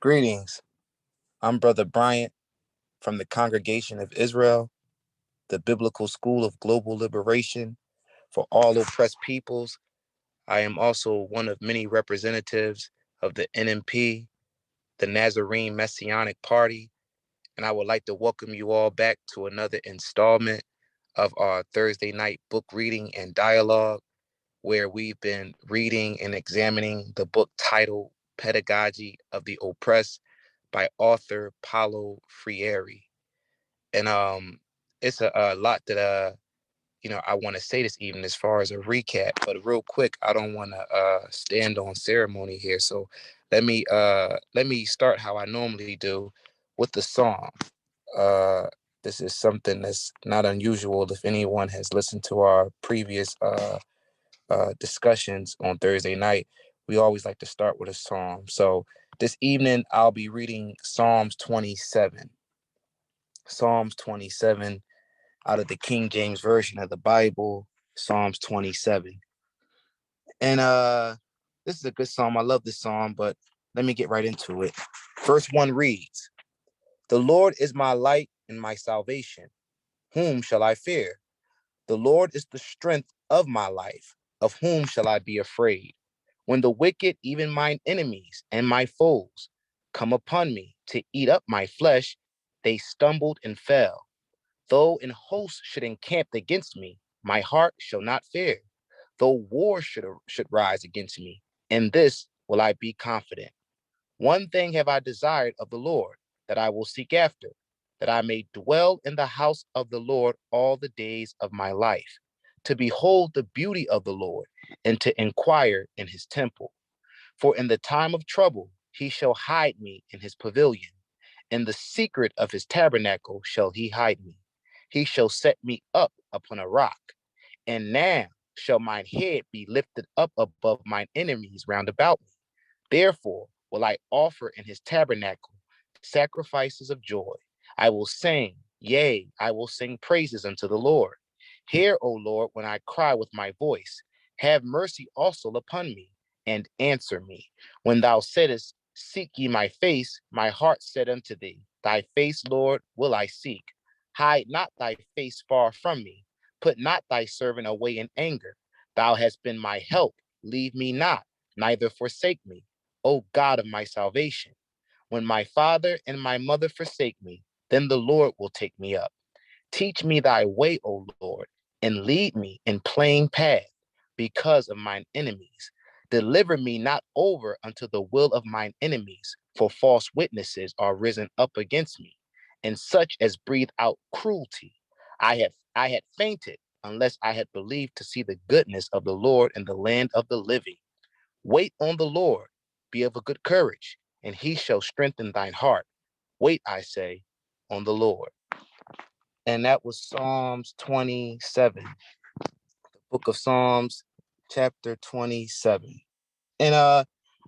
Greetings. I'm Brother Bryant from the Congregation of Israel, the Biblical School of Global Liberation for all oppressed peoples. I am also one of many representatives of the NMP, the Nazarene Messianic Party, and I would like to welcome you all back to another installment of our Thursday night book reading and dialogue, where we've been reading and examining the book titled Pedagogy of the Oppressed by author Paulo Freire. And it's a lot that I want to say this evening as far as a recap, but real quick, I don't want to stand on ceremony here. So let me start how I normally do with the psalm. Uh this is something that's not unusual if anyone has listened to our previous discussions on Thursday night. We always like to start with a psalm. So this evening I'll be reading Psalms 27. Psalms 27 out of the King James Version of the Bible, Psalms 27. And this is a good psalm. I love this psalm, but let me get right into it. Verse 1 reads, "The Lord is my light and my salvation. Whom shall I fear? The Lord is the strength of my life. Of whom shall I be afraid? When the wicked, even mine enemies and my foes, come upon me to eat up my flesh, they stumbled and fell. Though an host should encamp against me, my heart shall not fear. Though war should rise against me, in this will I be confident. One thing have I desired of the Lord, that I will seek after, that I may dwell in the house of the Lord all the days of my life, to behold the beauty of the Lord, and to inquire in his temple. For in the time of trouble he shall hide me in his pavilion. In the secret of his tabernacle shall he hide me. He shall set me up upon a rock. And now shall mine head be lifted up above mine enemies round about me. Therefore will I offer in his tabernacle sacrifices of joy. I will sing, yea, I will sing praises unto the Lord. Hear, O Lord, when I cry with my voice. Have mercy also upon me, and answer me. When thou saidest, seek ye my face, my heart said unto thee, thy face, Lord, will I seek. Hide not thy face far from me. Put not thy servant away in anger. Thou hast been my help. Leave me not, neither forsake me, O God of my salvation. When my father and my mother forsake me, then the Lord will take me up. Teach me thy way, O Lord, and lead me in plain path because of mine enemies. Deliver me not over unto the will of mine enemies, for false witnesses are risen up against me, and such as breathe out cruelty. I had fainted unless I had believed to see the goodness of the Lord in the land of the living. Wait on the Lord, be of a good courage, and he shall strengthen thine heart. Wait, I say, on the Lord." And that was Psalms 27, the book of Psalms, chapter 27. And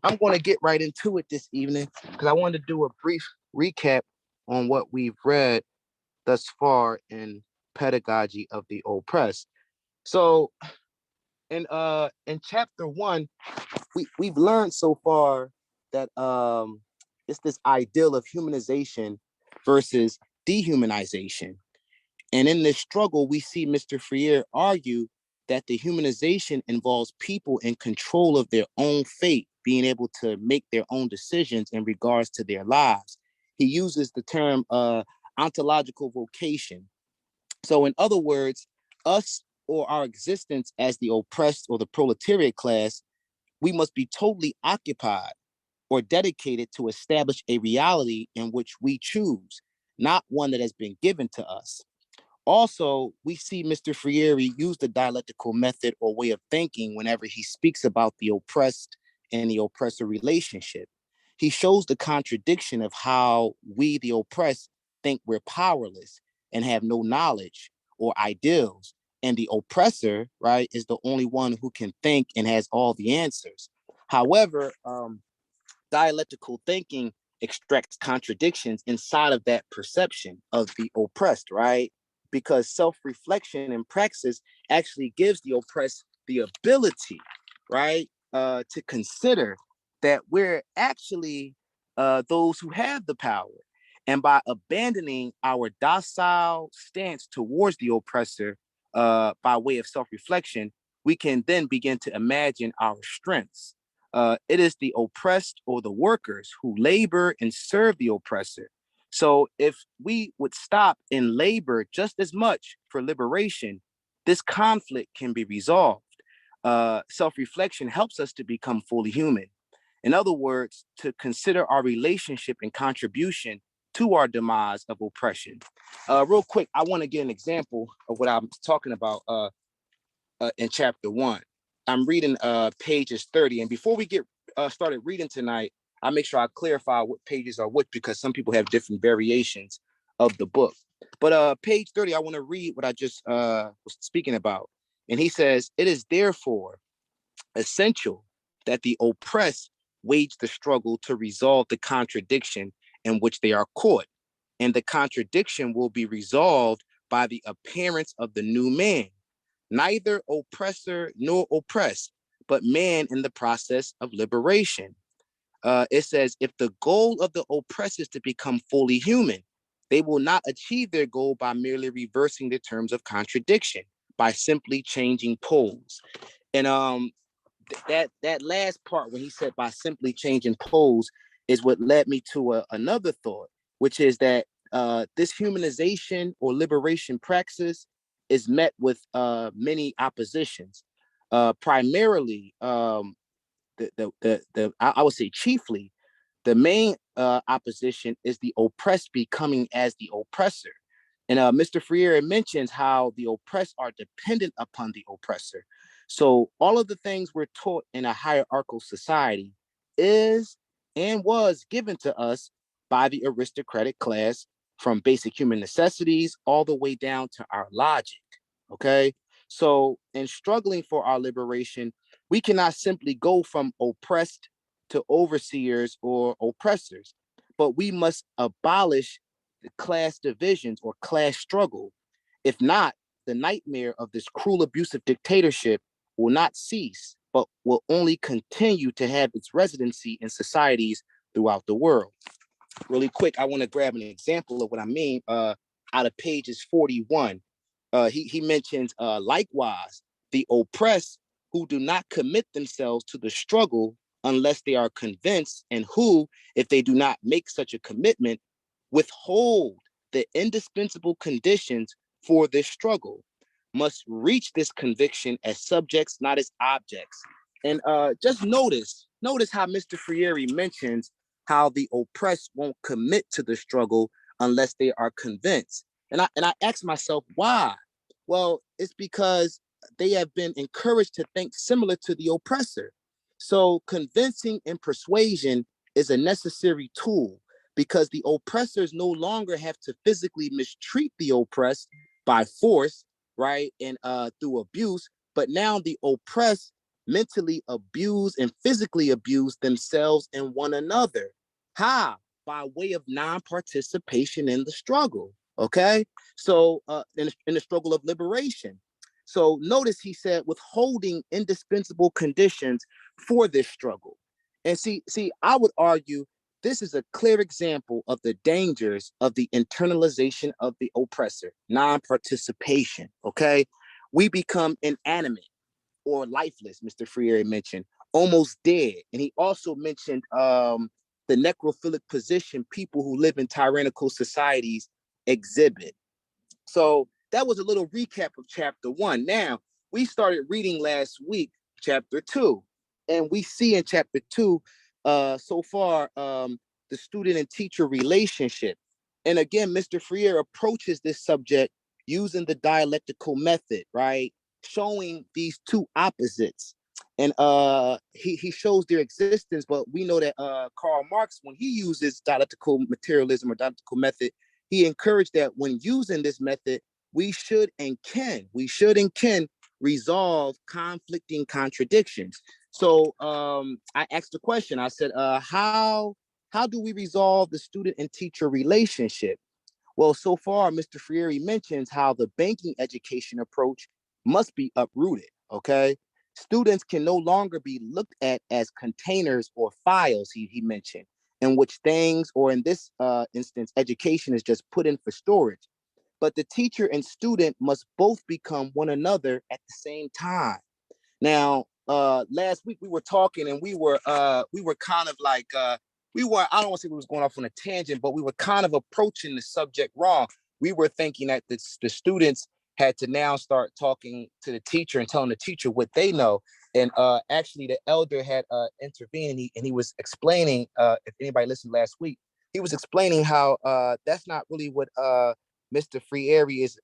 I'm going to get right into it this evening because I wanted to do a brief recap on what we've read thus far in Pedagogy of the Oppressed. So in chapter 1, we've learned so far that it's this ideal of humanization versus dehumanization. And in this struggle, we see Mr. Freire argue that the humanization involves people in control of their own fate, being able to make their own decisions in regards to their lives. He uses the term ontological vocation. So, in other words, us or our existence as the oppressed or the proletariat class, we must be totally occupied or dedicated to establish a reality in which we choose, not one that has been given to us. Also, we see Mr. Freire use the dialectical method or way of thinking whenever he speaks about the oppressed and the oppressor relationship. He shows the contradiction of how we, the oppressed, think we're powerless and have no knowledge or ideals. And the oppressor, right, is the only one who can think and has all the answers. However, dialectical thinking extracts contradictions inside of that perception of the oppressed, right? Because self-reflection and praxis actually gives the oppressed the ability, right, to consider that we're actually those who have the power. And by abandoning our docile stance towards the oppressor by way of self-reflection, we can then begin to imagine our strengths. It is the oppressed or the workers who labor and serve the oppressor. So if we would stop and labor just as much for liberation, this conflict can be resolved. Self-reflection helps us to become fully human. In other words, to consider our relationship and contribution to our demise of oppression. Real quick, I want to give an example of what I'm talking about in chapter 1. I'm reading pages 30. And before we get started reading tonight, I make sure I clarify what pages are what, because some people have different variations of the book. But page 30, I want to read what I just was speaking about. And he says, "It is therefore essential that the oppressed wage the struggle to resolve the contradiction in which they are caught. And the contradiction will be resolved by the appearance of the new man, neither oppressor nor oppressed, but man in the process of liberation." It says, if the goal of the oppressed is to become fully human, they will not achieve their goal by merely reversing the terms of contradiction, by simply changing poles. And that last part when he said by simply changing poles is what led me to another thought, which is that this humanization or liberation praxis is met with many oppositions. Primarily, I would say chiefly, the main opposition is the oppressed becoming as the oppressor. And Mr. Freire mentions how the oppressed are dependent upon the oppressor. So all of the things we're taught in a hierarchical society is and was given to us by the aristocratic class, from basic human necessities all the way down to our logic. Okay. So in struggling for our liberation, we cannot simply go from oppressed to overseers or oppressors, but we must abolish the class divisions or class struggle. If not, the nightmare of this cruel, abusive dictatorship will not cease, but will only continue to have its residency in societies throughout the world. Really quick, I want to grab an example of what I mean out of pages 41. He mentions, likewise, the oppressed who do not commit themselves to the struggle unless they are convinced, and who, if they do not make such a commitment, withhold the indispensable conditions for this struggle, must reach this conviction as subjects, not as objects. And just notice how Mr. Freire mentions how the oppressed won't commit to the struggle unless they are convinced. And I ask myself, why? Well, it's because they have been encouraged to think similar to the oppressor. So convincing and persuasion is a necessary tool, because the oppressors no longer have to physically mistreat the oppressed by force, right? And through abuse, but now the oppressed mentally abuse and physically abuse themselves and one another. How? By way of non-participation in the struggle. Okay. So in the struggle of liberation. So notice he said withholding indispensable conditions for this struggle. And see, I would argue this is a clear example of the dangers of the internalization of the oppressor, non-participation. Okay. We become inanimate or lifeless, Mr. Freire mentioned, almost dead. And he also mentioned the necrophilic position people who live in tyrannical societies exhibit. So that was a little recap of chapter 1. Now, we started reading last week, chapter 2. And we see in chapter 2, so far, the student and teacher relationship. And again, Mr. Freire approaches this subject using the dialectical method, right? Showing these two opposites. And he shows their existence, but we know that Karl Marx, when he uses dialectical materialism or dialectical method, he encouraged that when using this method, we should and can resolve conflicting contradictions. So I asked the question. I said, how do we resolve the student and teacher relationship? Well, so far, Mr. Freire mentions how the banking education approach must be uprooted. Okay. Students can no longer be looked at as containers or files, he mentioned. in which things, or in this instance, education is just put in for storage. But the teacher and student must both become one another at the same time. Now, last week we were talking, and we were kind of like we were, I don't want to say we was going off on a tangent, but we were kind of approaching the subject wrong. We were thinking that the students had to now start talking to the teacher and telling the teacher what they know. And actually, the elder had intervened, and he was explaining. If anybody listened last week, he was explaining how that's not really what Mr. Freire is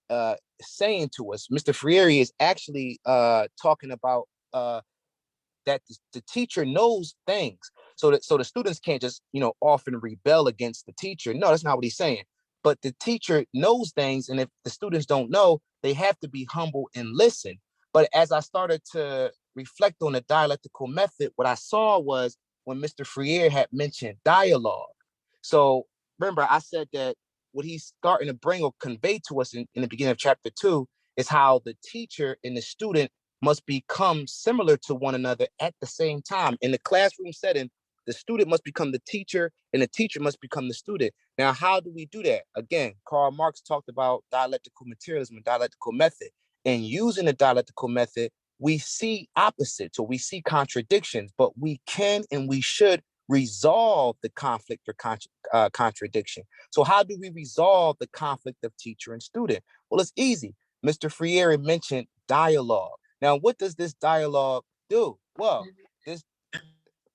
saying to us. Mr. Freire is actually talking about that the teacher knows things, so that the students can't just often rebel against the teacher. No, that's not what he's saying. But the teacher knows things, and if the students don't know, they have to be humble and listen. But as I started to reflect on the dialectical method, what I saw was when Mr. Freire had mentioned dialogue. So remember, I said that what he's starting to bring or convey to us in the beginning of chapter 2 is how the teacher and the student must become similar to one another at the same time. In the classroom setting, the student must become the teacher and the teacher must become the student. Now, how do we do that? Again, Karl Marx talked about dialectical materialism and dialectical method. And using the dialectical method, we see opposites or we see contradictions, but we can and we should resolve the conflict or contradiction. So how do we resolve the conflict of teacher and student? Well, it's easy. Mr. Freire mentioned dialogue. Now, what does this dialogue do? Well, this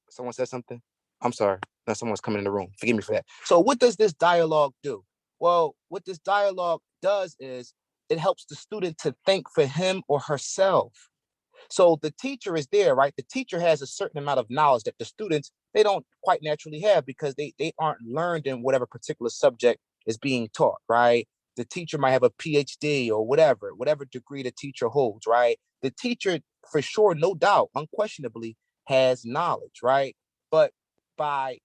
someone said something. I'm sorry. Now someone's coming in the room. Forgive me for that. So what does this dialogue do? Well, what this dialogue does is it helps the student to think for him or herself. So the teacher is there, right? The teacher has a certain amount of knowledge that the students, they don't quite naturally have because they aren't learned in whatever particular subject is being taught, right? The teacher might have a PhD or whatever degree the teacher holds, right? The teacher, for sure, no doubt, unquestionably, has knowledge, right? But by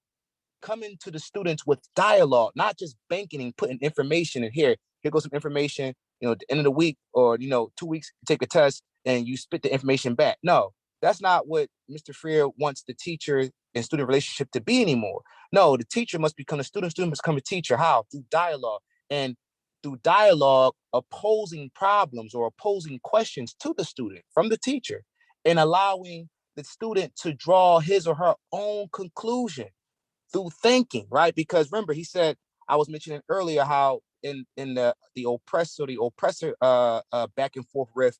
coming to the students with dialogue, not just banking and putting information in here. Here goes some information, at the end of the week or, 2 weeks, you take a test and you spit the information back. No, that's not what Mr. Freire wants the teacher and student relationship to be anymore. No, the teacher must become a student must become a teacher. How? Through dialogue. And through dialogue, opposing problems or opposing questions to the student from the teacher and allowing the student to draw his or her own conclusion through thinking, right? Because remember, he said, I was mentioning earlier how in the oppressor back and forth riff,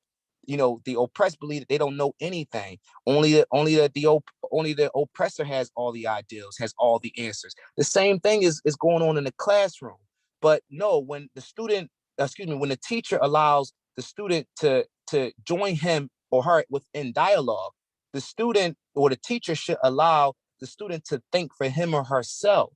the oppressed believe that they don't know anything. Only the oppressor has all the ideals, has all the answers. The same thing is going on in the classroom. But no, when when the teacher allows the student to join him or her within dialogue, the student or the teacher should allow the student to think for him or herself.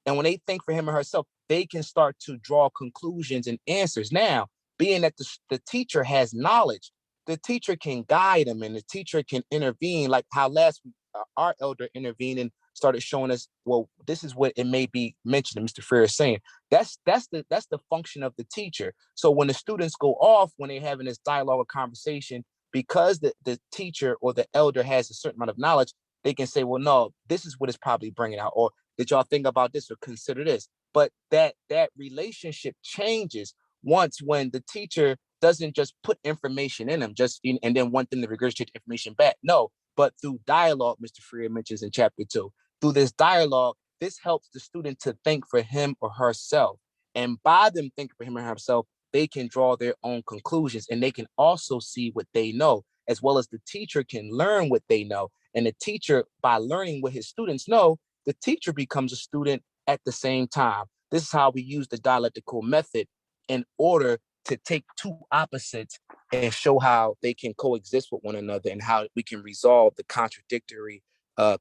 And when they think for him or herself, they can start to draw conclusions and answers. Now, being that the teacher has knowledge, the teacher can guide them and the teacher can intervene, like how last week our elder intervened and started showing us, well, this is what it may be mentioned. Mr. Freire is saying that's the function of the teacher. So when the students go off, when they're having this dialogue or conversation, because the teacher or the elder has a certain amount of knowledge, they can say, well, no, this is what it's probably bringing out, or did y'all think about this or consider this? But that relationship changes once when the teacher doesn't just put information in them and then want them to regurgitate the information back. No, but through dialogue, Mr. Freire mentions in chapter 2, through this dialogue, this helps the student to think for him or herself. And by them thinking for him or herself, they can draw their own conclusions and they can also see what they know, as well as the teacher can learn what they know. And the teacher, by learning what his students know, the teacher becomes a student at the same time. This is how we use the dialectical method in order to take two opposites and show how they can coexist with one another and how we can resolve the contradictory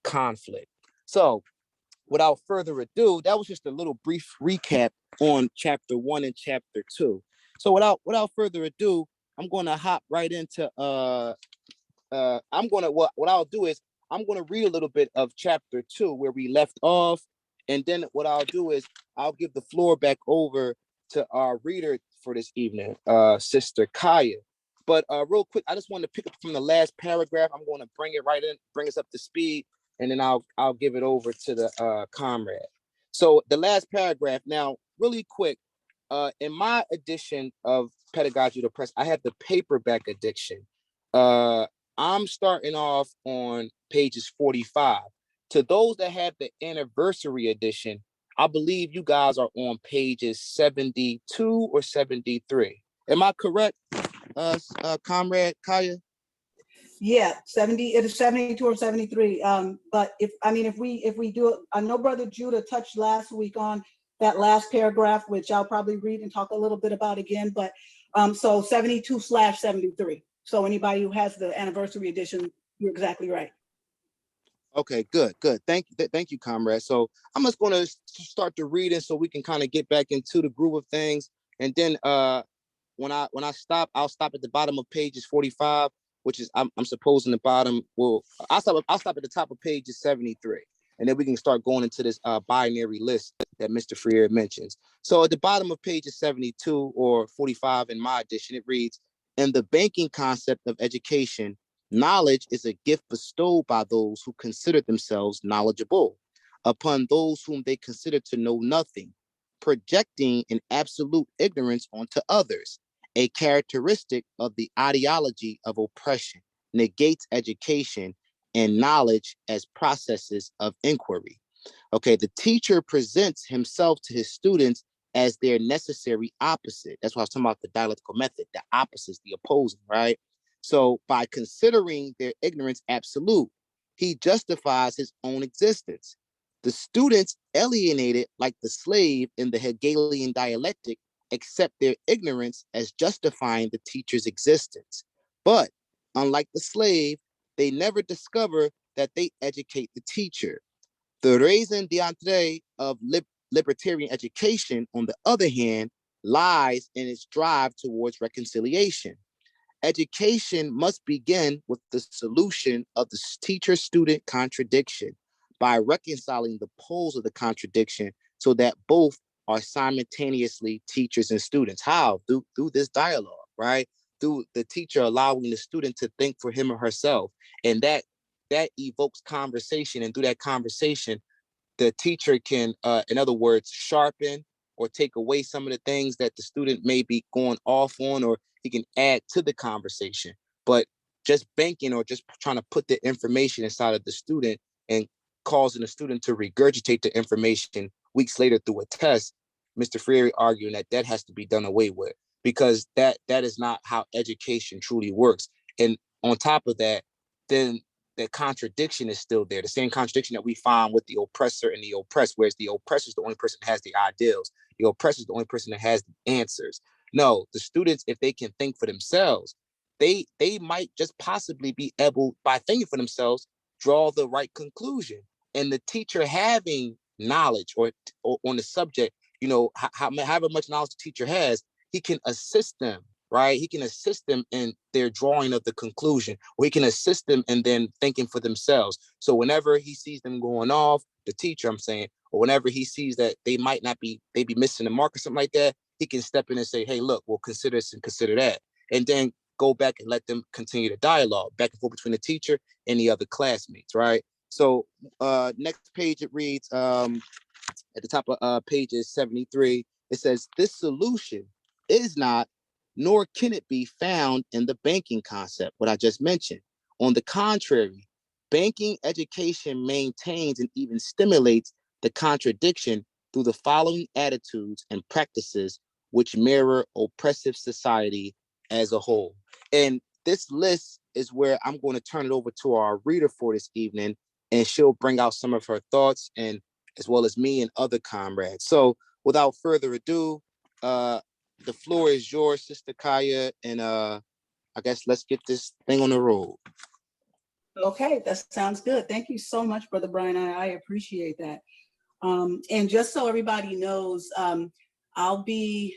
conflict. So without further ado, that was just a little brief recap on chapter 1 and chapter 2. So without further ado, I'm going to hop right into what I'll do is I'm gonna read a little bit of chapter 2 where we left off, and then what I'll do is I'll give the floor back over to our reader for this evening, Sister Kaya. But real quick, I just want to pick up from the last paragraph. I'm going to bring it right in, bring us up to speed. and then I'll give it over to the comrade. So the last paragraph. Now, really quick, in my edition of Pedagogy to Press, I have the paperback edition. I'm starting off on pages 45. To those that have the anniversary edition, I believe you guys are on pages 72 or 73. Am I correct, Comrade Kaya? Yeah, 70, it is 72 or 73. But if we do it, I know Brother Judah touched last week on that last paragraph, which I'll probably read and talk a little bit about again, but so 72/73. So anybody who has the anniversary edition, you're exactly right. Okay, good. Thank you, comrade. So I'm just going to start the reading so we can kind of get back into the groove of things. And then when I stop, I'll stop at the bottom of pages 45, which is I'm supposing the bottom. Well, I'll stop at the top of pages 73, and then we can start going into this binary list that Mr. Freer mentions. So at the bottom of pages 72 or 45 in my edition, it reads, "In the banking concept of education, knowledge is a gift bestowed by those who consider themselves knowledgeable upon those whom they consider to know nothing, projecting an absolute ignorance onto others. A characteristic of the ideology of oppression negates education and knowledge as processes of inquiry." Okay, the teacher presents himself to his students as their necessary opposite. That's why I was talking about the dialectical method, the opposites, the opposing, right? So by considering their ignorance absolute, he justifies his own existence. The students, alienated like the slave in the Hegelian dialectic, accept their ignorance as justifying the teacher's existence. But unlike the slave, they never discover that they educate the teacher. The raison d'etre of libertarian education, on the other hand, lies in its drive towards reconciliation. Education must begin with the solution of the teacher-student contradiction by reconciling the poles of the contradiction so that both are simultaneously teachers and students. How? Through this dialogue, right? Through the teacher allowing the student to think for him or herself. And that evokes conversation. And through that conversation, the teacher can, in other words, sharpen or take away some of the things that the student may be going off on, or he can add to the conversation. But just banking or just trying to put the information inside of the student and causing the student to regurgitate the information weeks later through a test, Mr. Freire arguing that has to be done away with, because that is not how education truly works. And on top of that, then the contradiction is still there, the same contradiction that we find with the oppressor and the oppressed, whereas the oppressor is the only person that has the ideals. The oppressor is the only person that has the answers. No, the students, if they can think for themselves, they might just possibly be able, by thinking for themselves, draw the right conclusion. And the teacher having knowledge or on the subject, however much knowledge the teacher has, he can assist them, right? He can assist them in their drawing of the conclusion, or he can assist them in then thinking for themselves. So whenever he sees them going off, the teacher, I'm saying, or whenever he sees that they be missing the mark or something like that, he can step in and say, hey, look, we'll consider this and consider that. And then go back and let them continue the dialogue back and forth between the teacher and the other classmates, right? So next page, it reads, at the top of pages 73, it says, this solution is not, nor can it be found in the banking concept, what I just mentioned. On the contrary, banking education maintains and even stimulates the contradiction through the following attitudes and practices which mirror oppressive society as a whole. And this list is where I'm going to turn it over to our reader for this evening, and she'll bring out some of her thoughts, and as well as me and other comrades. So without further ado, the floor is yours, Sister Kaya, and I guess let's get this thing on the road. Okay, that sounds good. Thank you so much, Brother Brian. I appreciate that. And just so everybody knows, we'll be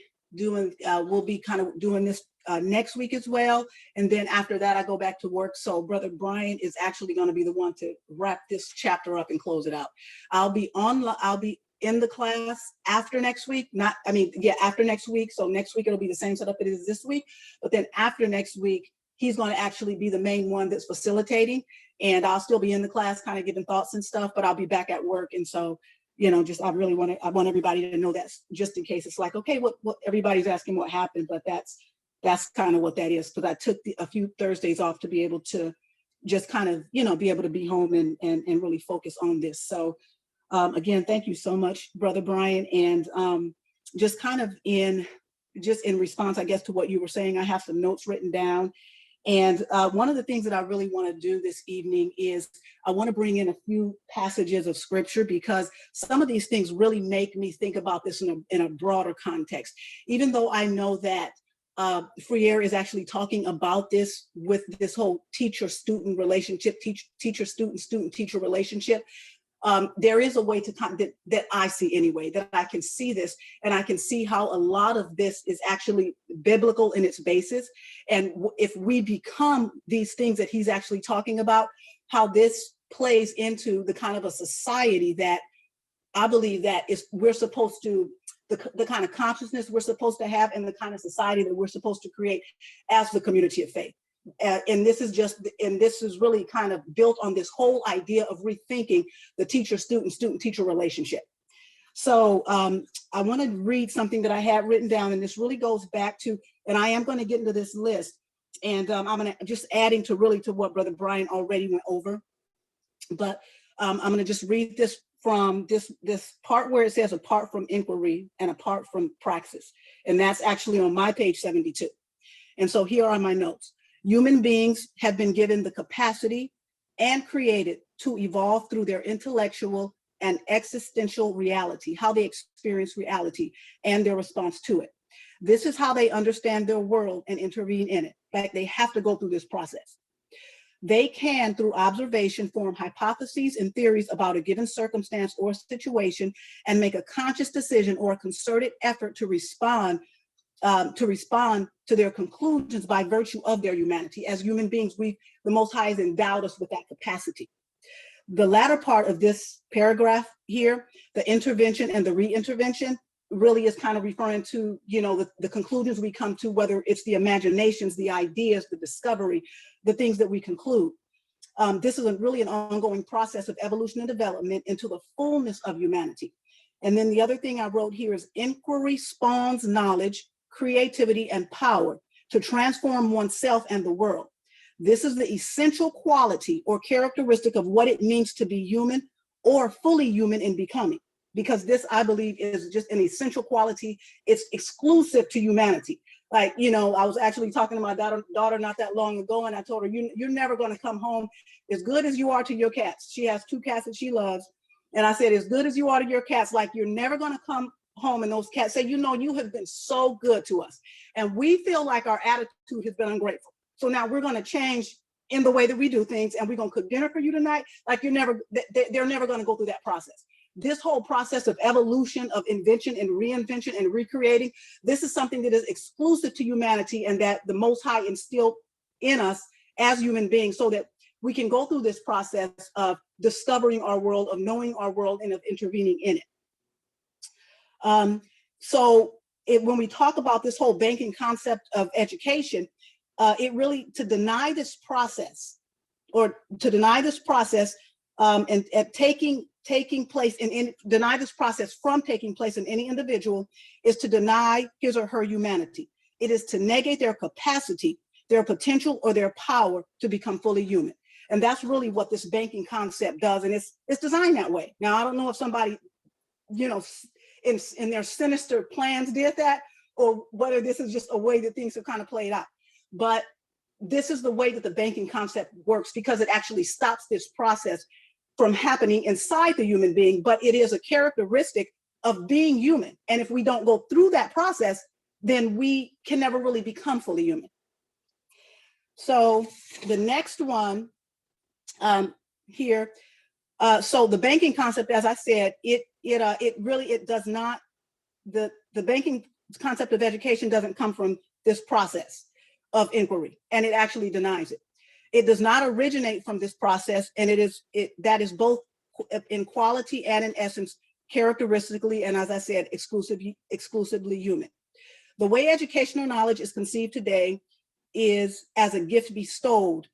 kind of doing this next week as well. And then after that, I go back to work. So Brother Brian is actually going to be the one to wrap this chapter up and close it out. I'll be in the class after next week. After next week. So next week, it'll be the same setup it is this week. But then after next week, he's going to actually be the main one that's facilitating. and I'll still be in the class kind of giving thoughts and stuff, but I'll be back at work. And so, I want everybody to know that, just in case it's like, okay, what everybody's asking what happened, but that's kind of what that is, because I took a few Thursdays off to be able to just kind of, be able to be home and really focus on this. So again, thank you so much, Brother Brian. And just kind of in response, I guess, to what you were saying, I have some notes written down. And one of the things that I really want to do this evening is I want to bring in a few passages of scripture, because some of these things really make me think about this in a broader context. Even though I know that Freire is actually talking about this with this whole teacher-student relationship, teacher-student, student-teacher relationship. There is a way to that I see anyway, that I can see this, and I can see how a lot of this is actually biblical in its basis. And if we become these things that he's actually talking about, how this plays into the kind of a society that I believe that we're supposed to, the kind of consciousness we're supposed to have, and the kind of society that we're supposed to create as the community of faith. And this is really kind of built on this whole idea of rethinking the teacher-student, student-teacher relationship. So I want to read something that I had written down, and this really goes back to, and I am going to get into this list, and I'm going to just adding to what Brother Brian already went over. But I'm going to just read this from this part where it says apart from inquiry and apart from praxis. And that's actually on my page 72. And so here are my notes. Human beings have been given the capacity and created to evolve through their intellectual and existential reality, how they experience reality and their response to it. This is how they understand their world and intervene in it. In fact, they have to go through this process. They can, through observation, form hypotheses and theories about a given circumstance or situation, and make a conscious decision or a concerted effort to respond to their conclusions by virtue of their humanity. As human beings, the Most High has endowed us with that capacity. The latter part of this paragraph here, the intervention and the re-intervention, really is kind of referring to, the conclusions we come to, whether it's the imaginations, the ideas, the discovery, the things that we conclude. This is really an ongoing process of evolution and development into the fullness of humanity. And then the other thing I wrote here is inquiry spawns knowledge, creativity, and power to transform oneself and the world. This is the essential quality or characteristic of what it means to be human or fully human in becoming. Because this, I believe, is just an essential quality. It's exclusive to humanity. Like, I was actually talking to my daughter not that long ago, and I told her, you're never going to come home as good as you are to your cats. She has 2 cats that she loves. And I said, as good as you are to your cats, like, you're never going to come home and those cats say, you have been so good to us. And we feel like our attitude has been ungrateful. So now we're going to change in the way that we do things, and we're going to cook dinner for you tonight. Like, they're never going to go through that process. This whole process of evolution, of invention and reinvention and recreating, this is something that is exclusive to humanity, and that the Most High instilled in us as human beings, so that we can go through this process of discovering our world, of knowing our world, and of intervening in it. When we talk about this whole banking concept of education, it really, to deny this process and taking place deny this process from taking place in any individual, is to deny his or her humanity. It is to negate their capacity, their potential, or their power to become fully human. And that's really what this banking concept does. And it's designed that way. Now, I don't know if somebody, in their sinister plans did that, or whether this is just a way that things have kind of played out. But this is the way that the banking concept works, because it actually stops this process from happening inside the human being, but it is a characteristic of being human. And if we don't go through that process, then we can never really become fully human. So the next one here, so the banking concept, as I said, it does not, the banking concept of education doesn't come from this process of inquiry, and it actually denies it. It does not originate from this process, and that is both in quality and in essence, characteristically, and as I said, exclusively human. The way educational knowledge is conceived today is as a gift bestowed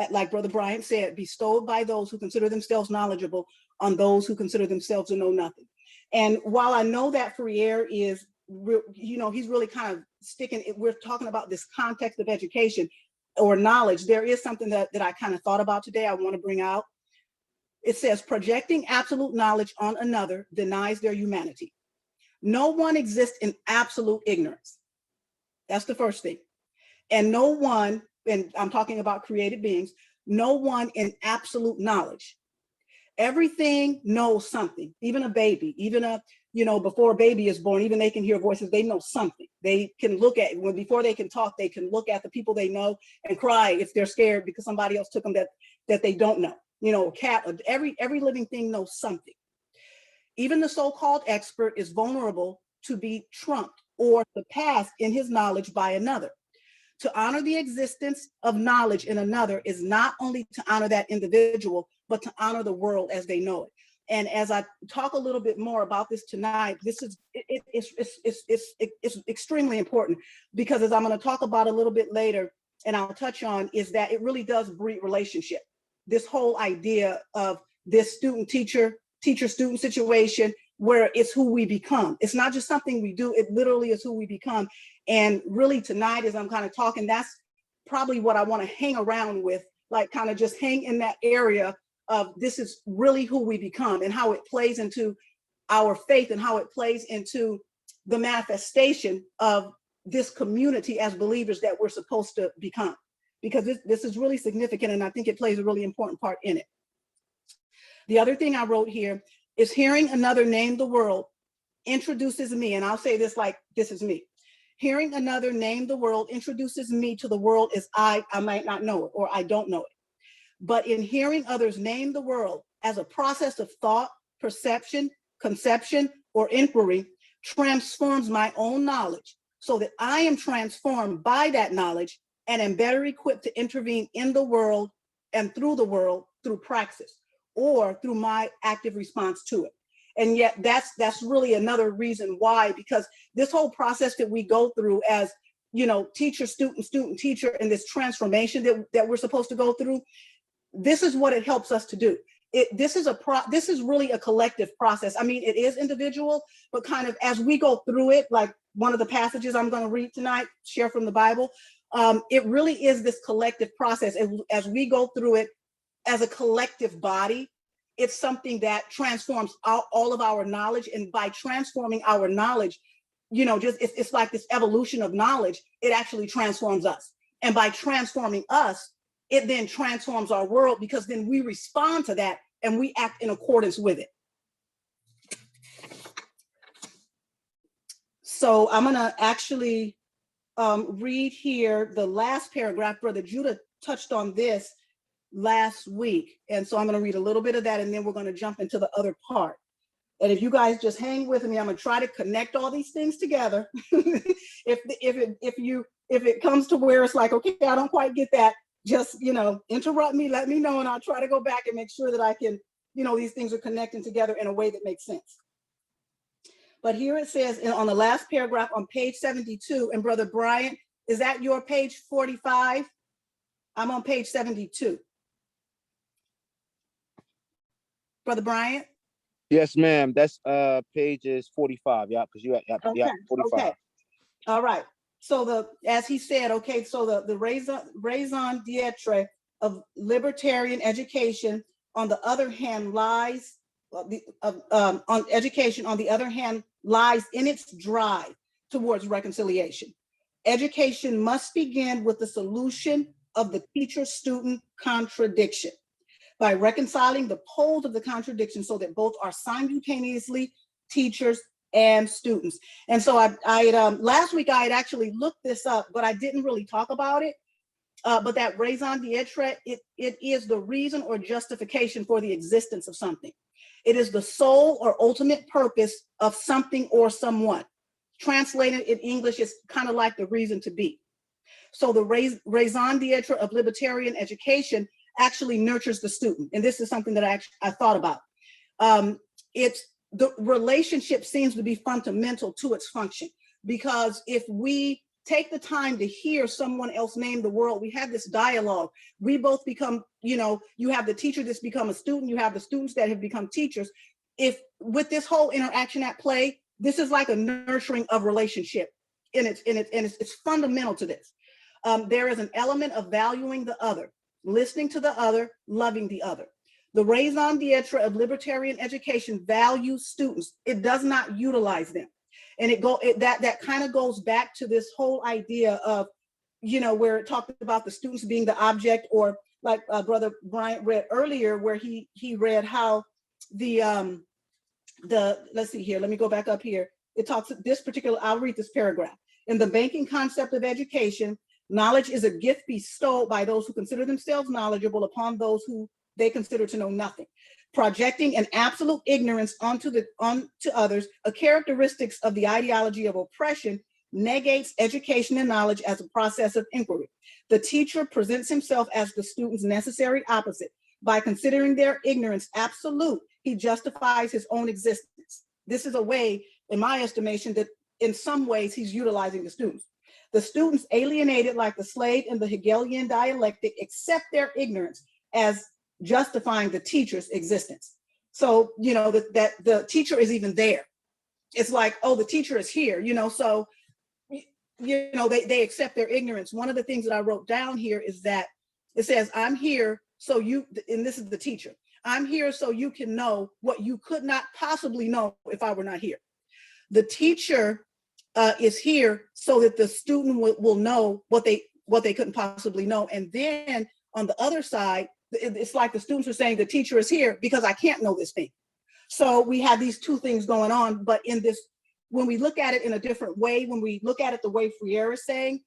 like Brother Bryant said, bestowed by those who consider themselves knowledgeable on those who consider themselves to know nothing. And while I know that Fourier is, you know, he's really kind of sticking, we're talking about this context of education or knowledge, there is something that I kind of thought about today I want to bring out. It says, projecting absolute knowledge on another denies their humanity. No one exists in absolute ignorance. That's the first thing. And no one, and I'm talking about created beings, no one in absolute knowledge. Everything knows something, even a baby, even a, you know, before a baby is born, even they can hear voices, they know something. They can look at, when before they can talk, they can look at the people they know and cry if they're scared because somebody else took them that they don't know. You know, a cat, every living thing knows something. Even the so-called expert is vulnerable to be trumped or surpassed in his knowledge by another. To honor the existence of knowledge in another is not only to honor that individual, but to honor the world as they know it. And as I talk a little bit more about this tonight, this is it's extremely important, because as I'm going to talk about a little bit later, and I'll touch on, is that it really does breed relationship. This whole idea of this teacher-student situation, where it's who we become. It's not just something we do, it literally is who we become. And really tonight, as I'm kind of talking, that's probably what I want to hang around with, like kind of just hang in that area of this is really who we become and how it plays into our faith and how it plays into the manifestation of this community as believers that we're supposed to become. Because this is really significant, and I think it plays a really important part in it. The other thing I wrote here is, hearing another name the world introduces me, and I'll say this like this is me. Hearing another name the world introduces me to the world as I might not know it, or I don't know it. But in hearing others name the world as a process of thought, perception, conception, or inquiry, transforms my own knowledge so that I am transformed by that knowledge and am better equipped to intervene in the world and through the world through praxis or through my active response to it. And yet that's really another reason why, because this whole process that we go through as, you know, teacher, student, student, teacher, and this transformation that we're supposed to go through, this is what it helps us to do. This is really a collective process. I mean, it is individual, but kind of as we go through it, like one of the passages I'm going to read tonight, share from the Bible, it really is this collective process. As we go through it as a collective body, it's something that transforms all of our knowledge. And by transforming our knowledge, you know, just it's like this evolution of knowledge. It actually transforms us. And by transforming us, it then transforms our world, because then we respond to that and we act in accordance with it. So I'm going to actually read here the last paragraph. Brother Judah touched on this last week. And so I'm going to read a little bit of that, and then we're going to jump into the other part. And if you guys just hang with me, I'm going to try to connect all these things together. if it comes to where it's like, okay, I don't quite get that, just, you know, interrupt me, let me know, and I'll try to go back and make sure that I can, you know, these things are connecting together in a way that makes sense. But here it says on the last paragraph on page 72, and Brother Bryant, is that your page 45? I'm on page 72. Brother Bryant? Yes, ma'am. That's pages 45. Yeah, because you at 45. Okay. All right. So as he said, okay, so the raison d'etre of libertarian education, on the other hand, lies on education, on the other hand, lies in its drive towards reconciliation. Education must begin with the solution of the teacher-student contradiction by reconciling the poles of the contradiction so that both are simultaneously teachers and students. And so last week I had actually looked this up, but I didn't really talk about it. But that raison d'etre, it is the reason or justification for the existence of something. It is the sole or ultimate purpose of something or someone. Translated in English, it's kind of like the reason to be. So the raison d'etre of libertarian education actually nurtures the student. And this is something that I thought about. The relationship seems to be fundamental to its function, because if we take the time to hear someone else name the world. We have this dialogue. We both become, you have the teacher that's become a student, you have the students that have become teachers. If with this whole interaction at play, this is like a nurturing of relationship, and it's fundamental to this. There is an element of valuing the other, listening to the other, loving the other. The raison d'etre of libertarian education values students. It does not utilize them. And that kind of goes back to this whole idea of, where it talked about the students being the object, or like Brother Bryant read earlier, where he read how let's see here, let me go back up here. It talks this particular, I'll read this paragraph. In the banking concept of education, knowledge is a gift bestowed by those who consider themselves knowledgeable upon those who they consider to know nothing. Projecting an absolute ignorance onto others, a characteristic of the ideology of oppression, negates education and knowledge as a process of inquiry. The teacher presents himself as the student's necessary opposite. By considering their ignorance absolute, he justifies his own existence. This is a way, in my estimation, that in some ways he's utilizing the students. The students, alienated like the slave in the Hegelian dialectic, accept their ignorance as justifying the teacher's existence. So, that the teacher is even there. It's like, oh, the teacher is here, so, they accept their ignorance. One of the things that I wrote down here is that it says, I'm here so you, and this is the teacher, I'm here so you can know what you could not possibly know if I were not here. The teacher is here so that the student will know what they couldn't possibly know. And then on the other side, it's like the students are saying the teacher is here because I can't know this thing. So we have these two things going on, but in this, when we look at it in a different way, when we look at it the way Freire is saying,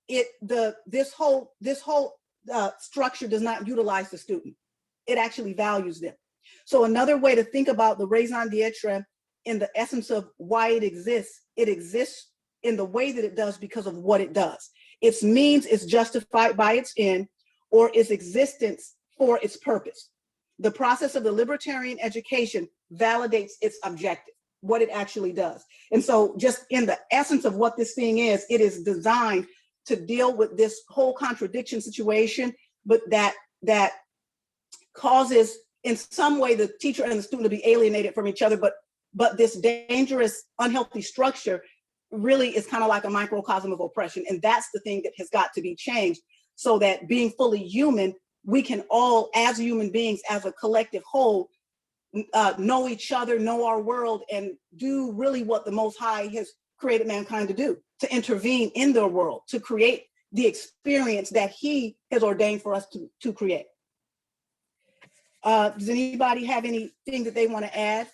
this whole structure does not utilize the student. It actually values them. So another way to think about the raison d'etre in the essence of why it exists in the way that it does because of what it does. Its means is justified by its end, or its existence for its purpose. The process of the libertarian education validates its objective, what it actually does. And so just in the essence of what this thing is, it is designed to deal with this whole contradiction situation, but that causes in some way the teacher and the student to be alienated from each other, but this dangerous, unhealthy structure really is kind of like a microcosm of oppression. And that's the thing that has got to be changed, so that being fully human, we can all, as human beings, as a collective whole, know each other, know our world, and do really what the Most High has created mankind to do, to intervene in their world, to create the experience that He has ordained for us to create. Does anybody have anything that they want to add?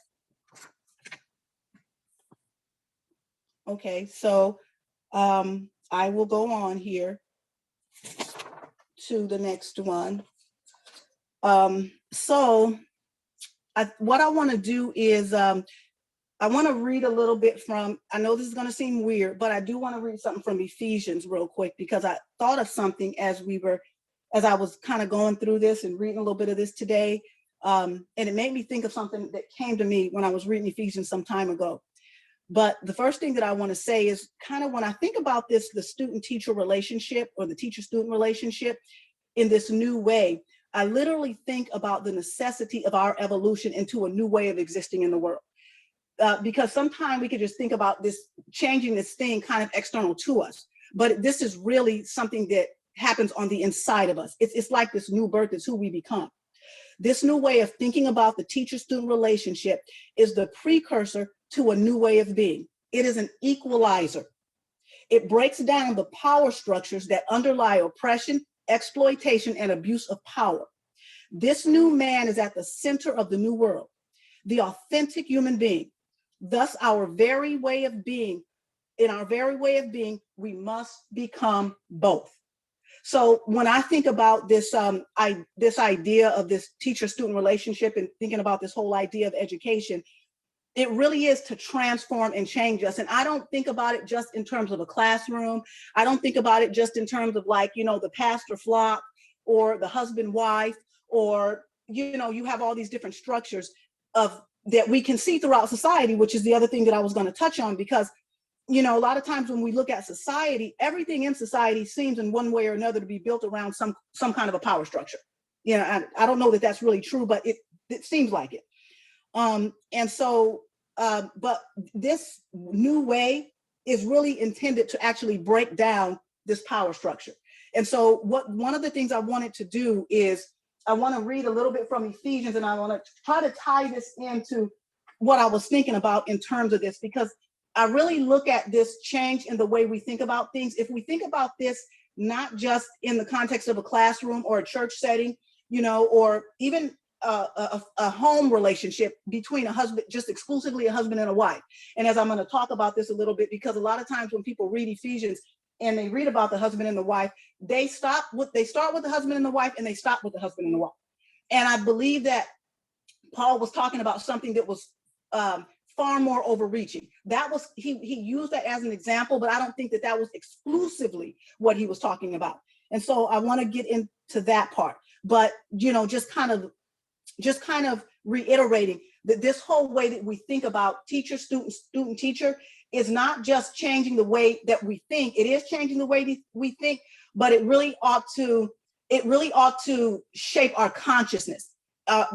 Okay, so I will go on here to the next one. What I want to do is I want to read a little bit from, I know this is going to seem weird, but I do want to read something from Ephesians real quick, because I thought of something as I was kind of going through this and reading a little bit of this today. And it made me think of something that came to me when I was reading Ephesians some time ago. But the first thing that I want to say is kind of when I think about this, the student-teacher relationship or the teacher-student relationship in this new way, I literally think about the necessity of our evolution into a new way of existing in the world. Because sometimes we could just think about this, changing this thing kind of external to us. But this is really something that happens on the inside of us. It's like this new birth is who we become. This new way of thinking about the teacher-student relationship is the precursor to a new way of being. It is an equalizer. It breaks down the power structures that underlie oppression, exploitation, and abuse of power. This new man is at the center of the new world, the authentic human being. Thus, our very way of being, we must become both. So when I think about this idea of this teacher-student relationship and thinking about this whole idea of education, it really is to transform and change us. And I don't think about it just in terms of a classroom. I don't think about it just in terms of like, the pastor flock or the husband wife, or, you have all these different structures that we can see throughout society, which is the other thing that I was going to touch on, because you know, a lot of times when we look at society, everything in society seems in one way or another to be built around some kind of a power structure. You know, I don't know that that's really true, but it seems like it. And so, but this new way is really intended to actually break down this power structure. And so one of the things I wanted to do is I want to read a little bit from Ephesians, and I want to try to tie this into what I was thinking about in terms of this, because I really look at this change in the way we think about things. If we think about this, not just in the context of a classroom or a church setting, you know, or even a home relationship between a husband, just exclusively a husband and a wife. And as I'm going to talk about this a little bit, because a lot of times when people read Ephesians and they read about the husband and the wife, they start with the husband and the wife, and they stop with the husband and the wife. And I believe that Paul was talking about something that was far more overreaching. That was, he used that as an example, but I don't think that was exclusively what he was talking about. And so I want to get into that part. But, you know, just kind of reiterating that this whole way that we think about teacher, student, teacher is not just changing the way that we think. It is changing the way we think, but it really ought to shape our consciousness,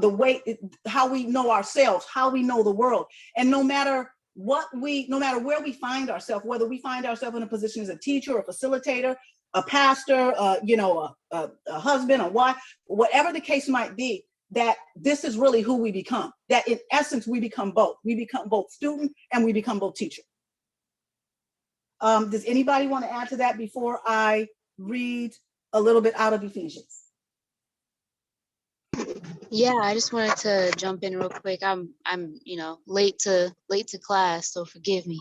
the way, how we know ourselves, how we know the world. And no matter where we find ourselves, whether we find ourselves in a position as a teacher, a facilitator, a pastor, you know, a husband, a wife, whatever the case might be, that this is really who we become. That in essence, we become both. We become both student and we become both teacher. Does anybody want to add to that before I read a little bit out of Ephesians? Yeah, I just wanted to jump in real quick. I'm you know, late to class, so forgive me.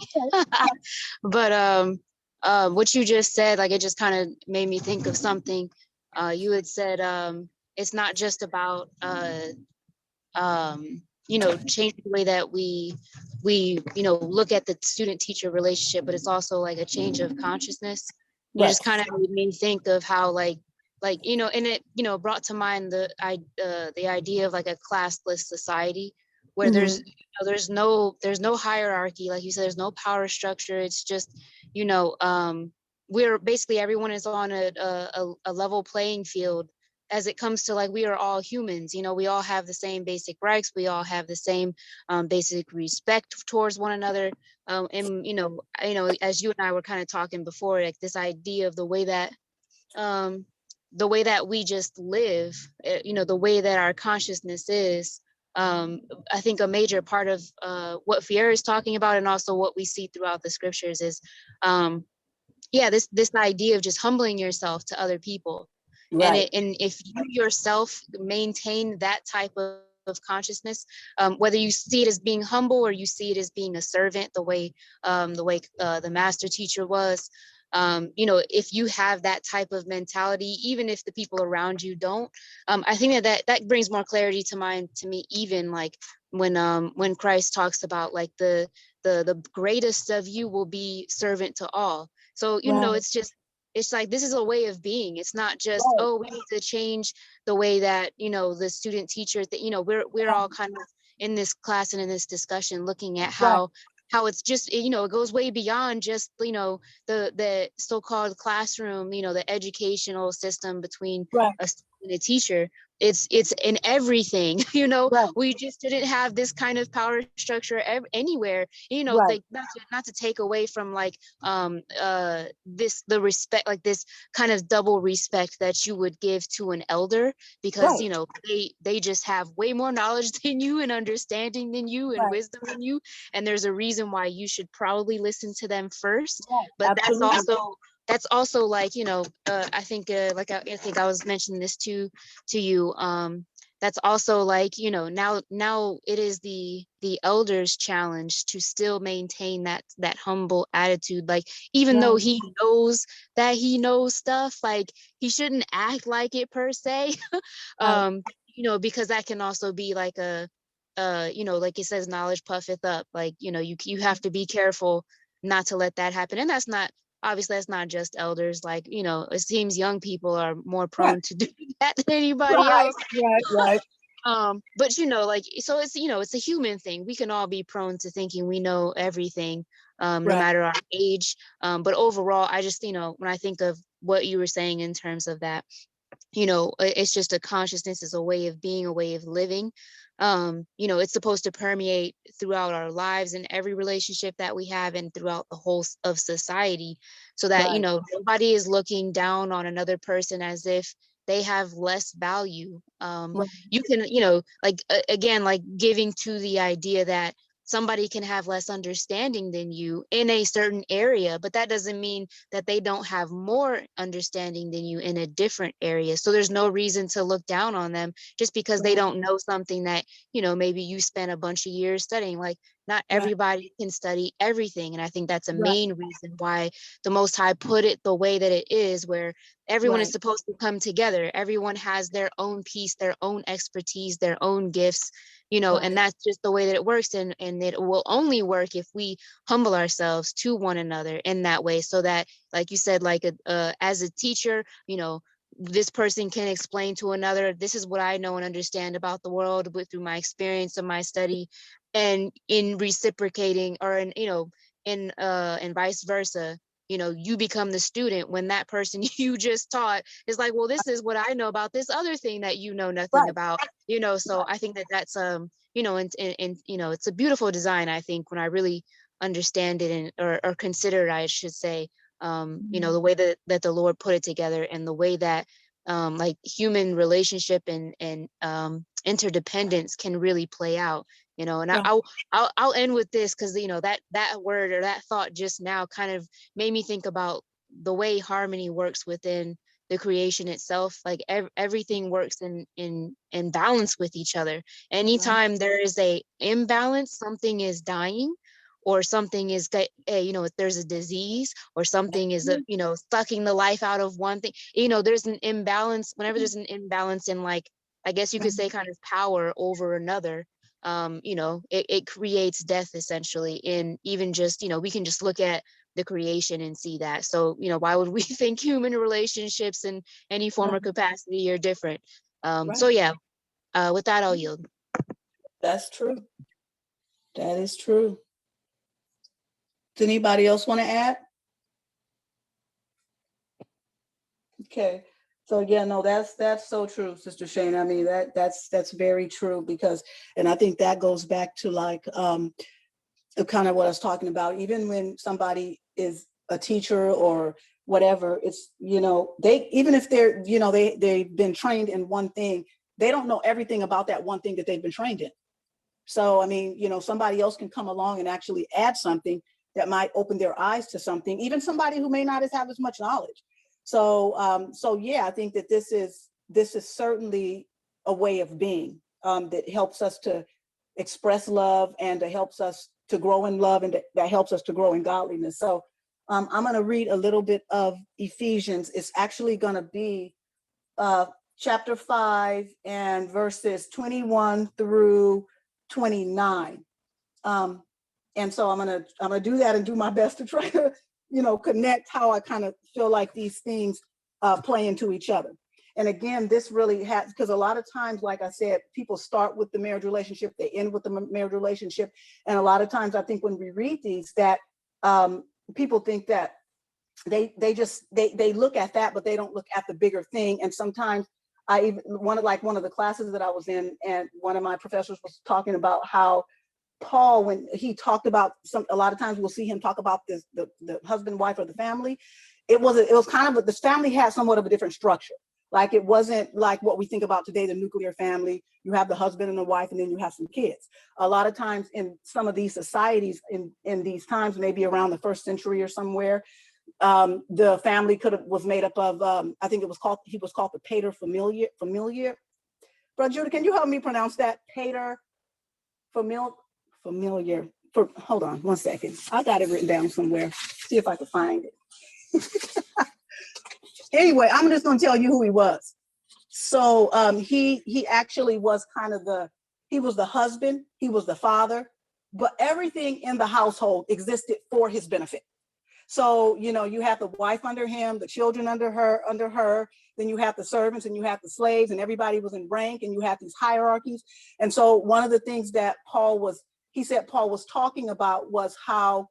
But what you just said, like, it just kind of made me think of something. You had said it's not just about you know, changing the way that we you know, look at the student teacher relationship, but it's also like a change of consciousness. Right. It just kind of made me think of how like you know, and it, you know, brought to mind the idea of like a classless society where there's no hierarchy, like you said, there's no power structure. It's just, you know, we're basically, everyone is on a level playing field as it comes to, like, we are all humans, you know, we all have the same basic rights, we all have the same basic respect towards one another. And you know, as you and I were kind of talking before, like this idea of the way that we just live, you know, the way that our consciousness is, I think a major part of what Fiera is talking about, and also what we see throughout the scriptures, is yeah, this idea of just humbling yourself to other people. Right. And if you yourself maintain that type of consciousness, whether you see it as being humble or you see it as being a servant, the way the master teacher was, you know, if you have that type of mentality, even if the people around you don't, I think that brings more clarity to me, even like when Christ talks about like the greatest of you will be servant to all. So, you know, it's like, this is a way of being. It's not just, oh, we need to change the way that, you know, the student teacher, that, you know, we're all kind of in this class and in this discussion looking at how it's just, you know, it goes way beyond just, you know, the so-called classroom, you know, the educational system between a student and a teacher. It's in everything, you know. We just didn't have this kind of power structure anywhere, you know, like not to take away from like the respect, like this kind of double respect that you would give to an elder, because you know, they just have way more knowledge than you, and understanding than you, and wisdom than you, and there's a reason why you should probably listen to them first. But that's also like, you know, I think like I think I was mentioning this to you, that's also like, you know, now it is the elders' challenge to still maintain that humble attitude. Like, even though he knows that he knows stuff, like, he shouldn't act like it per se. You know, because that can also be like you know, like it says, knowledge puffeth up. Like, you know, you have to be careful not to let that happen. And obviously that's not just elders. Like, you know, it seems young people are more prone to do that than anybody else. But you know, like, so it's, you know, it's a human thing. We can all be prone to thinking we know everything. no Right. matter our age. But overall, I just, when I think of what you were saying in terms of that, it's just a consciousness, is a way of being, a way of living. It's supposed to permeate throughout our lives and every relationship that we have and throughout the whole of society, so that, Right. nobody is looking down on another person as if they have less value. Right. You can, like, again, like giving to the idea that somebody can have less understanding than you in a certain area, but that doesn't mean that they don't have more understanding than you in a different area. So there's no reason to look down on them just because they don't know something that, maybe you spent a bunch of years studying. Like, not Right. everybody can study everything. And I think that's a Right. main reason why the Most High put it the way that it is, where everyone is Right. supposed to come together. Everyone has their own piece, their own expertise, their own gifts, and Right. that's just the way that it works. And it will only work if we humble ourselves to one another in that way, so that, like you said, like as a teacher, this person can explain to another, this is what I know and understand about the world through my experience and my study, and in reciprocating, or and vice versa. You become the student when that person you just taught is like, well, this is what I know about this other thing that you know nothing Right. about. So I think that that's and it's a beautiful design, I think, when I really understand it, and or consider it, I should say. The way that the Lord put it together, and the way that like human relationship and interdependence can really play out. And Right. I'll end with this, because that word, or that thought just now, kind of made me think about the way harmony works within the creation itself. Like everything works in balance with each other. Right. Anytime there is a imbalance, something is dying, or something is if there's a disease, or something is sucking the life out of one thing. There's an imbalance. Whenever there's an imbalance in, like, I guess you could say, kind of power over another, it creates death, essentially. And even just, we can just look at the creation and see that. So, why would we think human relationships in any form or capacity are different? So Right. yeah, with that, I'll yield. That's true. That is true. Does anybody else want to add? Okay. So yeah, no, that's so true, Sister Shane. I mean, that's very true, because, and I think that goes back to, like, kind of what I was talking about. Even when somebody is a teacher or whatever, it's, they, even if they're, they've been trained in one thing, they don't know everything about that one thing that they've been trained in. So, I mean, somebody else can come along and actually add something that might open their eyes to something, even somebody who may not have as much knowledge. So yeah, I think that this is certainly a way of being, that helps us to express love, and that helps us to grow in love, and that helps us to grow in godliness. So I'm going to read a little bit of Ephesians. It's actually going to be chapter 5 and verses 21 through 29. And so I'm gonna do that and do my best to try to, connect how I kind of feel like these things play into each other. And again, this really has, because a lot of times, like I said, people start with the marriage relationship, they end with the marriage relationship. And a lot of times I think when we read these, that people think that they look at that, but they don't look at the bigger thing. And sometimes I even, one of the classes that I was in, and one of my professors was talking about how Paul, when he talked about a lot of times we'll see him talk about this, the husband, wife, or the family. It was kind of, this family had somewhat of a different structure. Like, it wasn't like what we think about today, the nuclear family. You have the husband and the wife, and then you have some kids. A lot of times in some of these societies, in these times, maybe around the 1st century or somewhere, the family was made up of, I think he was called the pater familiar. Brother Judah, can you help me pronounce that? Pater familiar. Hold on one second. I got it written down somewhere. See if I can find it. Anyway, I'm just going to tell you who he was. So he actually was kind of he was the husband, he was the father, but everything in the household existed for his benefit. So, you have the wife under him, the children under her, then you have the servants, and you have the slaves, and everybody was in rank, and you have these hierarchies. And so one of the things that Paul was talking about was how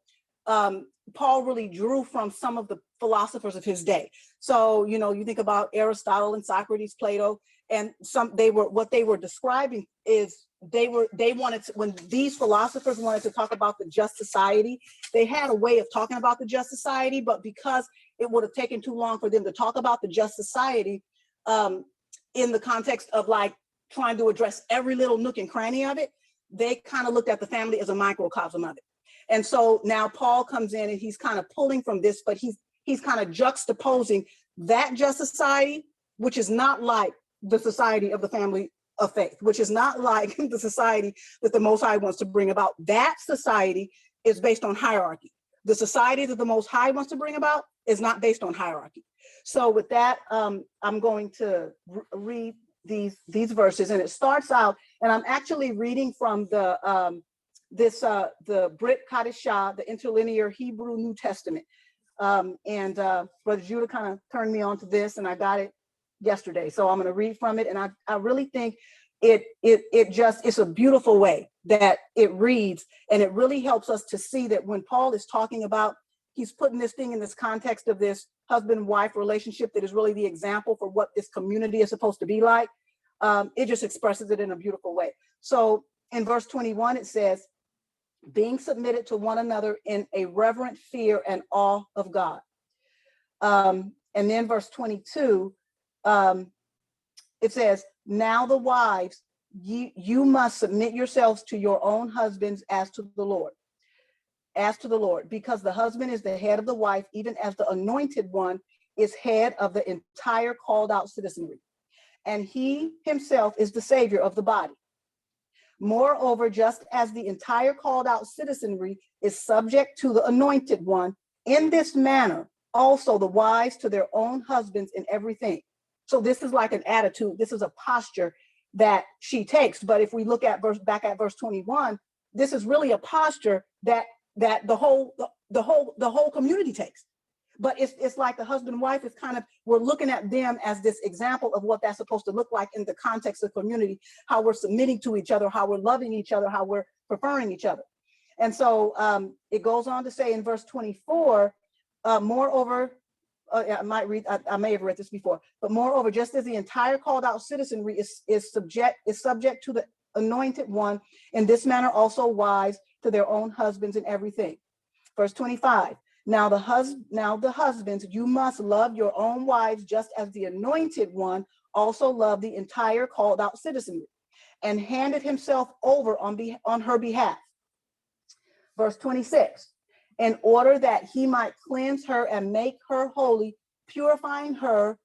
Paul really drew from some of the philosophers of his day. So, you know, you think about Aristotle and Socrates, Plato, and what they were describing is they wanted to, when these philosophers wanted to talk about the just society, they had a way of talking about the just society, but because it would have taken too long for them to talk about the just society in the context of like trying to address every little nook and cranny of it, they kind of looked at the family as a microcosm of it. And so now Paul comes in and he's kind of pulling from this, but he's kind of juxtaposing that just society, which is not like the society of the family of faith, which is not like the society that the Most High wants to bring about. That society is based on hierarchy. The society that the Most High wants to bring about is not based on hierarchy. So with that, I'm going to read these verses, and it starts out, and I'm actually reading from the Brit Kadishah, the Interlinear Hebrew New Testament. And Brother Judah kind of turned me on to this, and I got it yesterday. So I'm going to read from it, and I really think it's a beautiful way that it reads, and it really helps us to see that when Paul is talking about, he's putting this thing in this context of this husband-wife relationship that is really the example for what this community is supposed to be like. It just expresses it in a beautiful way. So in verse 21, it says, being submitted to one another in a reverent fear and awe of God. And then verse 22, it says, now the wives, you must submit yourselves to your own husbands as to the Lord. As to the Lord, because the husband is the head of the wife, even as the anointed one is head of the entire called out citizenry. And he himself is the savior of the body. Moreover, just as the entire called out citizenry is subject to the anointed one, in this manner, also the wives to their own husbands in everything. So this is like an attitude. This is a posture that she takes. But if we look at back at verse 21, this is really a posture that the whole community takes. But it's like the husband and wife is kind of, we're looking at them as this example of what that's supposed to look like in the context of community, how we're submitting to each other, how we're loving each other, how we're preferring each other. And so it goes on to say in verse 24, moreover, I may have read this before, but moreover, just as the entire called out citizenry is subject to the anointed one, in this manner also wives to their own husbands in everything. Verse 25. Now the husbands, you must love your own wives just as the anointed one also loved the entire called out citizenry and handed himself over on her behalf. Verse 26, in order that he might cleanse her and make her holy, purifying her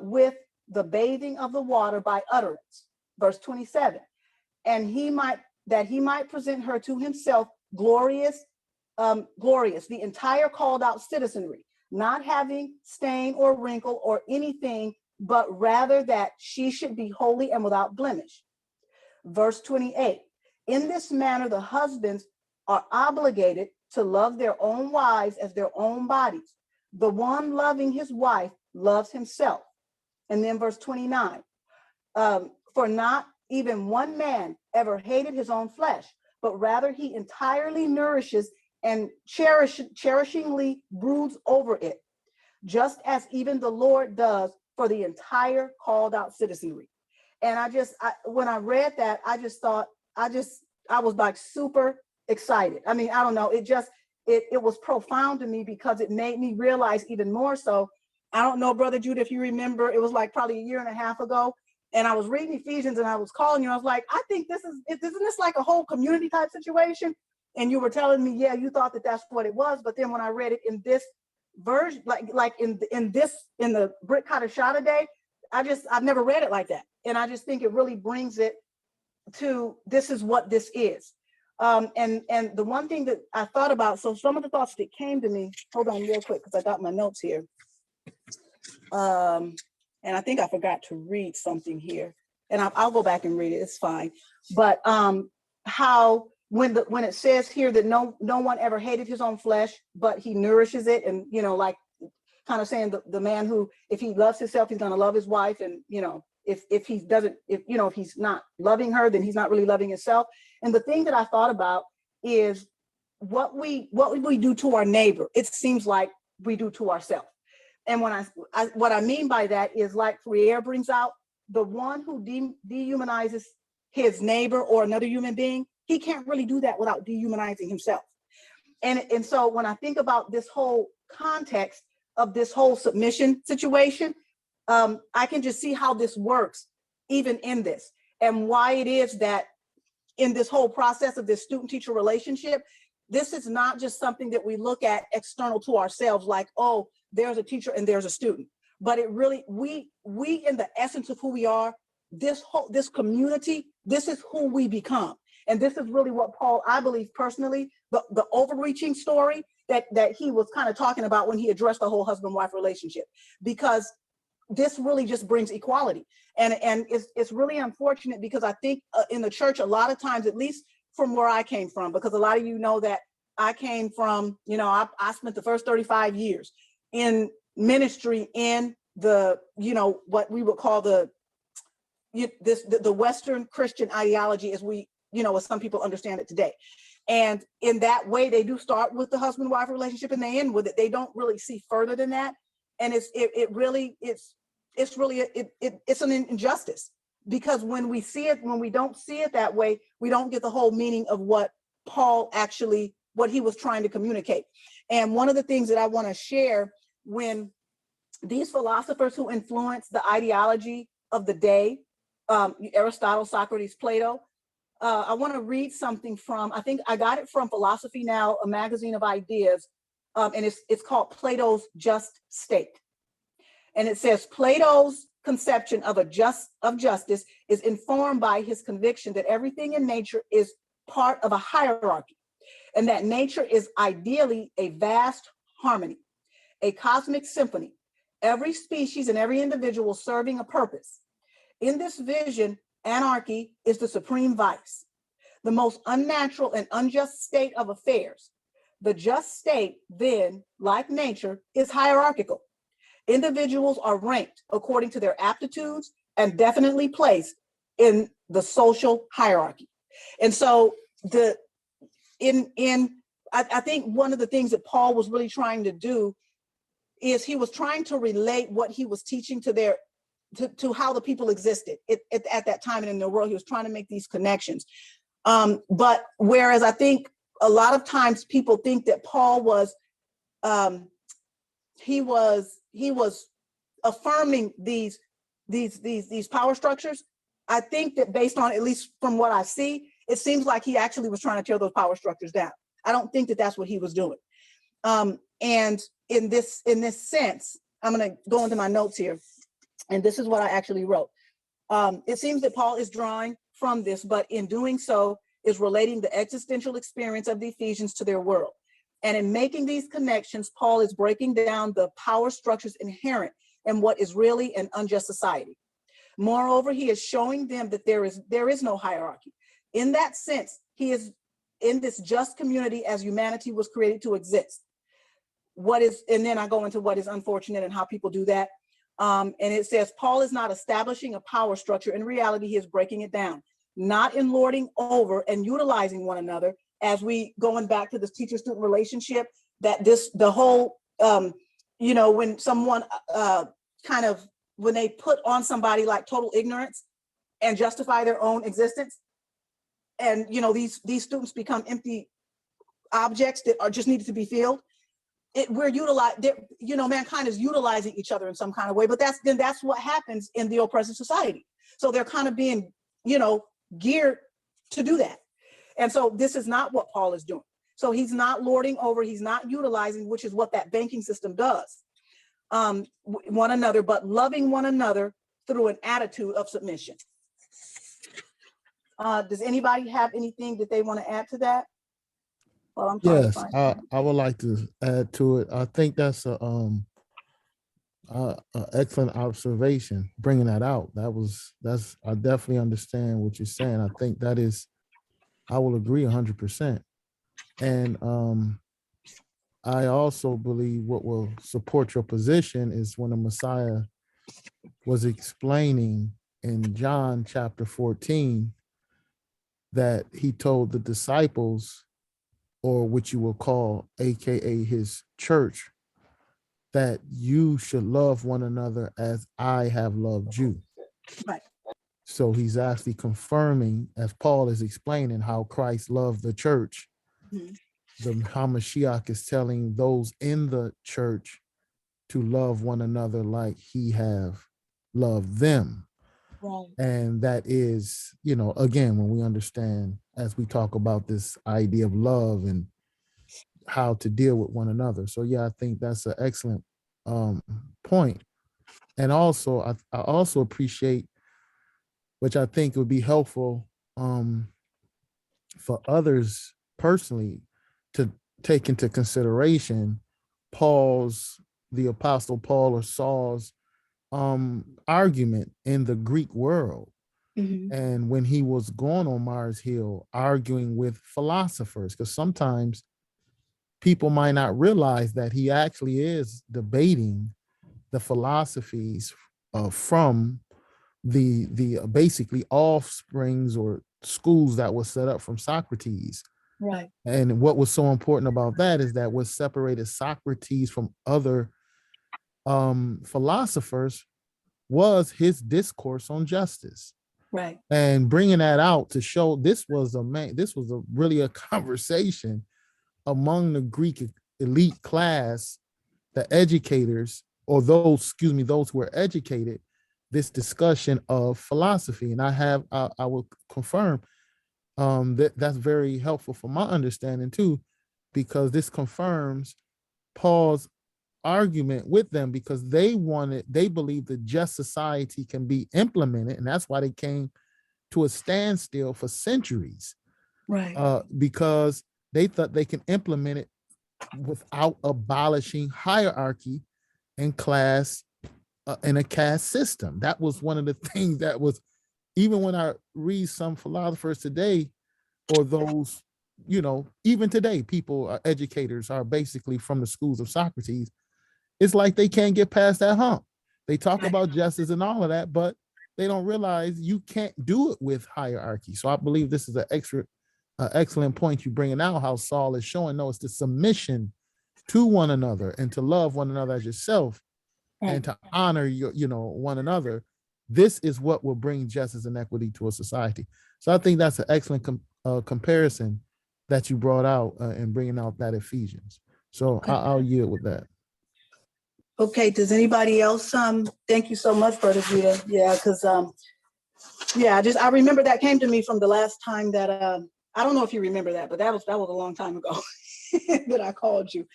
with the bathing of the water by utterance. Verse 27, and he might present her to himself glorious, the entire called out citizenry, not having stain or wrinkle or anything, but rather that she should be holy and without blemish. Verse 28, in this manner, the husbands are obligated to love their own wives as their own bodies. The one loving his wife loves himself. And then verse 29, for not even one man ever hated his own flesh, but rather he entirely nourishes and cherishingly broods over it, just as even the Lord does for the entire called out citizenry. And when I read that, I was like super excited. I mean, I don't know, it was profound to me because it made me realize even more so. I don't know, Brother Judah, if you remember, it was like probably a year and a half ago, and I was reading Ephesians and I was calling you. I was like, I think isn't this like a whole community type situation? And you were telling me, yeah, you thought that that's what it was. But then when I read it in this version, like in the Brit Kadishah today, I've never read it like that. And I just think it really brings it to, this is what this is. And the one thing that I thought about, so some of the thoughts that came to me, hold on real quick, because I got my notes here. And I think I forgot to read something here, and I'll go back and read it. It's fine. But how when it says here that no one ever hated his own flesh, but he nourishes it, and like kind of saying the man who, if he loves himself, he's going to love his wife, and if he doesn't, if he's not loving her, then he's not really loving himself. And the thing that I thought about is what we do to our neighbor, it seems like we do to ourselves. And when what I mean by that is, like Freire brings out, the one who dehumanizes his neighbor or another human being, he can't really do that without dehumanizing himself. And so when I think about this whole context of this whole submission situation, I can just see how this works even in this, and why it is that in this whole process of this student-teacher relationship, this is not just something that we look at external to ourselves, like, oh, there's a teacher and there's a student. But it really, we in the essence of who we are, this community, this is who we become. And this is really what Paul, I believe personally, the overreaching story that he was kind of talking about when he addressed the whole husband-wife relationship, because this really just brings equality. And it's really unfortunate, because I think in the church, a lot of times, at least from where I came from, because a lot of you know that I came from, I spent the first 35 years in ministry in the, what we would call the Western Christian ideology, as we, as some people understand it today. And in that way, they do start with the husband-wife relationship and they end with it. They don't really see further than that. And it's an injustice, because when we see it, when we don't see it that way, we don't get the whole meaning of what Paul actually, what he was trying to communicate. And one of the things that I want to share, when these philosophers who influenced the ideology of the day, Aristotle, Socrates, Plato, I want to read something from, I think I got it from Philosophy Now, a magazine of ideas, and it's called Plato's Just State. And it says, Plato's conception of justice is informed by his conviction that everything in nature is part of a hierarchy, and that nature is ideally a vast harmony, a cosmic symphony, every species and every individual serving a purpose. In this vision, anarchy is the supreme vice, the most unnatural and unjust state of affairs. The just state, then, like nature, is hierarchical. Individuals are ranked according to their aptitudes and definitely placed in the social hierarchy. And so I think one of the things that Paul was really trying to do is he was trying to relate what he was teaching to how the people existed at that time and in the world. He was trying to make these connections. But whereas I think a lot of times people think that Paul was, he was affirming these power structures. I think that based on, at least from what I see, it seems like he actually was trying to tear those power structures down. I don't think that that's what he was doing. And in this sense, I'm going to go into my notes here, and this is what I actually wrote. It seems that Paul is drawing from this, but in doing so is relating the existential experience of the Ephesians to their world. And in making these connections, Paul is breaking down the power structures inherent in what is really an unjust society. Moreover, he is showing them that there is no hierarchy. In that sense, he is in this just community as humanity was created to exist. And then I go into what is unfortunate and how people do that. And it says, Paul is not establishing a power structure. In reality, he is breaking it down, not in lording over and utilizing one another, as we going back to this teacher-student relationship, that the whole, when someone when they put on somebody like total ignorance and justify their own existence, and, these students become empty objects that are just needed to be filled. Mankind is utilizing each other in some kind of way, but that's what happens in the oppressive society. So they're kind of being, geared to do that. And so this is not what Paul is doing. So he's not lording over, he's not utilizing, which is what that banking system does, one another, but loving one another through an attitude of submission. Does anybody have anything that they want to add to that? Well, I'm trying to find I would like to add to it. I think that's a excellent observation, bringing that out. I definitely understand what you're saying. I think I will agree 100%. And I also believe what will support your position is when the Messiah was explaining in John chapter 14 that he told the disciples or what you will call, AKA his church, that you should love one another as I have loved you. Right. So he's actually confirming, as Paul is explaining, how Christ loved the church. Mm-hmm. How Mashiach is telling those in the church to love one another like he have loved them. Right. And that is, again, when we understand, as we talk about this idea of love and how to deal with one another. So yeah, I think that's an excellent point. And also, I also appreciate, which I think would be helpful for others personally to take into consideration the Apostle Paul or Saul's argument in the Greek world. Mm-hmm. And when he was going on Mars Hill arguing with philosophers, because sometimes people might not realize that he actually is debating the philosophies from the basically offsprings or schools that was set up from Socrates. Right. And what was so important about that is that what separated Socrates from other philosophers was his discourse on justice. Right. And bringing that out to show this was really a conversation among the Greek elite class, the educators, or those who were educated, this discussion of philosophy. And I will confirm that's very helpful for my understanding too, because this confirms Paul's argument with them, because they believe that just society can be implemented, and that's why they came to a standstill for centuries. Right. Because they thought they can implement it without abolishing hierarchy and class in a caste system. That was one of the things that was, even when I read some philosophers today, or those, even today, people, educators are basically from the schools of Socrates. It's like they can't get past that hump. They talk about justice and all of that, but they don't realize you can't do it with hierarchy. So I believe this is an excellent point you bringing out, how Saul is showing, no, it's the submission to one another and to love one another as yourself, and to honor one another. This is what will bring justice and equity to a society. So I think that's an excellent comparison that you brought out in bringing out that Ephesians. So I'll yield with that. Okay, does anybody else, thank you so much, Brother Vita. Yeah, because I remember that came to me from the last time that I don't know if you remember that, but that was a long time ago that I called you.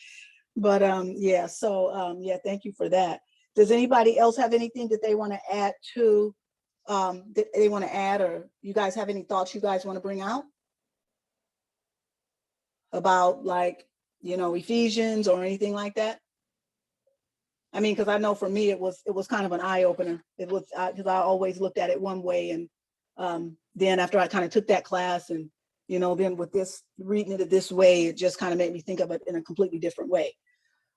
But thank you for that. Does anybody else have anything that they want to add to or you guys have any thoughts you guys want to bring out about, like, Ephesians or anything like that? I mean, because I know for me, it was kind of an eye opener. It was because I always looked at it one way. And then after I kind of took that class and, then with this, reading it this way, it just kind of made me think of it in a completely different way.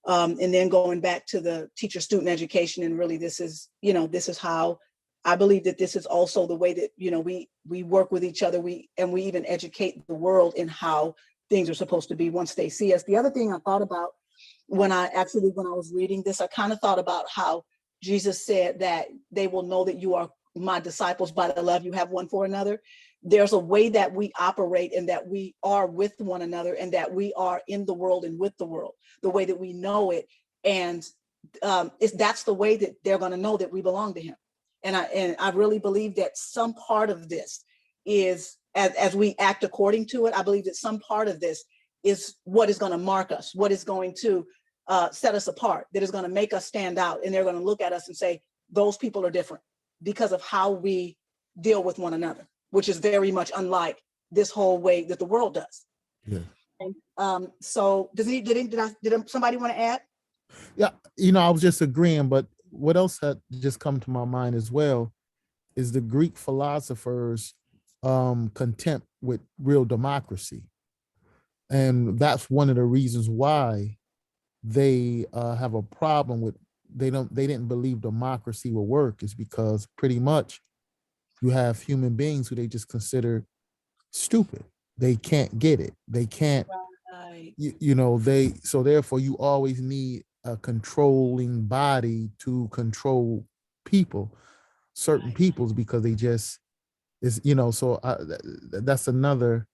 And then going back to the teacher student education, and really this is how I believe that this is also the way that, we work with each other. We even educate the world in how things are supposed to be once they see us. The other thing I thought about when I was reading this, I kind of thought about how Jesus said that they will know that you are my disciples by the love you have one for another. There's a way that we operate and that we are with one another, and that we are in the world and with the world, the way that we know it. And that's the way that they're going to know that we belong to him. And I really believe that some part of this is, as we act according to it, I believe that some part of this is what is going to mark us, what is going to set us apart, that is going to make us stand out. And they're going to look at us and say, those people are different because of how we deal with one another, which is very much unlike this whole way that the world does. Yeah. And, so did somebody want to add? Yeah, I was just agreeing, but what else had just come to my mind as well is the Greek philosophers' contempt with real democracy. And that's one of the reasons why they have a problem with, they didn't believe democracy will work, is because pretty much you have human beings who they just consider stupid. They can't get it. They can't so therefore you always need a controlling body to control people, certain peoples, because they just is, so that's another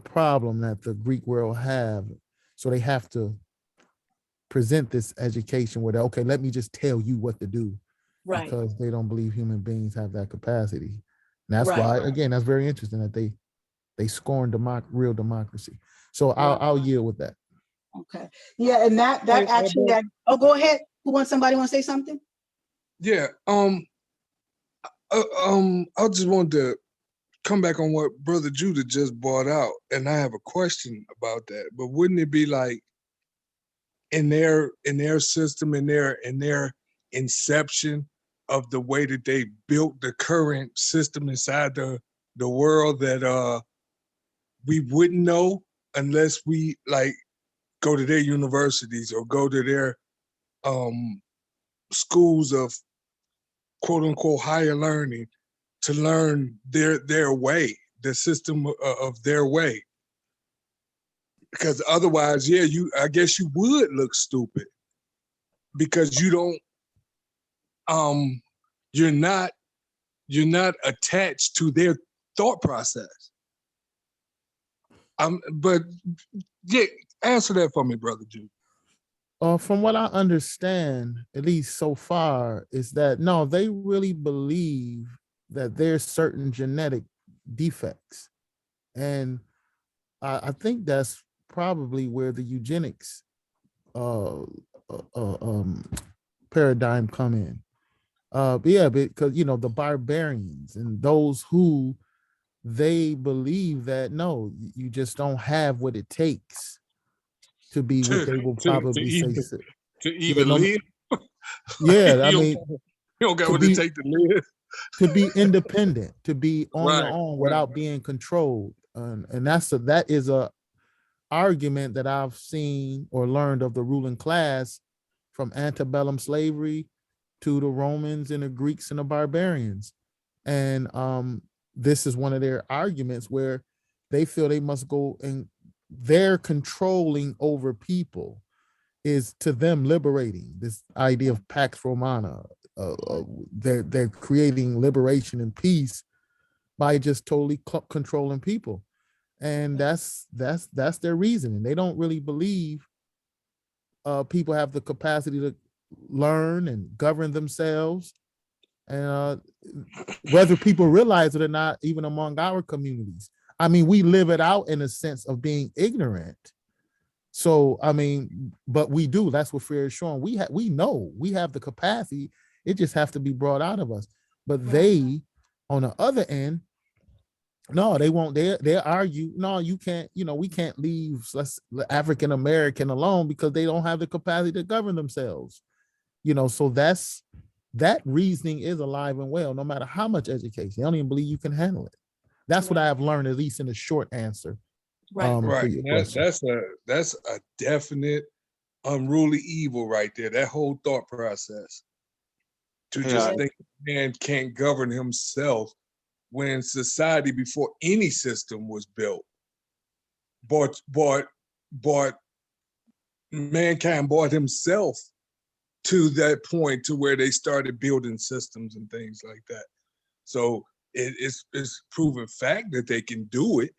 problem that the Greek world have. So they have to present this education where okay, let me just tell you what to do, Right. because they don't believe human beings have that capacity. And that's Right. why, again, that's very interesting that they scorn real democracy. So I'll yield with that. Okay. Yeah, and that actually, oh, go ahead. Somebody want to say something? Yeah. I just wanted to come back on what Brother Judah just brought out, and I have a question about that. But wouldn't it be like in their system, in their inception of the way that they built the current system inside the world, that we wouldn't know unless we like go to their universities or go to their schools of quote unquote higher learning to learn their way, the system of their way. Because otherwise, yeah, I guess you would look stupid because you don't you're not attached to their thought process. But yeah, answer that for me, Brother Jude. From what I understand, at least so far, is that no, they really believe that there's certain genetic defects. And I think that's probably where the eugenics paradigm come in. Yeah, because the barbarians and those who they believe that no, you just don't have what it takes to be what they will probably say. To even live. Yeah, I mean, you don't got what it takes to live. To be independent, to be on your own without right. being controlled, and that is a argument that I've seen or learned of the ruling class from antebellum slavery to the Romans and the Greeks and the barbarians. And this is one of their arguments where they feel they must go, and their controlling over people is to them liberating. This idea of Pax Romana, they're creating liberation and peace by just totally controlling people. And that's their reasoning. They don't really believe people have the capacity to learn and govern themselves. And whether people realize it or not, even among our communities, I mean, we live it out in a sense of being ignorant. So, I mean, but we do. That's what fear is showing. We know we have the capacity. It just has to be brought out of us. But they, on the other end, no, they won't. They argue, no, you can't. We can't leave African American alone because they don't have the capacity to govern themselves. So that reasoning is alive and well, no matter how much education. They don't even believe you can handle it. That's what I have learned, at least in a short answer. Right. That's a definite unruly evil right there. That whole thought process to just think man can't govern himself when society before any system was built mankind brought himself to that point to where they started building systems and things like that. So it's proven fact that they can do it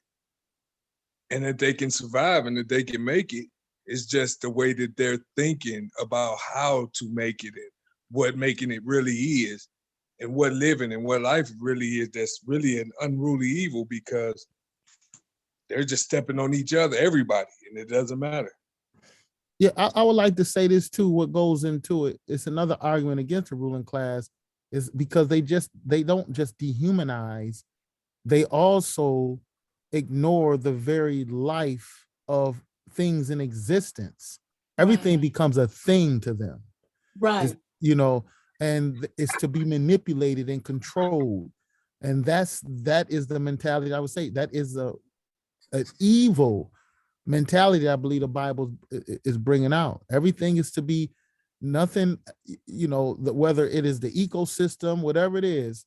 and that they can survive and that they can make it. It's just the way that they're thinking about how to make it and what making it really is and what living and what life really is. That's really an unruly evil because they're just stepping on each other, everybody, and it doesn't matter. Yeah, I would like to say this too. What goes into it, it's another argument against the ruling class, is because they don't just dehumanize, they also ignore the very life of things in existence. Everything becomes a thing to them. Right. And it's to be manipulated and controlled. And that is the mentality. I would say that is an evil mentality I believe the Bible is bringing out. Everything is to be nothing, whether it is the ecosystem, whatever it is,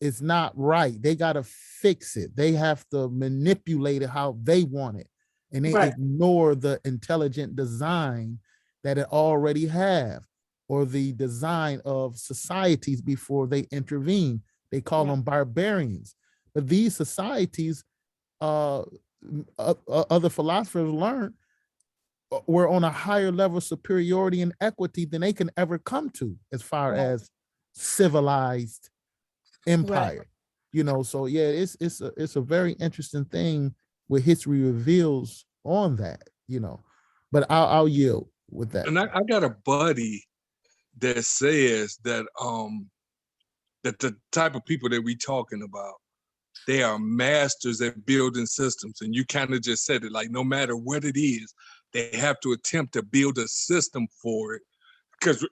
it's not right. They got to fix it. They have to manipulate it how they want it. and they Right. ignore the intelligent design that it already have, or the design of societies before they intervene. They call them barbarians. But these societies, other philosophers learned, were on a higher level of superiority and equity than they can ever come to as far as civilized empire. You know, so yeah, it's a very interesting thing what history reveals on that, you know. But I'll yield with that. And I got a buddy that says that that the type of people that we talking about, they are masters at building systems. And you kind of just said it, like no matter what it is, they have to attempt to build a system for it.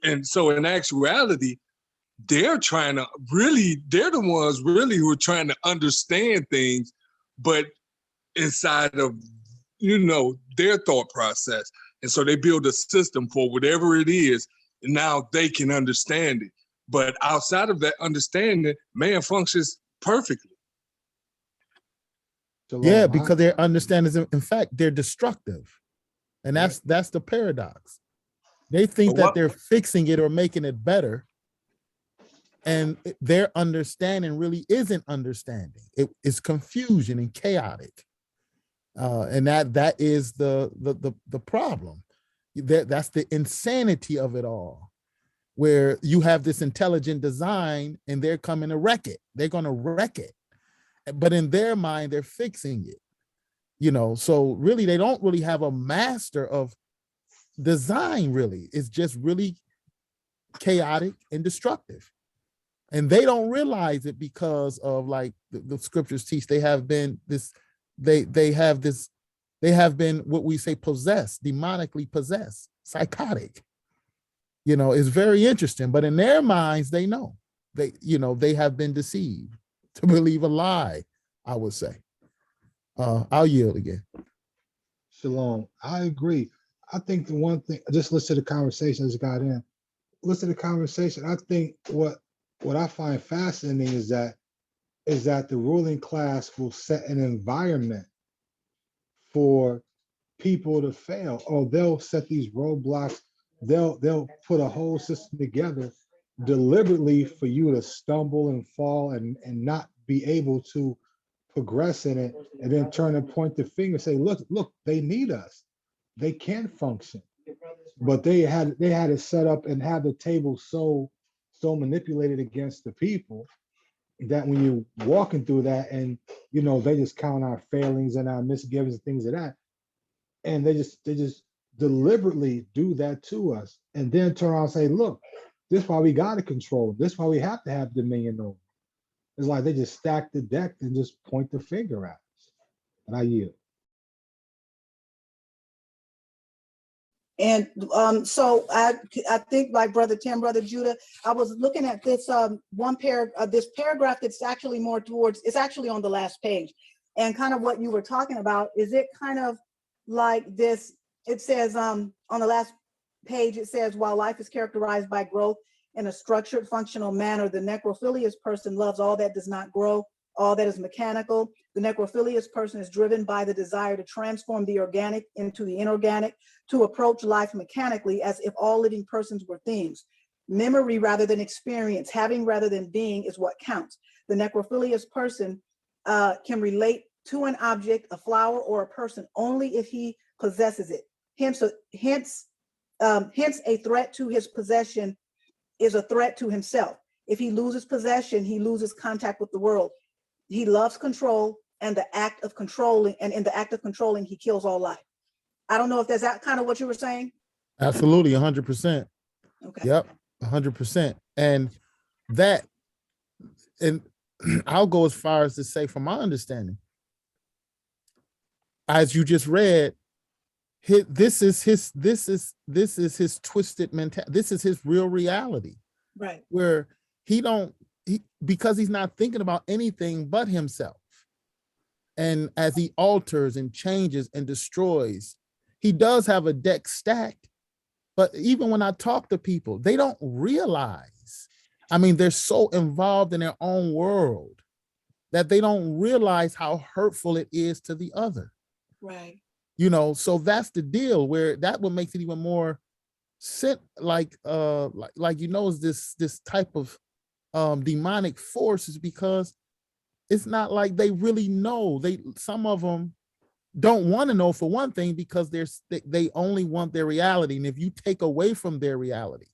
And so in actuality, they're trying to really, they're the ones really who are trying to understand things, but inside of, you know, their thought process. And so they build a system for whatever it is, and now they can understand it. But outside of that understanding, man functions perfectly. Yeah, because their understandings, in fact, they're destructive. And that's the paradox. They think that they're fixing it or making it better. And their understanding really isn't understanding. It's confusion and chaotic. And that is the problem. That's the insanity of it all, where you have this intelligent design and they're coming to wreck it. They're going to wreck it. But in their mind, they're fixing it. You know, so really, they don't really have a master of design, really. It's just really chaotic and destructive. And they don't realize it because of, like the scriptures teach, they have been what we say possessed, demonically possessed, psychotic. You know, it's very interesting. But in their minds, they know. They have been deceived to believe a lie, I would say. I'll yield again. Shalom. I agree. I think the one thing, just listen to the conversation as it got in. Listen to the conversation. I think what I find fascinating is that the ruling class will set an environment for people to fail. Or they'll set these roadblocks. They'll put a whole system together deliberately for you to stumble and fall and not be able to progress in it, and then turn and point the finger and say, look, they need us. They can function. But they had it set up and have the table so manipulated against the people that when you're walking through that, and they just count our failings and our misgivings and things of that, and they just deliberately do that to us, and then turn around and say, look, this is why we got to control. This is why we have to have dominion over. It's like they just stack the deck and just point the finger at us. And I yield. And so I think, like Brother Tim, Brother Judah, I was looking at this this paragraph that's actually more towards, it's actually on the last page. And kind of what you were talking about, is it kind of like this, it says on the last page, it says, while life is characterized by growth in a structured, functional manner, the necrophilious person loves all that does not grow, all that is mechanical. The necrophilious person is driven by the desire to transform the organic into the inorganic, to approach life mechanically as if all living persons were things. Memory rather than experience, having rather than being is what counts. The necrophilious person can relate to an object, a flower, or a person only if he possesses it. Hence a threat to his possession is a threat to himself. If he loses possession, he loses contact with the world. He loves control, and the act of controlling, and in the act of controlling, he kills all life. I don't know if that's that kind of what you were saying. Absolutely, 100%. Okay. Yep, 100%. And I'll go as far as to say, from my understanding, as you just read, this is his twisted mentality. This is his real reality, right? Where because he's not thinking about anything but himself. And as he alters and changes and destroys, he does have a deck stacked. But even when I talk to people, they don't realize. I mean, they're so involved in their own world that they don't realize how hurtful it is to the other. Right. You know, so that's the deal, where that what makes it even more like you know, is this type of demonic force, is because it's not like they really know. Some of them don't want to know, for one thing, because they only want their reality. And if you take away from their reality,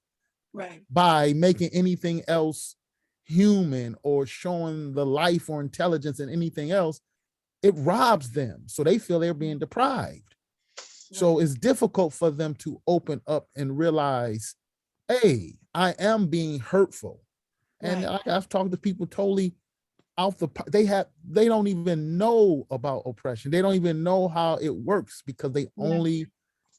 Right. by making anything else human or showing the life or intelligence in anything else, it robs them. So they feel they're being deprived. So it's difficult for them to open up and realize, hey, I am being hurtful. And I've talked to people totally they don't even know about oppression. They don't even know how it works, because they only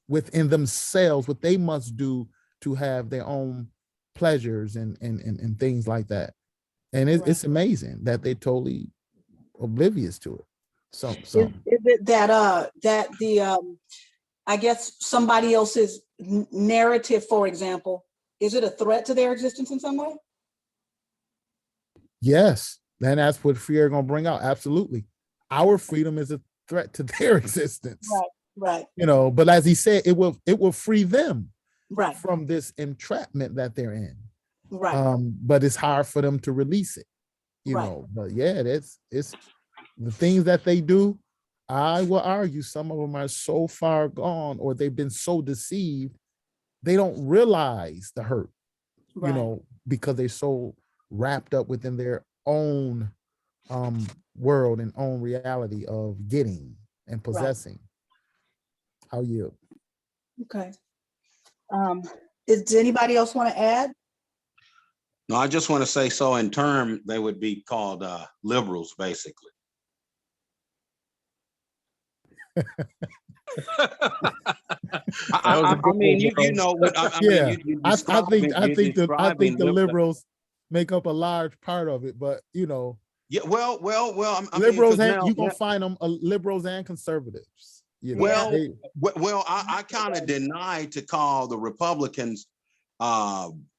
within themselves what they must do to have their own pleasures and things like that. And it's amazing that they're totally oblivious to it. Is it that the I guess somebody else's narrative, for example, is it a threat to their existence in some way? Yes, and that's what fear gonna bring out. Absolutely, our freedom is a threat to their existence. Right. You know, but as he said, it will free them right from this entrapment that they're in. Right. But it's hard for them to release it. You Right. know, but yeah, it's the things that they do. I will argue some of them are so far gone, or they've been so deceived, they don't realize the hurt, you know, because they're so wrapped up within their own world and own reality of getting and possessing. How you? Okay. Does anybody else want to add? No, I just want to say, so in term, they would be called liberals, basically. I mean, you know what I mean. I think the liberals make up a large part of it, but you know. Yeah, well, I liberals mean, and you gonna find them liberals and conservatives. You know, well, I kind of deny to call the Republicans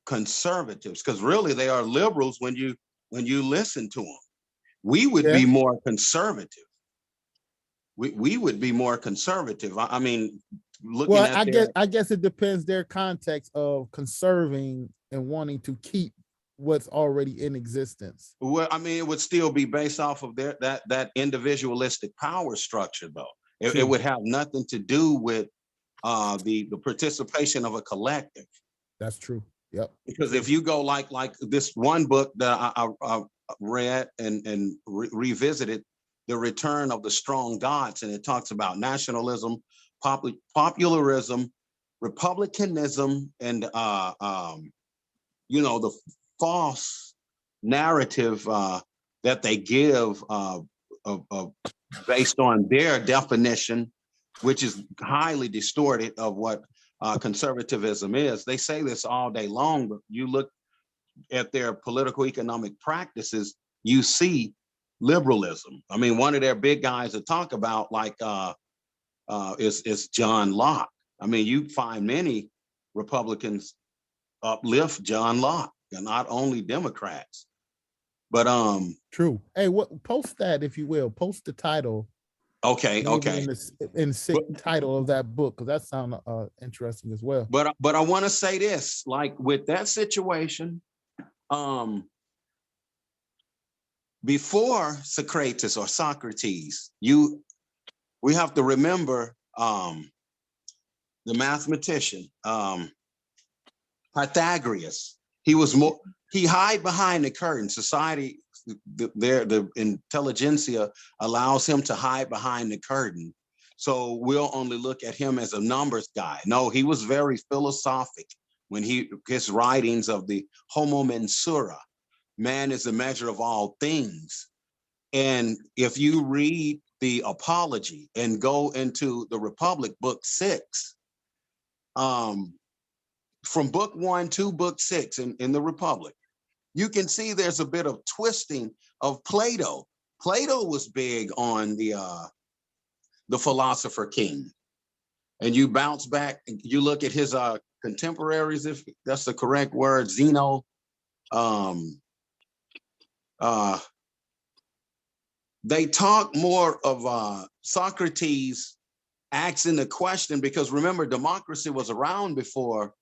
conservatives, because really they are liberals when you listen to them. We would be more conservative. We would be more conservative. I mean, looking at I guess it depends their context of conserving and wanting to keep what's already in existence. Well, I mean, it would still be based off of that individualistic power structure, though. It would have nothing to do with the participation of a collective. That's true. Yep. Because if you go like this one book that I read and revisited, The Return of the Strong Gods, and it talks about nationalism, popularism, republicanism, and you know, the false narrative that they give based on their definition, which is highly distorted of what conservatism is. They say this all day long, but you look at their political economic practices, you see liberalism. I mean, one of their big guys to talk about, like, is John Locke. I mean, you find many Republicans uplift John Locke, and not only Democrats. But true. Hey, what post that, if you will, post the title. Okay. In title of that book, because that sounds interesting as well. But I want to say this, like with that situation, before Socrates, we have to remember the mathematician Pythagoras. He hide behind the curtain. Society, the intelligentsia allows him to hide behind the curtain. So we'll only look at him as a numbers guy. No, he was very philosophic when his writings of the Homo Mensura, man is a measure of all things. And if you read the Apology and go into the Republic, book 6, from book 1 to book 6 in the Republic, you can see there's a bit of twisting of Plato. Plato was big on the philosopher king. And you bounce back and you look at his contemporaries, if that's the correct word, Zeno. They talk more of Socrates asking the question, because remember, democracy was around before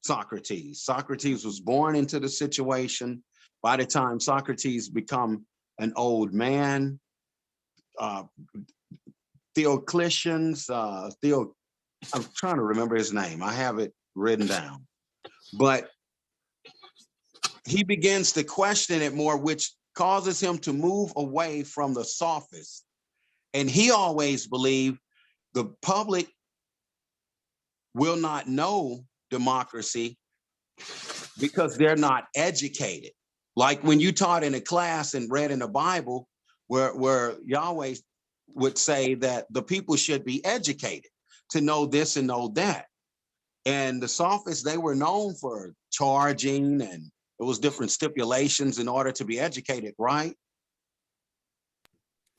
Socrates. Socrates was born into the situation. By the time Socrates become an old man, Theocletians, I'm trying to remember his name. I have it written down. But he begins to question it more, which causes him to move away from the sophists. And he always believed the public will not know democracy because they're not educated. Like when you taught in a class and read in the Bible, where Yahweh would say that the people should be educated to know this and know that. And the sophists, they were known for charging, and it was different stipulations in order to be educated, right?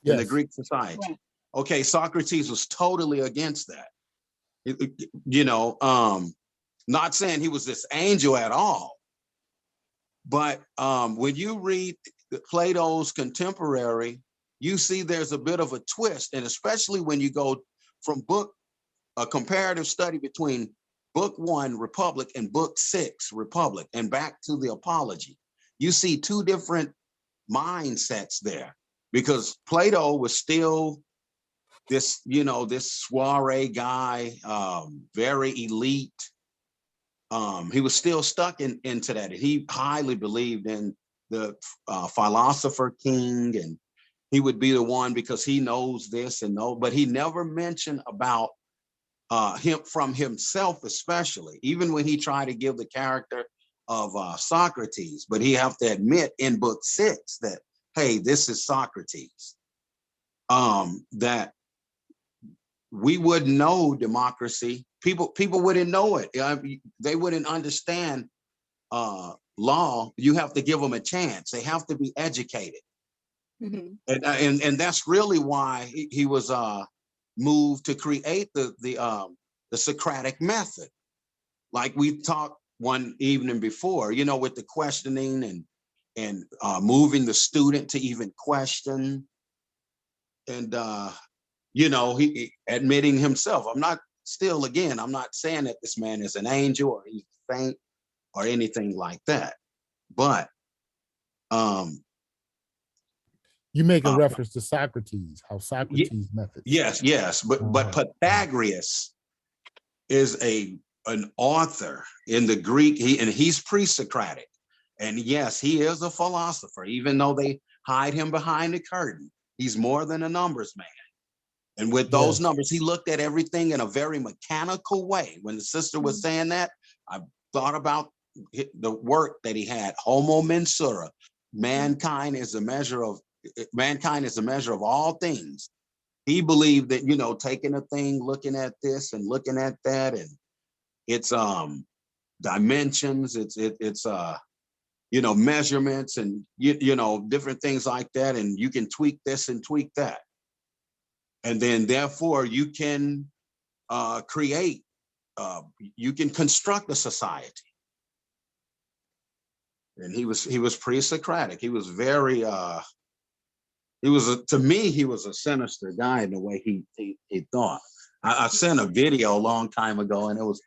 In the Yes. Greek society. Right. Okay, Socrates was totally against that. Not saying he was this angel at all, but when you read Plato's contemporary, you see there's a bit of a twist, and especially when you go from a comparative study between book 1, Republic, and book 6, Republic, and back to the Apology, you see two different mindsets there, because Plato was still this, this soiree guy, very elite. He was still stuck into that. He highly believed in the philosopher king, and he would be the one because he knows this and no, but he never mentioned about him from himself, especially, even when he tried to give the character of Socrates. But he have to admit in book 6 that, hey, this is Socrates. That we wouldn't know democracy. People wouldn't know it. They wouldn't understand law. You have to give them a chance. They have to be educated. Mhm. And that's really why he was moved to create the Socratic method. Like we talked one evening before, with the questioning and moving the student to even question, and he admitting himself. I'm not saying that this man is an angel or he's a saint or anything like that, but You make a reference to Socrates, how Socrates' methods. yes, but Pythagoras is an author in the Greek, he's pre-Socratic, and yes, he is a philosopher, even though they hide him behind the curtain. He's more than a numbers man. And with those numbers, he looked at everything in a very mechanical way. When the sister was saying that, I thought about the work that he had, Homo Mensura. Mankind is a measure of all things. He believed that, taking a thing, looking at this and looking at that, and it's dimensions, it's measurements, and different things like that, and you can tweak this and tweak that. And then therefore you can create, you can construct a society. And he was pre-Socratic. He was very, to me, he was a sinister guy in the way he thought. I sent a video a long time ago, and it was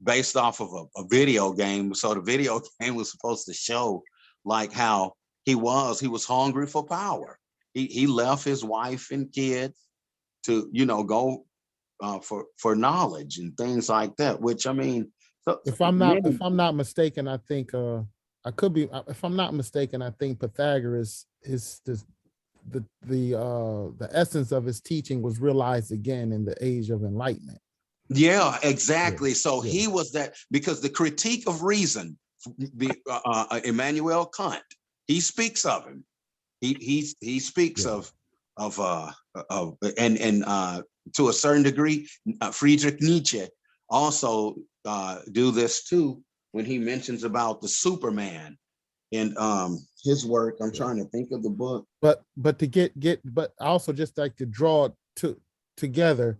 based off of a video game. So the video game was supposed to show like how he was hungry for power. He left his wife and kids to go for knowledge and things like that. Which, I mean, so if I'm not mistaken, I think I could be. If I'm not mistaken, I think Pythagoras is the essence of his teaching was realized again in the age of enlightenment. Yeah, exactly. Yeah. So he was that, because the critique of reason, Immanuel Kant, he speaks of him. He speaks of and to a certain degree, Friedrich Nietzsche also do this too when he mentions about the Superman in his work. I'm trying to think of the book. But to but I also just like to draw it together.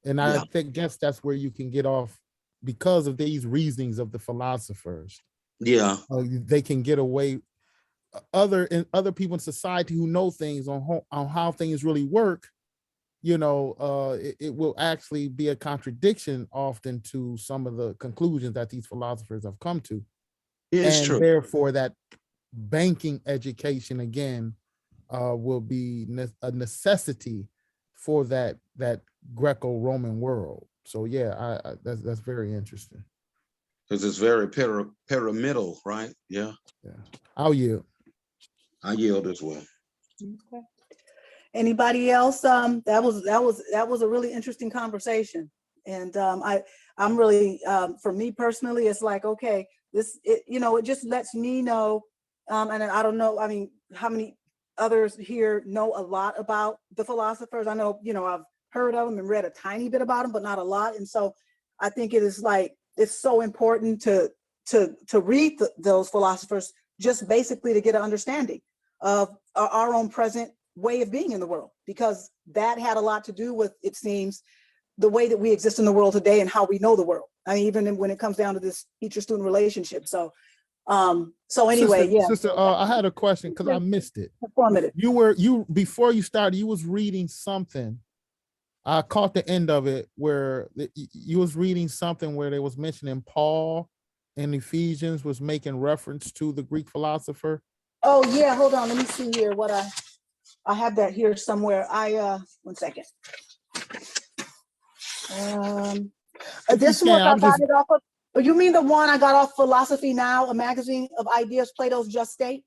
And I guess that's where you can get off, because of these reasonings of the philosophers. Yeah. They can get away. Other people in society who know things on how things really work, it will actually be a contradiction often to some of the conclusions that these philosophers have come to. It's And true. therefore that banking education again will be a necessity for that Greco-Roman world. So yeah, that's very interesting. Because it's very pyramidal, right? Yeah. Yeah, I'll yield. I yield as well. Okay. Anybody else? That was a really interesting conversation, and I'm really, for me personally, it's like, okay, it just lets me know, and I don't know, I mean, how many others here know a lot about the philosophers. I know, I've heard of them and read a tiny bit about them, but not a lot. And so I think it is like, it's so important to read those philosophers, just basically to get an understanding of our own present way of being in the world, because that had a lot to do with, it seems, the way that we exist in the world today and how we know the world. I mean, even when it comes down to this teacher-student relationship. So anyway, Sister, I had a question because I missed it. Informative. Before you started, you was reading something. I caught the end of it where you was reading something where they was mentioning Paul in Ephesians was making reference to the Greek philosopher. Oh yeah, hold on. Let me see here what I have that here somewhere. One second. This one I got it off of. Oh, you mean the one I got off Philosophy Now, a magazine of ideas, Plato's Just State?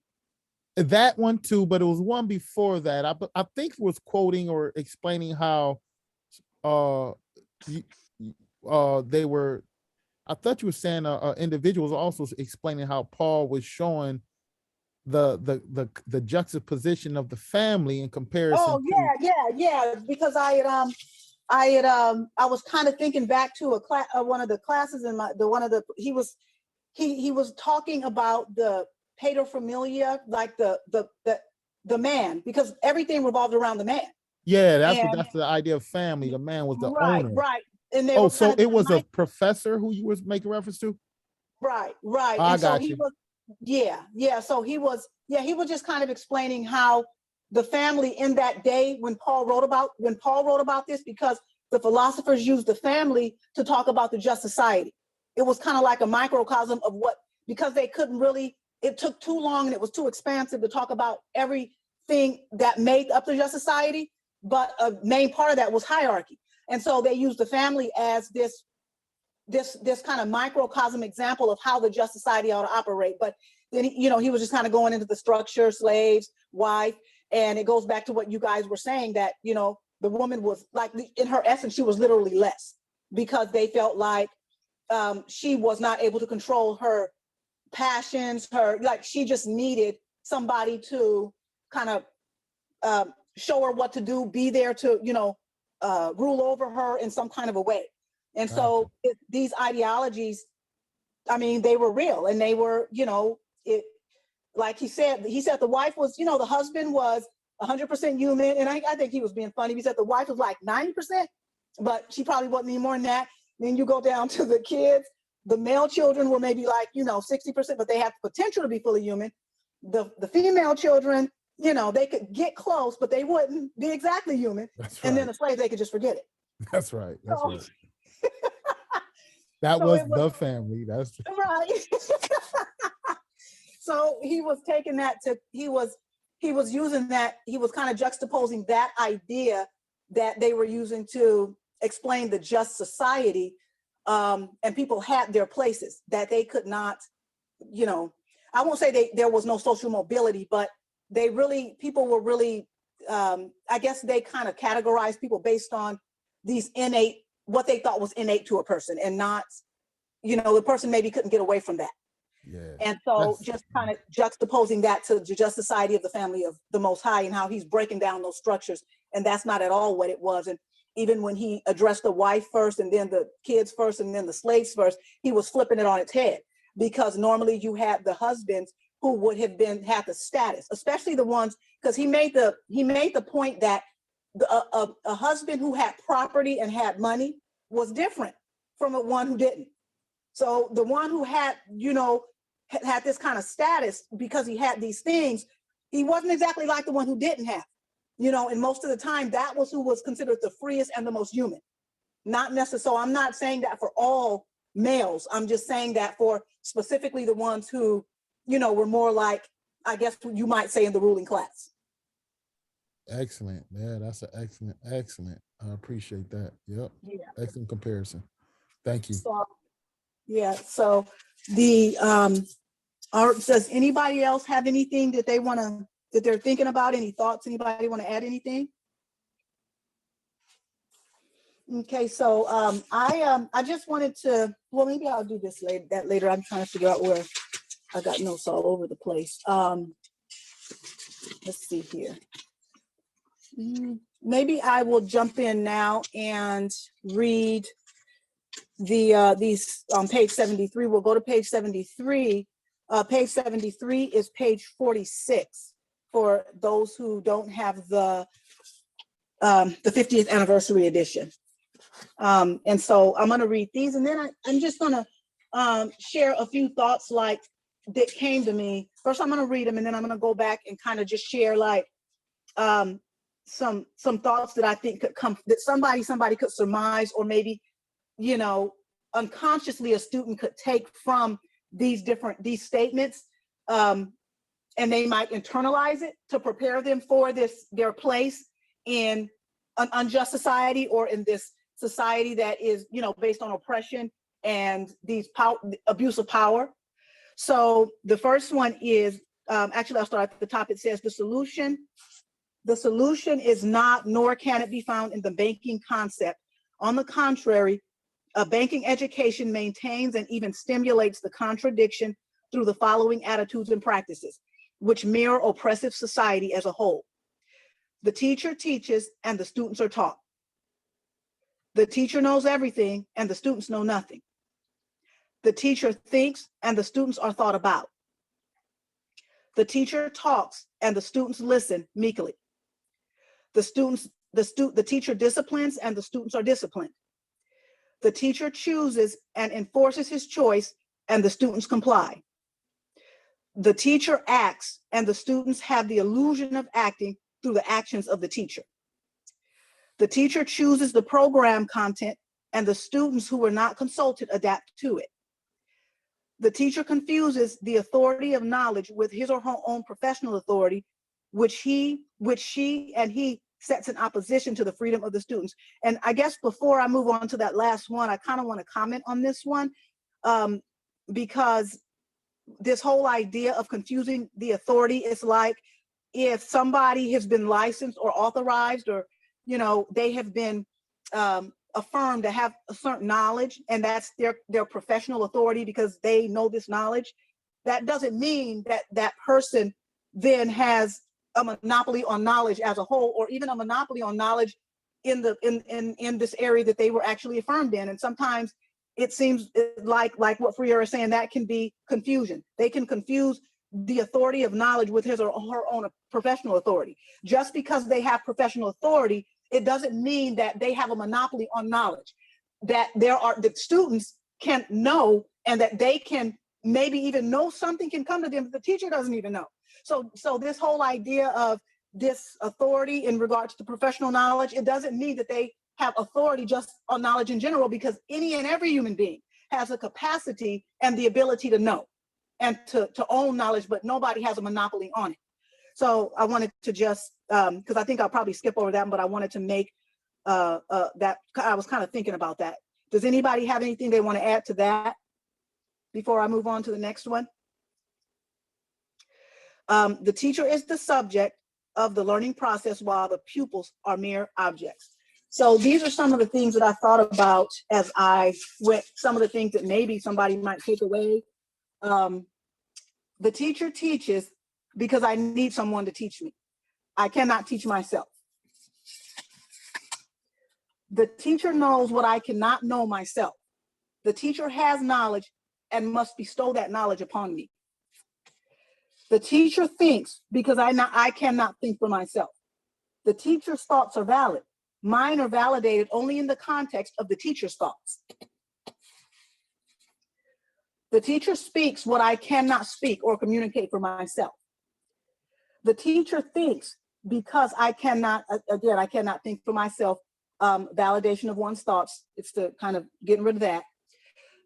That one too, but it was one before that. I think it was quoting or explaining how they were. I thought you were saying individuals also explaining how Paul was showing the juxtaposition of the family in comparison. Oh yeah. Because I was kind of thinking back to one of the classes in he was talking about the paterfamilia, like the man, because everything revolved around the man. Yeah, that's the idea of family. The man was the owner. Right. And they so it was a professor who you was making reference to? Right. I got you. So he was just kind of explaining how the family in that day when Paul wrote about this, because the philosophers used the family to talk about the just society. It was kind of like a microcosm of because they couldn't really, it took too long and it was too expansive to talk about everything that made up the just society, but a main part of that was hierarchy. And so they used the family as this kind of microcosm example of how the just society ought to operate. But then, he was just kind of going into the structure, slaves, wife, and it goes back to what you guys were saying, that, the woman was like, in her essence, she was literally less, because they felt like she was not able to control her passions, she just needed somebody to kind of show her what to do, be there to, rule over her in some kind of a way. And so these ideologies, I mean, they were real, and they were, like he said the wife was, the husband was 100% human. And I think he was being funny. He said the wife was like 90%, but she probably wasn't any more than that. Then you go down to the kids, the male children were maybe like, 60%, but they have the potential to be fully human. The female children, they could get close, but they wouldn't be exactly human. That's right. And then the slaves, they could just forget it. That's right. That was the family. That's right. So he was taking that he was using that, he was kind of juxtaposing that idea that they were using to explain the just society, and people had their places that they could not, I won't say there was no social mobility, but people were really, I guess they kind of categorized people based on these what they thought was innate to a person, and not, the person maybe couldn't get away from that. Yeah. And so just kind of juxtaposing that to the just society of the family of the Most High, and how he's breaking down those structures. And that's not at all what it was. And even when he addressed the wife first, and then the kids first, and then the slaves first, he was flipping it on its head, because normally you had the husbands who would have had the status, especially the ones, because he made the point that a husband who had property and had money was different from one who didn't. So the one who had, had this kind of status because he had these things, he wasn't exactly like the one who didn't have. you know, and most of the time that was who was considered the freest and the most human. Not necessarily, so I'm not saying that for all males. I'm just saying that for specifically the ones who, you know, were more like, I guess you might say, in the ruling class. Excellent. Yeah, that's an excellent. I appreciate that. Yep. Yeah. Excellent comparison. Thank you. So, yeah. So does anybody else have anything that that they're thinking about? Any thoughts? Anybody want to add anything? Okay, so I just wanted to, well, maybe I'll do this later. I'm trying to figure out where I got notes all over the place. Let's see here. Maybe I will jump in now and read these on page 73. We'll go to page 73. Page 73 is page 46 for those who don't have the 50th anniversary edition. And so I'm going to read these, and then I'm just going to share a few thoughts like that came to me. First, I'm going to read them, and then I'm going to go back and kind of just share like some thoughts that I think could come, that somebody could surmise, or maybe, you know, unconsciously a student could take from these statements, and they might internalize it to prepare them for their place in an unjust society, or in this society that is, you know, based on oppression and these abuse of power. So the first one is, actually I'll start at the top. It says the solution is not, nor can it be found in the banking concept. On the contrary, a banking education maintains and even stimulates the contradiction through the following attitudes and practices, which mirror oppressive society as a whole. The teacher teaches and the students are taught. The teacher knows everything and the students know nothing. The teacher thinks and the students are thought about. The teacher talks and the students listen meekly. The teacher disciplines and the students are disciplined. The teacher chooses and enforces his choice and the students comply. The teacher acts and the students have the illusion of acting through the actions of the teacher. The teacher chooses the program content and the students who were not consulted adapt to it. The teacher confuses the authority of knowledge with his or her own professional authority, which she and he sets in opposition to the freedom of the students. And I guess before I move on to that last one, I kind of want to comment on this one, because this whole idea of confusing the authority is like, if somebody has been licensed or authorized, or, you know, they have been affirmed to have a certain knowledge, and that's their professional authority because they know this knowledge, that doesn't mean that that person then has a monopoly on knowledge as a whole, or even a monopoly on knowledge in this area that they were actually affirmed in. And sometimes it seems like what Freya is saying, that can be confusion. They can confuse the authority of knowledge with his or her own professional authority. Just because they have professional authority, it doesn't mean that they have a monopoly on knowledge. That the students can know, and that they can maybe even know something can come to them that the teacher doesn't even know. So this whole idea of this authority in regards to professional knowledge, it doesn't mean that they have authority just on knowledge in general, because any and every human being has a capacity and the ability to know and to own knowledge, but nobody has a monopoly on it. So I wanted to just, because I think I'll probably skip over that, but I wanted to make that, I was kind of thinking about that. Does anybody have anything they want to add to that before I move on to the next one? The teacher is the subject of the learning process while the pupils are mere objects. So these are some of the things that I thought about as I went, some of the things that maybe somebody might take away. The teacher teaches because I need someone to teach me. I cannot teach myself. The teacher knows what I cannot know myself. The teacher has knowledge and must bestow that knowledge upon me. The teacher thinks because I cannot think for myself. The teacher's thoughts are valid. Mine are validated only in the context of the teacher's thoughts. The teacher speaks what I cannot speak or communicate for myself. The teacher thinks because I cannot, again, I cannot think for myself. Validation of one's thoughts, it's the kind of getting rid of that.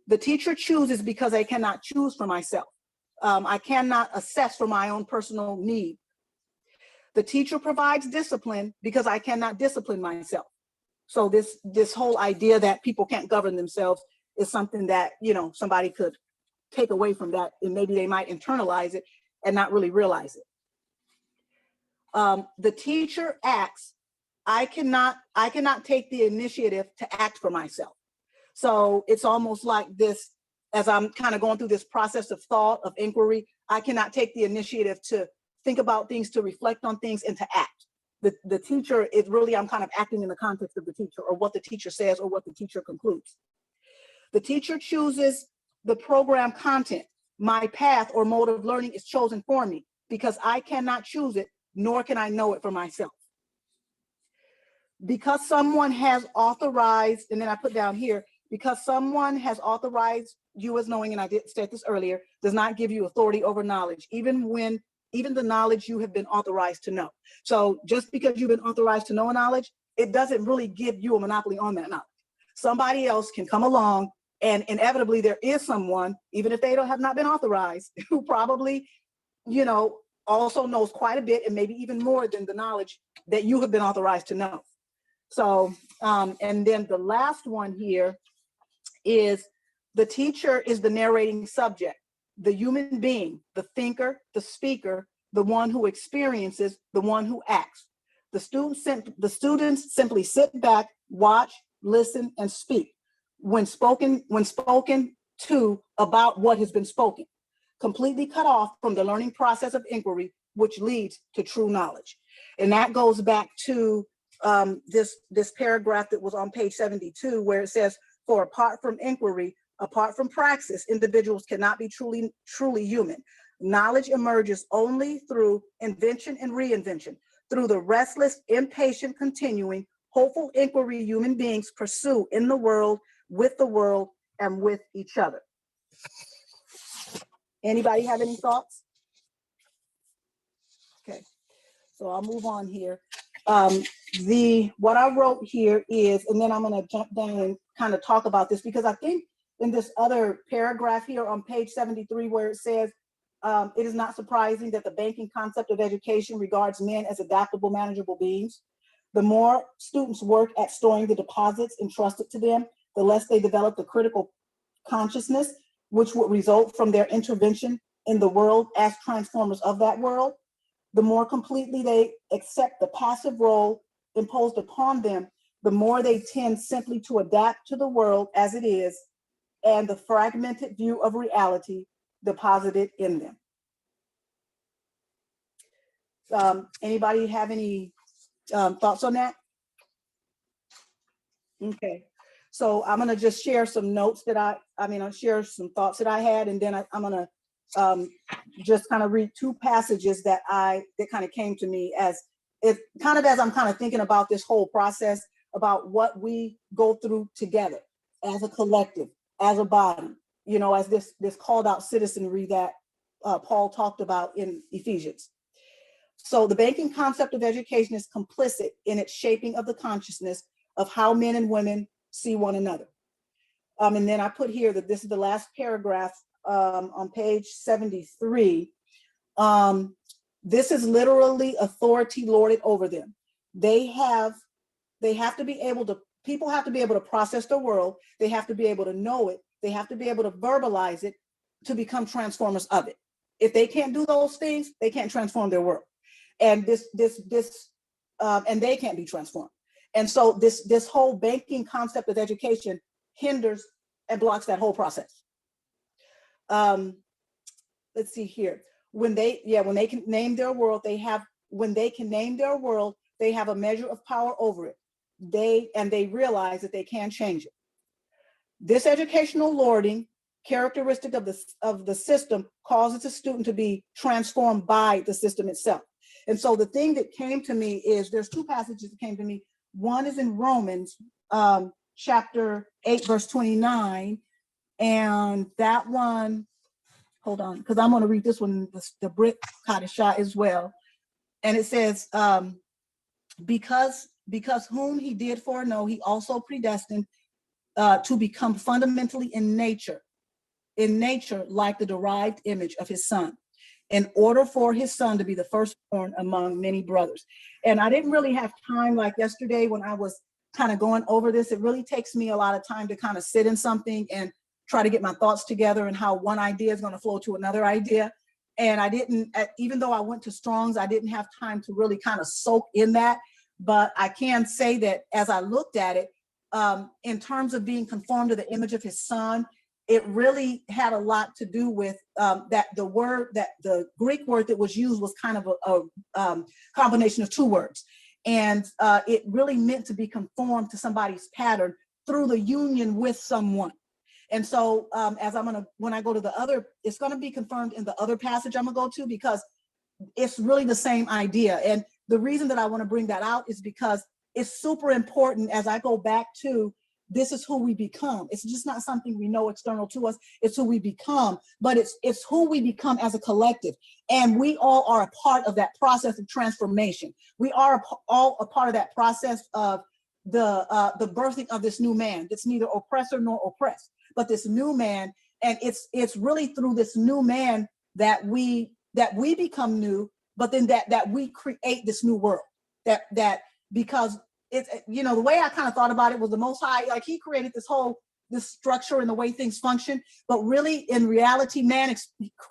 The teacher chooses because I cannot choose for myself. I cannot assess for my own personal need. The teacher provides discipline because I cannot discipline myself. So this whole idea that people can't govern themselves is something that, you know, somebody could take away from that, and maybe they might internalize it and not really realize it. The teacher acts. I cannot take the initiative to act for myself. So it's almost like this, as I'm kind of going through this process of thought, of inquiry, I cannot take the initiative to think about things, to reflect on things, and to act. The teacher is really, I'm kind of acting in the context of the teacher, or what the teacher says, or what the teacher concludes. The teacher chooses the program content. My path or mode of learning is chosen for me because I cannot choose it, nor can I know it for myself. Because someone has authorized, and then I put down here, because someone has authorized you as knowing, and I did state this earlier, does not give you authority over knowledge, even the knowledge you have been authorized to know. So just because you've been authorized to know a knowledge, it doesn't really give you a monopoly on that knowledge. Somebody else can come along, and inevitably there is someone, even if they have not been authorized, who probably, you know, also knows quite a bit, and maybe even more than the knowledge that you have been authorized to know. So, and then the last one here is the teacher is the narrating subject, the human being, the thinker, the speaker, the one who experiences, the one who acts. The students simply sit back, watch, listen, and speak when spoken to about what has been spoken, completely cut off from the learning process of inquiry, which leads to true knowledge. And that goes back to this paragraph that was on page 72, where it says, for apart from inquiry, apart from praxis, individuals cannot be truly human. Knowledge emerges only through invention and reinvention, through the restless, impatient, continuing, hopeful inquiry human beings pursue in the world, and with each other. Anybody have any thoughts? Okay, so I'll move on here. What I wrote here is, and then I'm going to jump down and kind of talk about this, because I think in this other paragraph here on page 73, where it says, it is not surprising that the banking concept of education regards men as adaptable, manageable beings. The more students work at storing the deposits entrusted to them, the less they develop the critical consciousness, which would result from their intervention in the world as transformers of that world. The more completely they accept the passive role imposed upon them, the more they tend simply to adapt to the world as it is and the fragmented view of reality deposited in them. Anybody have any thoughts on that? Okay, so I'm gonna just share some notes that I'll share some thoughts that I had, and then I'm gonna just kind of read two passages that kind of came to me as I'm kind of thinking about this whole process, about what we go through together as a collective, as a body, you know, as this called out citizenry that Paul talked about in Ephesians. So the banking concept of education is complicit in its shaping of the consciousness of how men and women see one another. And then I put here that this is the last paragraph on page 73. This is literally authority lorded over them. People have to be able to process the world. They have to be able to know it. They have to be able to verbalize it to become transformers of it. If they can't do those things, they can't transform their world. And and they can't be transformed. And so this whole banking concept of education hinders and blocks that whole process. Let's see here. When they can name their world, they have a measure of power over it. They realize that they can change it. This educational lording, characteristic of the system, causes a student to be transformed by the system itself. And so the thing that came to me is, there's two passages that came to me. One is in Romans chapter 8, verse 29. And that one, hold on, because I'm going to read this one, the Brit Kadisha as well. And it says, because whom he did foreknow, he also predestined to become fundamentally in nature like the derived image of his son, in order for his son to be the firstborn among many brothers. And I didn't really have time, like yesterday when I was kind of going over this. It really takes me a lot of time to kind of sit in something and try to get my thoughts together, and how one idea is going to flow to another idea. And I didn't, even though I went to Strong's, I didn't have time to really kind of soak in that. But I can say that as I looked at it, in terms of being conformed to the image of his son, it really had a lot to do with that the Greek word that was used was kind of a combination of two words. And it really meant to be conformed to somebody's pattern through the union with someone. And so when I go to the other, it's going to be confirmed in the other passage I'm going to go to, because it's really the same idea. And the reason that I want to bring that out is because it's super important as I go back to, this is who we become. It's just not something we know external to us. It's who we become, but it's who we become as a collective. And we all are a part of that process of transformation. We are all a part of that process of the birthing of this new man that's neither oppressor nor oppressed, but this new man. And it's really through this new man that we become new, but then that we create this new world. That because it's, the way I kind of thought about it was the Most High, like he created this structure and the way things function, but really in reality, man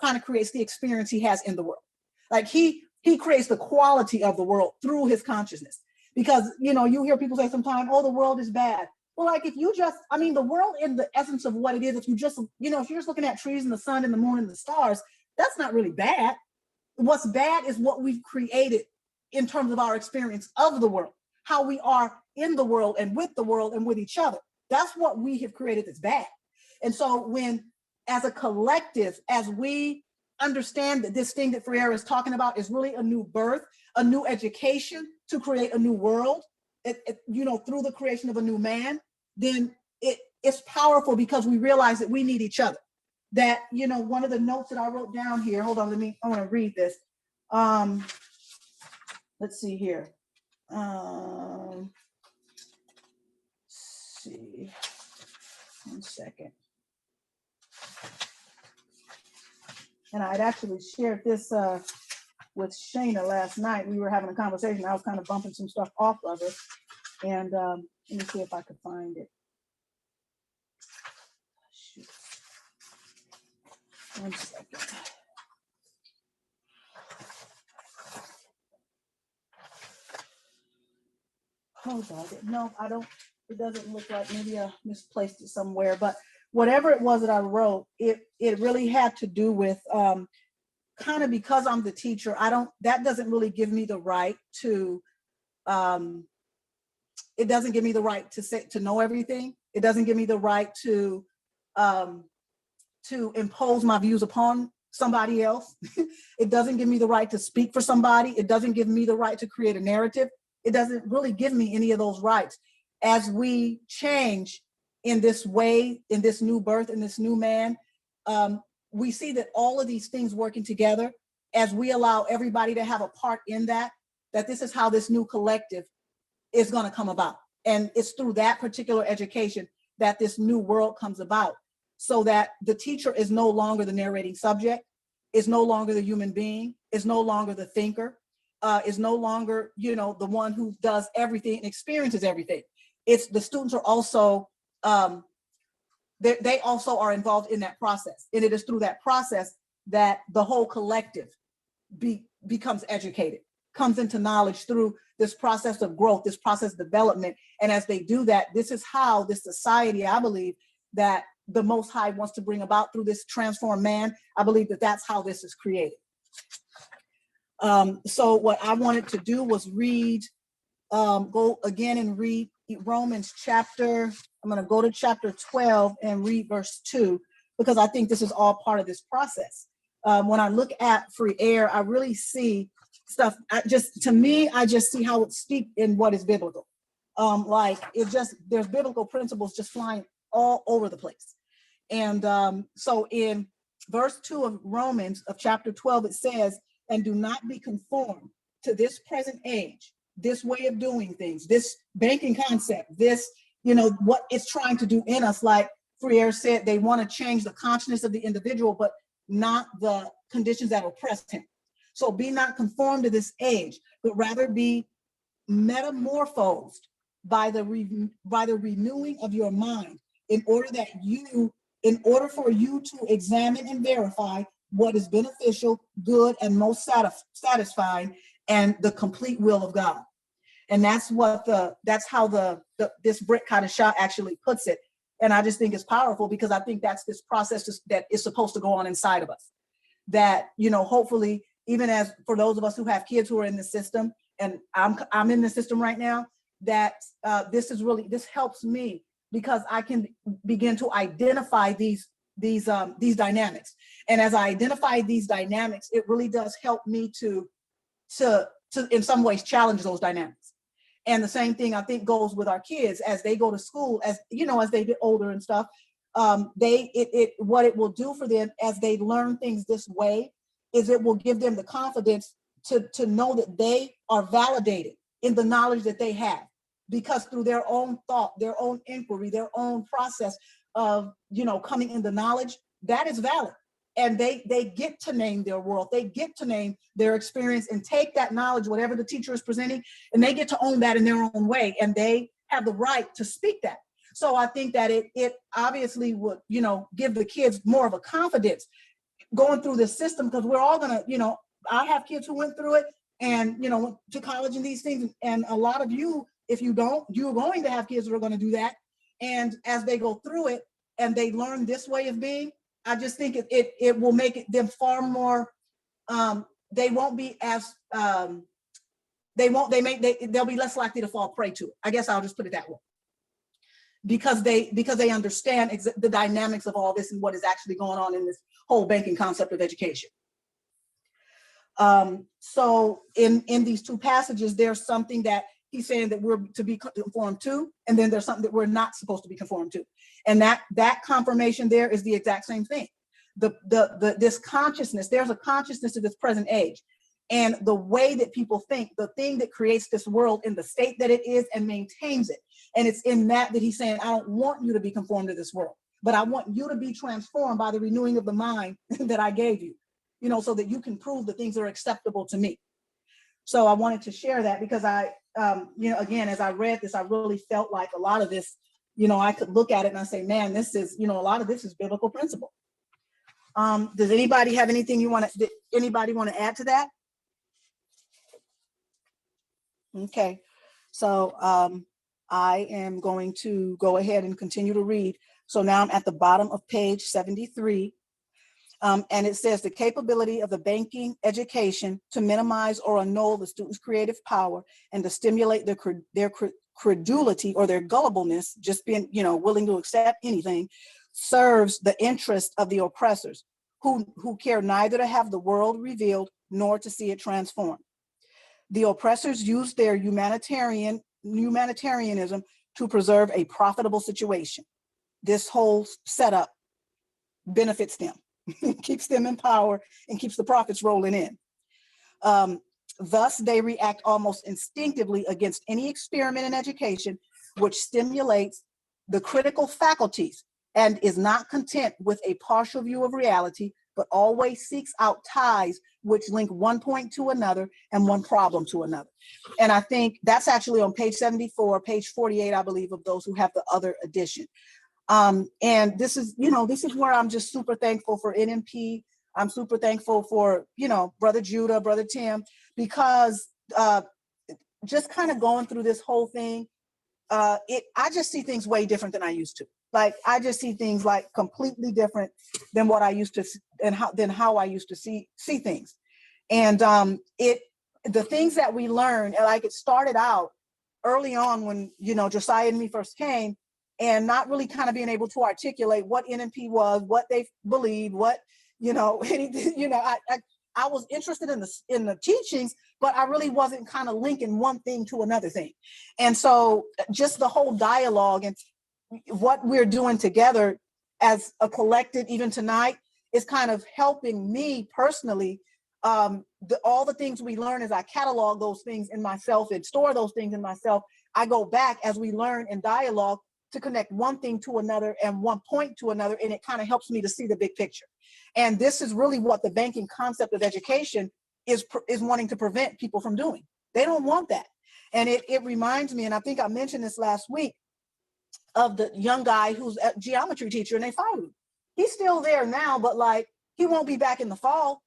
kind of creates the experience he has in the world. Like he creates the quality of the world through his consciousness. Because, you hear people say sometimes, oh, the world is bad. Well, like if you just, the world in the essence of what it is, if you just, if you're just looking at trees and the sun and the moon and the stars, that's not really bad. What's bad is what we've created in terms of our experience of the world, how we are in the world and with each other. That's what we have created that's bad. And so when, as a collective, as we understand that this thing that Freire is talking about is really a new birth, a new education to create a new world, through the creation of a new man, then it's powerful because we realize that we need each other. That, one of the notes that I wrote down here, hold on, I want to read this. Let's see here. Let's see, 1 second. And I'd actually shared this with Shayna last night. We were having a conversation. I was kind of bumping some stuff off of it. And let me see if I could find it. Shoot. 1 second. Hold on. No, I don't. It doesn't look like, maybe I misplaced it somewhere. But whatever it was that I wrote, it really had to do with kind of, because I'm the teacher, that doesn't really give me the right to, it doesn't give me the right to know everything. It doesn't give me the right to impose my views upon somebody else. It doesn't give me the right to speak for somebody. It doesn't give me the right to create a narrative. It doesn't really give me any of those rights. As we change in this way, in this new birth, in this new man, we see that all of these things working together, as we allow everybody to have a part in that this is how this new collective is going to come about. And it's through that particular education that this new world comes about, so that the teacher is no longer the narrating subject, is no longer the human being, is no longer the thinker, is no longer, the one who does everything and experiences everything. It's the students are also, they also are involved in that process. And it is through that process that the whole collective becomes educated, comes into knowledge through this process of growth, this process of development. And as they do that, this is how this society, I believe, that the Most High wants to bring about through this transformed man. I believe that that's how this is created. So what I wanted to do was go again and read Romans chapter, I'm going to go to chapter 12 and read verse 2, because I think this is all part of this process. When I look at free air, I really see stuff. I just see how it's steeped in what is biblical. There's biblical principles just flying all over the place. And so in verse 2 of Romans of chapter 12, it says, and do not be conformed to this present age, this way of doing things, this banking concept, this, you know, what it's trying to do in us. Like Freire said, they want to change the consciousness of the individual, but not the conditions that oppress him. So be not conformed to this age, but rather be metamorphosed by the renewing of your mind, in order for you to examine and verify what is beneficial, good, and most satisfying, and the complete will of God. And that's how this Britt kind of shot actually puts it. And I just think it's powerful, because I think that's this process that is supposed to go on inside of us. That, you know, hopefully, even as for those of us who have kids who are in the system, and I'm in the system right now, that this helps me, because I can begin to identify these dynamics. And as I identify these dynamics, it really does help me to in some ways challenge those dynamics. And the same thing I think goes with our kids as they go to school, as you know, as they get older and stuff. What it will do for them as they learn things this way is it will give them the confidence to know that they are validated in the knowledge that they have, because through their own thought, their own inquiry, their own process of, you know, coming into knowledge, that is valid. And they get to name their world, they get to name their experience, and take that knowledge, whatever the teacher is presenting, and they get to own that in their own way, and they have the right to speak that. So I think that it obviously would, you know, give the kids more of a confidence going through this system, because we're all gonna, you know, I have kids who went through it and, you know, went to college and these things, and a lot of you, if you don't, you're going to have kids that are going to do that. And as they go through it and they learn this way of being, I just think it will make them far more, they won't be as, they'll be less likely to fall prey to it. I guess I'll just put it that way. Because they understand the dynamics of all this and what is actually going on in this whole banking concept of education. So in these two passages, there's something that he's saying that we're to be conformed to, and then there's something that we're not supposed to be conformed to. And that confirmation there is the exact same thing. This consciousness, there's a consciousness of this present age. And the way that people think, the thing that creates this world in the state that it is and maintains it. And it's in that he's saying, I don't want you to be conformed to this world, but I want you to be transformed by the renewing of the mind that I gave you, you know, so that you can prove the things that are acceptable to me. So I wanted to share that, because I, you know, again, as I read this, I really felt like a lot of this, you know, I could look at it and I say, man, this is, you know, a lot of this is biblical principle. Does anybody have anything anybody want to add to that? Okay, so I am going to go ahead and continue to read. So now I'm at the bottom of page 73. And it says the capability of the banking education to minimize or annul the student's creative power and to stimulate their credulity or their gullibleness, just being, you know, willing to accept anything, serves the interest of the oppressors who care neither to have the world revealed nor to see it transformed. The oppressors use their humanitarianism to preserve a profitable situation. This whole setup benefits them, keeps them in power, and keeps the profits rolling in. Thus, they react almost instinctively against any experiment in education which stimulates the critical faculties and is not content with a partial view of reality, but always seeks out ties which link one point to another and one problem to another. And I think that's actually on page 74, page 48, I believe, of those who have the other edition. And this is, you know, this is where I'm just super thankful for NMP. I'm super thankful for, you know, Brother Judah, Brother Tim, because just kind of going through this whole thing, I just see things way different than I used to. Like, I just see things like completely different than what I used to, and how I used to see things. And the things that we learn, like, it started out early on when, you know, Josiah and me first came, and not really kind of being able to articulate what NMP was, what they believed, what, you know, anything, you know, I was interested in the teachings, but I really wasn't kind of linking one thing to another thing. And so just the whole dialogue and what we're doing together as a collective, even tonight, is kind of helping me personally all the things we learn as I catalog those things in myself and store those things in myself, I go back as we learn in dialogue to connect one thing to another and one point to another, and it kind of helps me to see the big picture. And this is really what the banking concept of education is wanting to prevent people from doing. They don't want that. And it reminds me, and I think I mentioned this last week, of the young guy who's a geometry teacher, and they fired him. He's still there now, but like, he won't be back in the fall.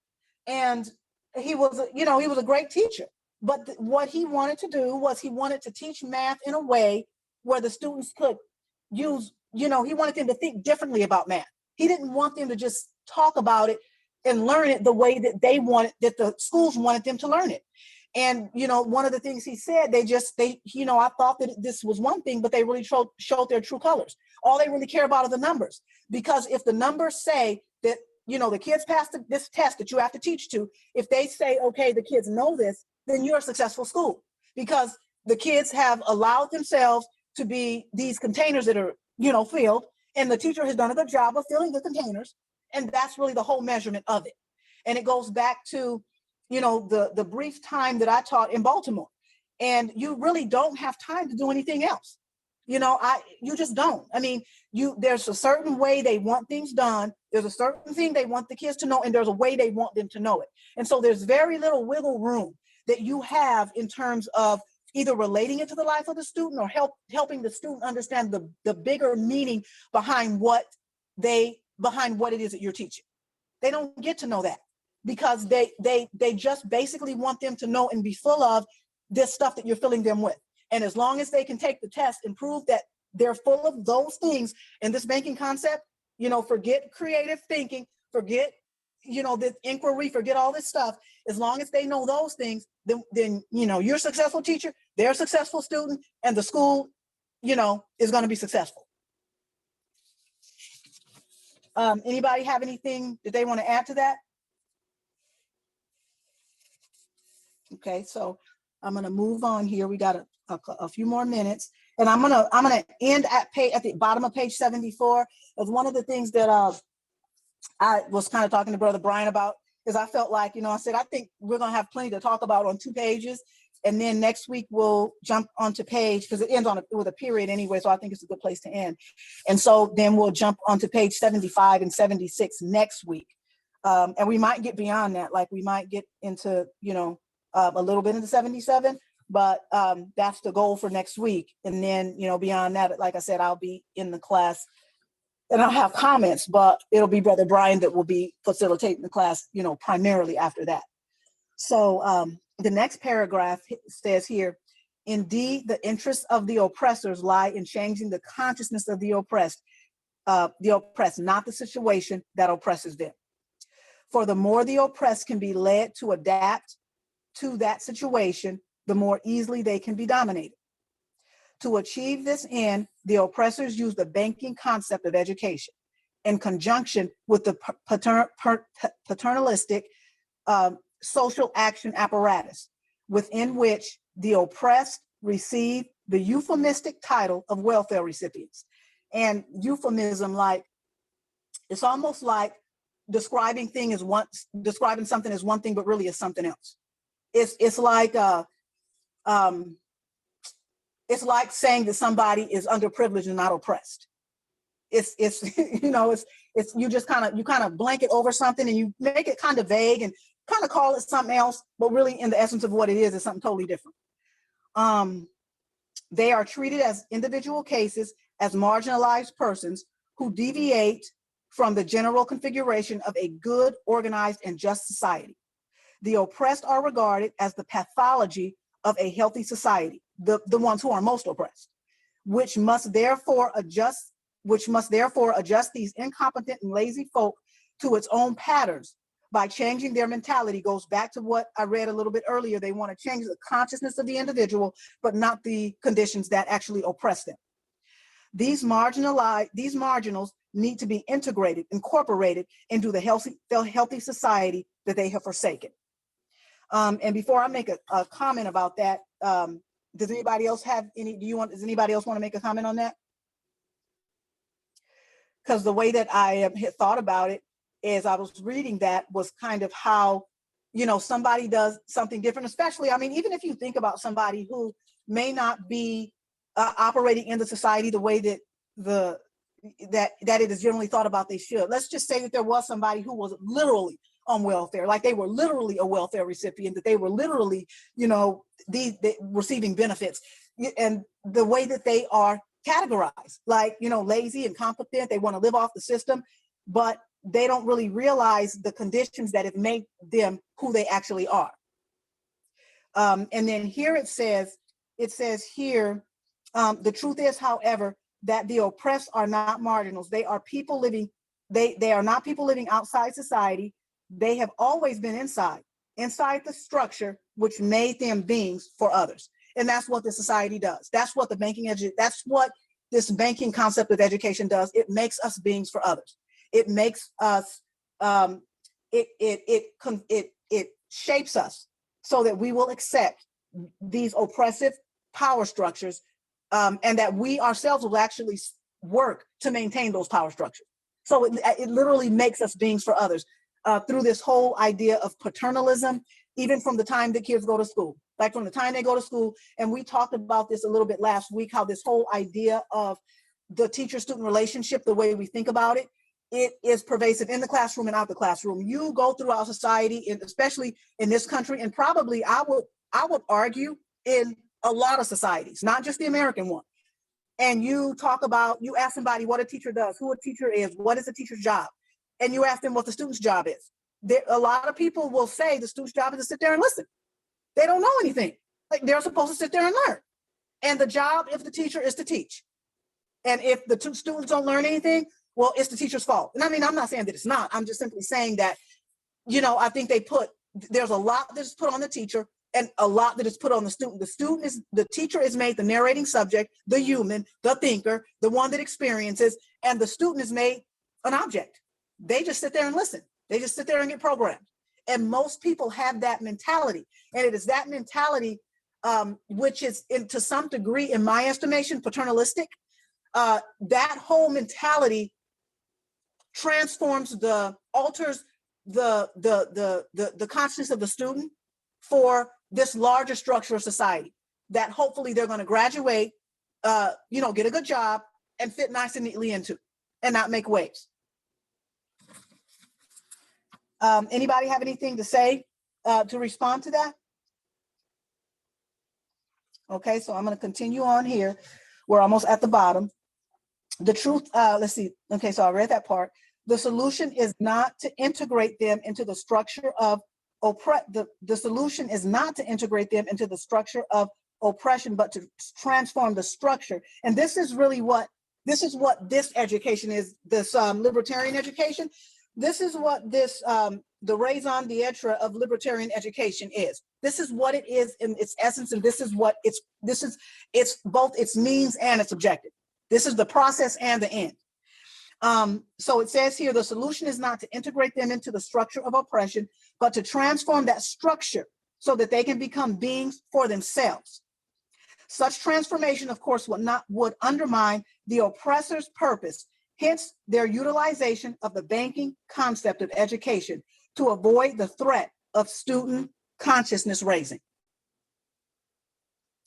And he was, he was a great teacher. But what he wanted to do was he wanted to teach math in a way where the students could use, he wanted them to think differently about math. He didn't want them to just talk about it and learn it the way that that the schools wanted them to learn it. And, one of the things he said, I thought that this was one thing, but they really showed their true colors. All they really care about are the numbers. Because if the numbers say that, the kids passed this test that you have to teach to, if they say, okay, the kids know this, then you're a successful school. Because the kids have allowed themselves to be these containers that are, filled, and the teacher has done a good job of filling the containers. And that's really the whole measurement of it. And it goes back to, the brief time that I taught in Baltimore. And you really don't have time to do anything else. You just don't. I mean, there's a certain way they want things done. There's a certain thing they want the kids to know, and there's a way they want them to know it. And so there's very little wiggle room that you have in terms of either relating it to the life of the student or helping the student understand the bigger meaning behind what it is that you're teaching. They don't get to know that because they just basically want them to know and be full of this stuff that you're filling them with. And as long as they can take the test and prove that they're full of those things in this banking concept, forget creative thinking, forget, the inquiry, forget all this stuff. As long as they know those things, then you're a successful teacher, they're a successful student, and the school, is going to be successful. Anybody have anything that they want to add to that? Okay, so I'm going to move on here. We got a few more minutes, and I'm gonna end at the bottom of page 74. As one of the things that I was kind of talking to Brother Brian about, is I felt like, I said, I think we're going to have plenty to talk about on 2 pages. And then next week we'll jump onto page, because it ends with a period anyway. So I think it's a good place to end. And so then we'll jump onto page 75 and 76 next week. And we might get beyond that. Like we might get into, a little bit into 77, but that's the goal for next week. And then, beyond that, like I said, I'll be in the class and I'll have comments, but it'll be Brother Brian that will be facilitating the class, primarily after that. So the next paragraph says here, indeed, the interests of the oppressors lie in changing the consciousness of the oppressed, not the situation that oppresses them. For the more the oppressed can be led to adapt to that situation, the more easily they can be dominated. To achieve this end, the oppressors use the banking concept of education in conjunction with the paternalistic social action apparatus, within which the oppressed receive the euphemistic title of welfare recipients. And euphemism, it's almost like describing something as one thing, but really is something else. It's like saying that somebody is underprivileged and not oppressed. It's you just kind of blanket over something and you make it kind of vague and kind of call it something else, but really in the essence of what it is something totally different. They are treated as individual cases, as marginalized persons who deviate from the general configuration of a good, organized, and just society. The oppressed are regarded as the pathology of a healthy society, the ones who are most oppressed, which must therefore adjust these incompetent and lazy folk to its own patterns by changing their mentality. Goes back to what I read a little bit earlier. They want to change the consciousness of the individual, but not the conditions that actually oppress them. These marginals need to be incorporated into the healthy society that they have forsaken. And before I make a comment about that, does anybody else does anybody else want to make a comment on that? Because the way that I had thought about it is I was reading that was kind of how, somebody does something different, especially, I mean, even if you think about somebody who may not be operating in the society the way that that it is generally thought about they should. Let's just say that there was somebody who was literally on welfare, like they were literally a welfare recipient, that they were literally, receiving benefits, and the way that they are categorized, like, lazy, incompetent, they want to live off the system, but they don't really realize the conditions that have made them who they actually are. And then here it says here, the truth is, however, that the oppressed are not marginals. They are people living, they are not people living outside society. They have always been inside the structure, which made them beings for others. And that's what the society does. That's what that's what this banking concept of education does. It makes us beings for others. It makes us, it shapes us so that we will accept these oppressive power structures, and that we ourselves will actually work to maintain those power structures. So it literally makes us beings for others, through this whole idea of paternalism, even from the time that kids go to school, like from the time they go to school. And we talked about this a little bit last week, how this whole idea of the teacher-student relationship, the way we think about it, it is pervasive in the classroom and out the classroom. You go throughout society, and especially in this country, and probably I would argue in a lot of societies, not just the American one. And you ask somebody what a teacher does, who a teacher is, what is a teacher's job, and you ask them what the student's job is. A lot of people will say the student's job is to sit there and listen. They don't know anything. Like, they're supposed to sit there and learn. And the job of the teacher is to teach. And if the two students don't learn anything, well, it's the teacher's fault. And I mean, I'm not saying that it's not. I'm just simply saying that, I think there's a lot that's put on the teacher and a lot that is put on the student. The teacher is made the narrating subject, the human, the thinker, the one that experiences, and the student is made an object. They just sit there and listen. They just sit there and get programmed. And most people have that mentality. And it is that mentality, which is to some degree, in my estimation, paternalistic. That whole mentality alters the consciousness of the student for this larger structure of society, that hopefully they're going to graduate, get a good job and fit nice and neatly into, and not make waves. Anybody have anything to say to respond to that? Okay, so I'm going to continue on here. We're almost at the bottom. The truth, let's see. Okay, so I read that part. The solution is not to integrate them into the structure of the solution is not to integrate them into the structure of oppression, but to transform the structure. And this is what this education is, this libertarian education. This is what this, the raison d'etre of libertarian education is. This is what it is in its essence, and this is both its means and its objective. This is the process and the end. So it says here, the solution is not to integrate them into the structure of oppression, but to transform that structure so that they can become beings for themselves. Such transformation, of course, would undermine the oppressor's purpose, hence their utilization of the banking concept of education to avoid the threat of student consciousness raising.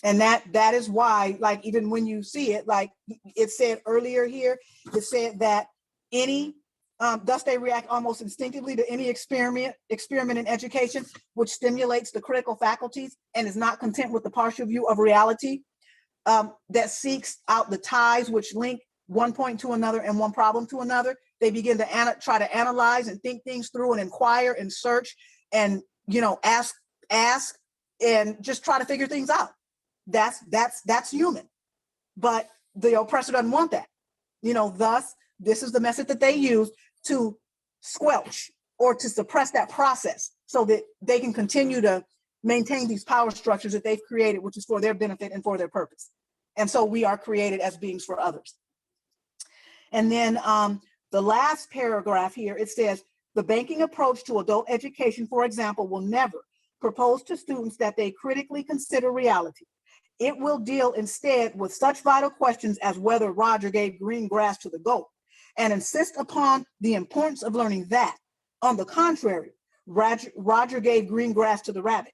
And that is why, like, even when you see it, like it said earlier here, it said that thus they react almost instinctively to any experiment in education, which stimulates the critical faculties and is not content with the partial view of reality, that seeks out the ties which link one point to another and one problem to another. They begin to try to analyze and think things through and inquire and search and, ask and just try to figure things out. That's human, but the oppressor doesn't want that. Thus, this is the method that they use to squelch or to suppress that process so that they can continue to maintain these power structures that they've created, which is for their benefit and for their purpose. And so we are created as beings for others. And then the last paragraph here, it says, the banking approach to adult education, for example, will never propose to students that they critically consider reality. It will deal instead with such vital questions as whether Roger gave green grass to the goat, and insist upon the importance of learning that. On the contrary, Roger gave green grass to the rabbit.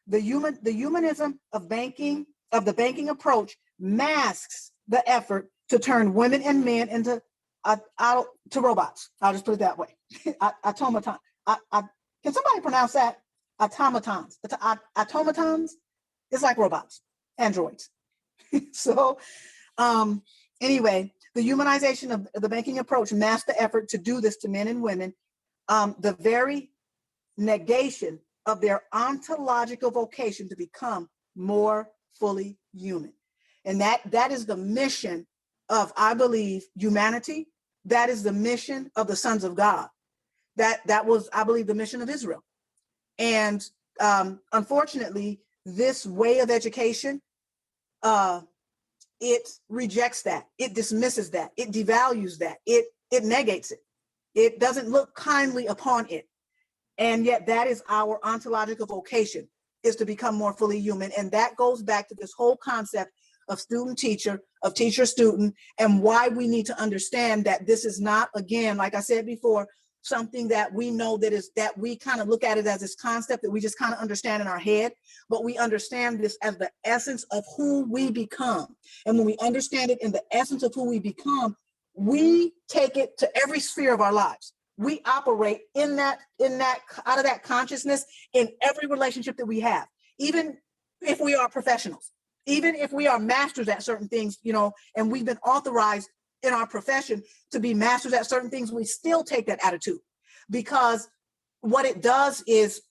The humanism of the banking approach masks the effort to turn women and men into to robots. I'll just put it that way. Automatons. Can somebody pronounce that? Automatons. Automatons. It's like robots, androids. So anyway, the humanization of the banking approach masks the effort to do this to men and women. The very negation of their ontological vocation to become more fully human. And that is the mission of, I believe, humanity. That is the mission of the sons of God. That was, I believe, the mission of Israel. And unfortunately, this way of education, it rejects that, it dismisses that, it devalues that, it negates it. It doesn't look kindly upon it. And yet that is our ontological vocation, is to become more fully human. And that goes back to this whole concept of student-teacher, of teacher-student, and why we need to understand that this is not, again, like I said before, something that we know that we kind of look at it as this concept that we just kind of understand in our head, but we understand this as the essence of who we become. And when we understand it in the essence of who we become, we take it to every sphere of our lives. We operate in that, out of that consciousness in every relationship that we have, even if we are professionals, even if we are masters at certain things, and we've been authorized in our profession to be masters at certain things, we still take that attitude, because what it does is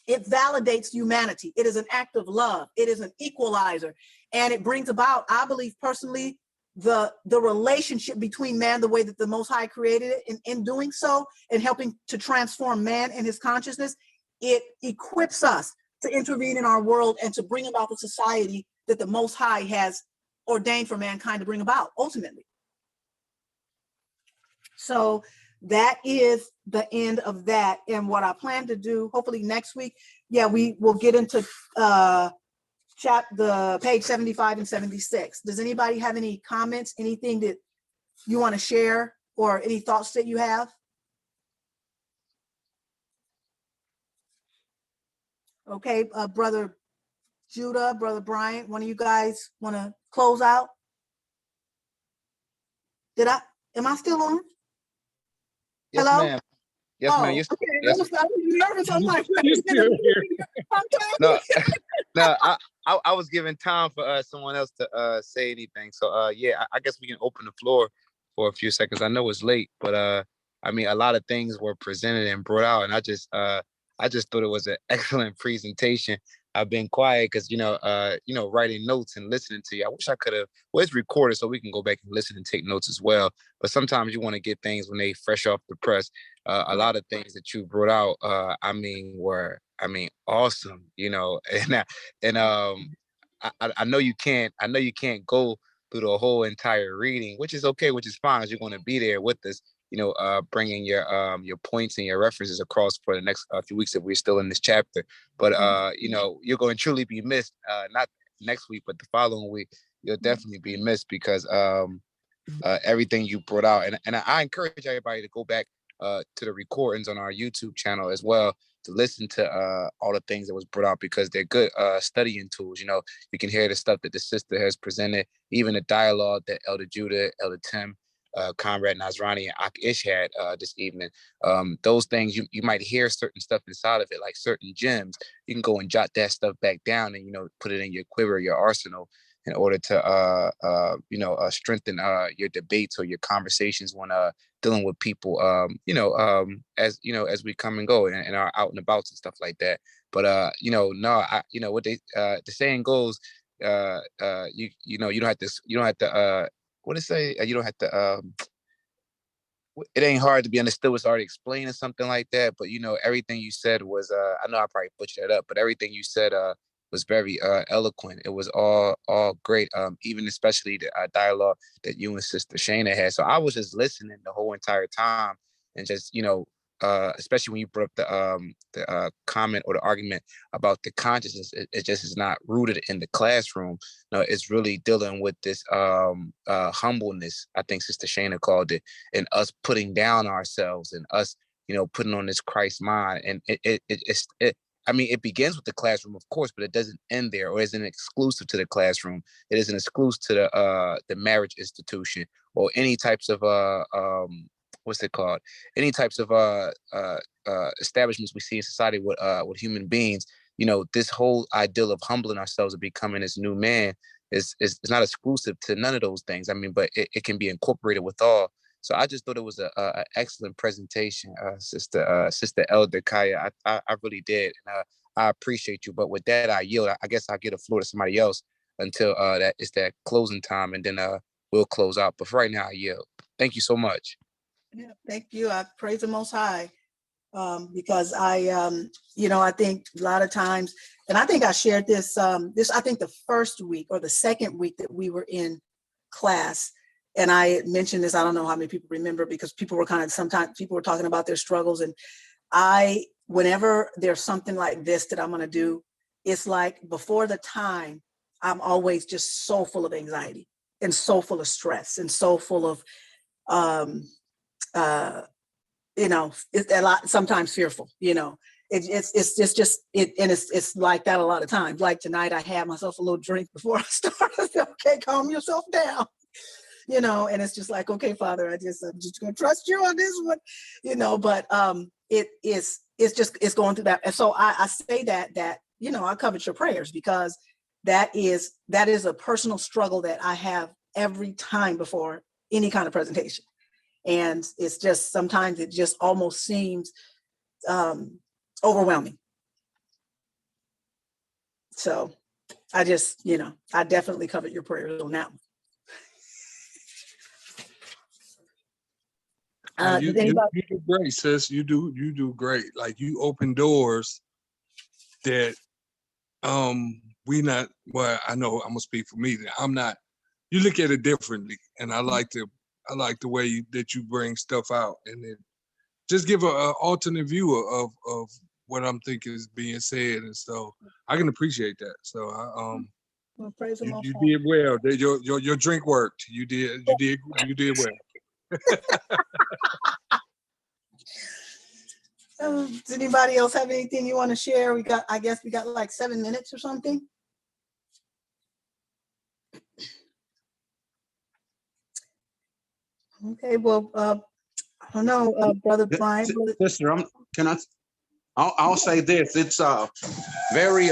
it validates humanity. It is an act of love. It is an equalizer, and it brings about, I believe personally, the relationship between man, the way that the Most High created it. In doing so, and helping to transform man and his consciousness, it equips us to intervene in our world and to bring about the society that the Most High has ordained for mankind to bring about ultimately. So that is the end of that. And what I plan to do, hopefully next week, we will get into the page 75 and 76. Does anybody have any comments, anything that you want to share, or any thoughts that you have? Okay, Brother Judah, Brother Bryant, one of you guys want to close out? Am I still on? Yes, Hello? ma'am. Yes, ma'am. Yes, okay. yes. I was nervous. I'm like, No, no. I was giving time for someone else to say anything. So I guess we can open the floor for a few seconds. I know it's late, but I mean, a lot of things were presented and brought out, and I just thought it was an excellent presentation. I've been quiet because writing notes and listening to you. I wish I could have. Well, it's recorded, so we can go back and listen and take notes as well. But sometimes you want to get things when they fresh off the press. A lot of things that you brought out, were awesome. I know you can't. I know you can't go through the whole entire reading, which is okay, which is fine. You're going to be there with us, bringing your points and your references across for the next few weeks if we're still in this chapter. But you're going to truly be missed. Not next week, but the following week, you'll definitely be missed because everything you brought out, and I encourage everybody to go back to the recordings on our YouTube channel as well to listen to all the things that was brought out, because they're good studying tools. You can hear the stuff that the sister has presented, even the dialogue that Elder Judah, Elder Tim, Comrade Nazrani, and Ak Ish had this evening. Those things, you might hear certain stuff inside of it, like certain gems. You can go and jot that stuff back down and put it in your quiver, your arsenal, in order to strengthen your debates or your conversations when dealing with people, as we come and go and are out and about and stuff like that. But what the saying goes, you don't have to what it say? You don't have to it ain't hard to be understood what's already explained or something like that. But everything you said was I know I probably butchered it up, but everything you said was very eloquent. It was all great. Even especially the dialogue that you and Sister Shayna had. So I was just listening the whole entire time, and just especially when you brought up the comment or the argument about the consciousness, it just is not rooted in the classroom. No, it's really dealing with this humbleness. I think Sister Shayna called it, and us putting down ourselves, and us putting on this Christ mind. And I mean, it begins with the classroom, of course, but it doesn't end there, or isn't exclusive to the classroom. It isn't exclusive to the marriage institution or any types of what's it called? Any types of establishments we see in society with human beings. This whole ideal of humbling ourselves and becoming this new man is not exclusive to none of those things. I mean, but it can be incorporated with all. So I just thought it was an excellent presentation, Sister Elder Kaya. I really did. And I appreciate you. But with that, I yield. I guess I'll get the floor to somebody else until that closing time, and then we'll close out. But for right now, I yield. Thank you so much. Yeah, thank you. I praise the Most High, because I think a lot of times, and I think I shared this, I think the first week or the second week that we were in class, and I mentioned this, I don't know how many people remember, because people were sometimes people were talking about their struggles. And whenever there's something like this that I'm going to do, it's like before the time, I'm always just so full of anxiety and so full of stress and so full of, it's a lot, sometimes fearful, it's like that a lot of times. Like tonight, I had myself a little drink before I started. I said, okay, calm yourself down. And it's just like, okay, Father, I'm just gonna trust you on this one, but it's going through that. And so I say that I covet your prayers, because that is a personal struggle that I have every time before any kind of presentation. And it's just, sometimes it just almost seems overwhelming. So I just, I definitely covet your prayers on that one. You do great, sis. You do great. Like, you open doors that I know I'm gonna speak for me. You look at it differently, and I like the way that you bring stuff out, and then just give an alternate view of what I'm thinking is being said, and so I can appreciate that. So well, praise the Most you High. did well. Your drink worked. You did well. Does anybody else have anything you want to share? I guess we got like 7 minutes or something. Okay, well, I don't know, Brother Brian. Sister, I'll say this. It's very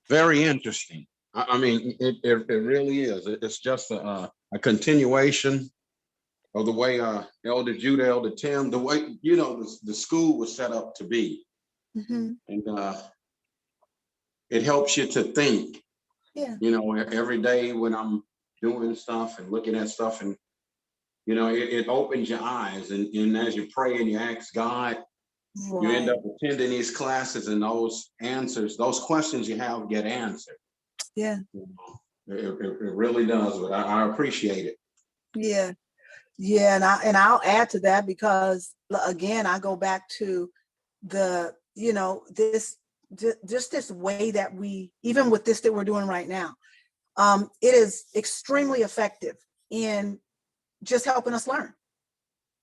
very interesting. I mean, it really is. It's just a continuation of the way Elder Judah, Elder Tim, the way the school was set up to be, and it helps you to think. Yeah. Every day when I'm doing stuff and looking at stuff, and it opens your eyes, and as you pray and you ask God, you end up attending these classes, and those questions you have get answered. Yeah. It really does, but I appreciate it. Yeah. Yeah, and I'll add to that, because again, I go back to the, this way that we, even with this that we're doing right now, it is extremely effective in just helping us learn.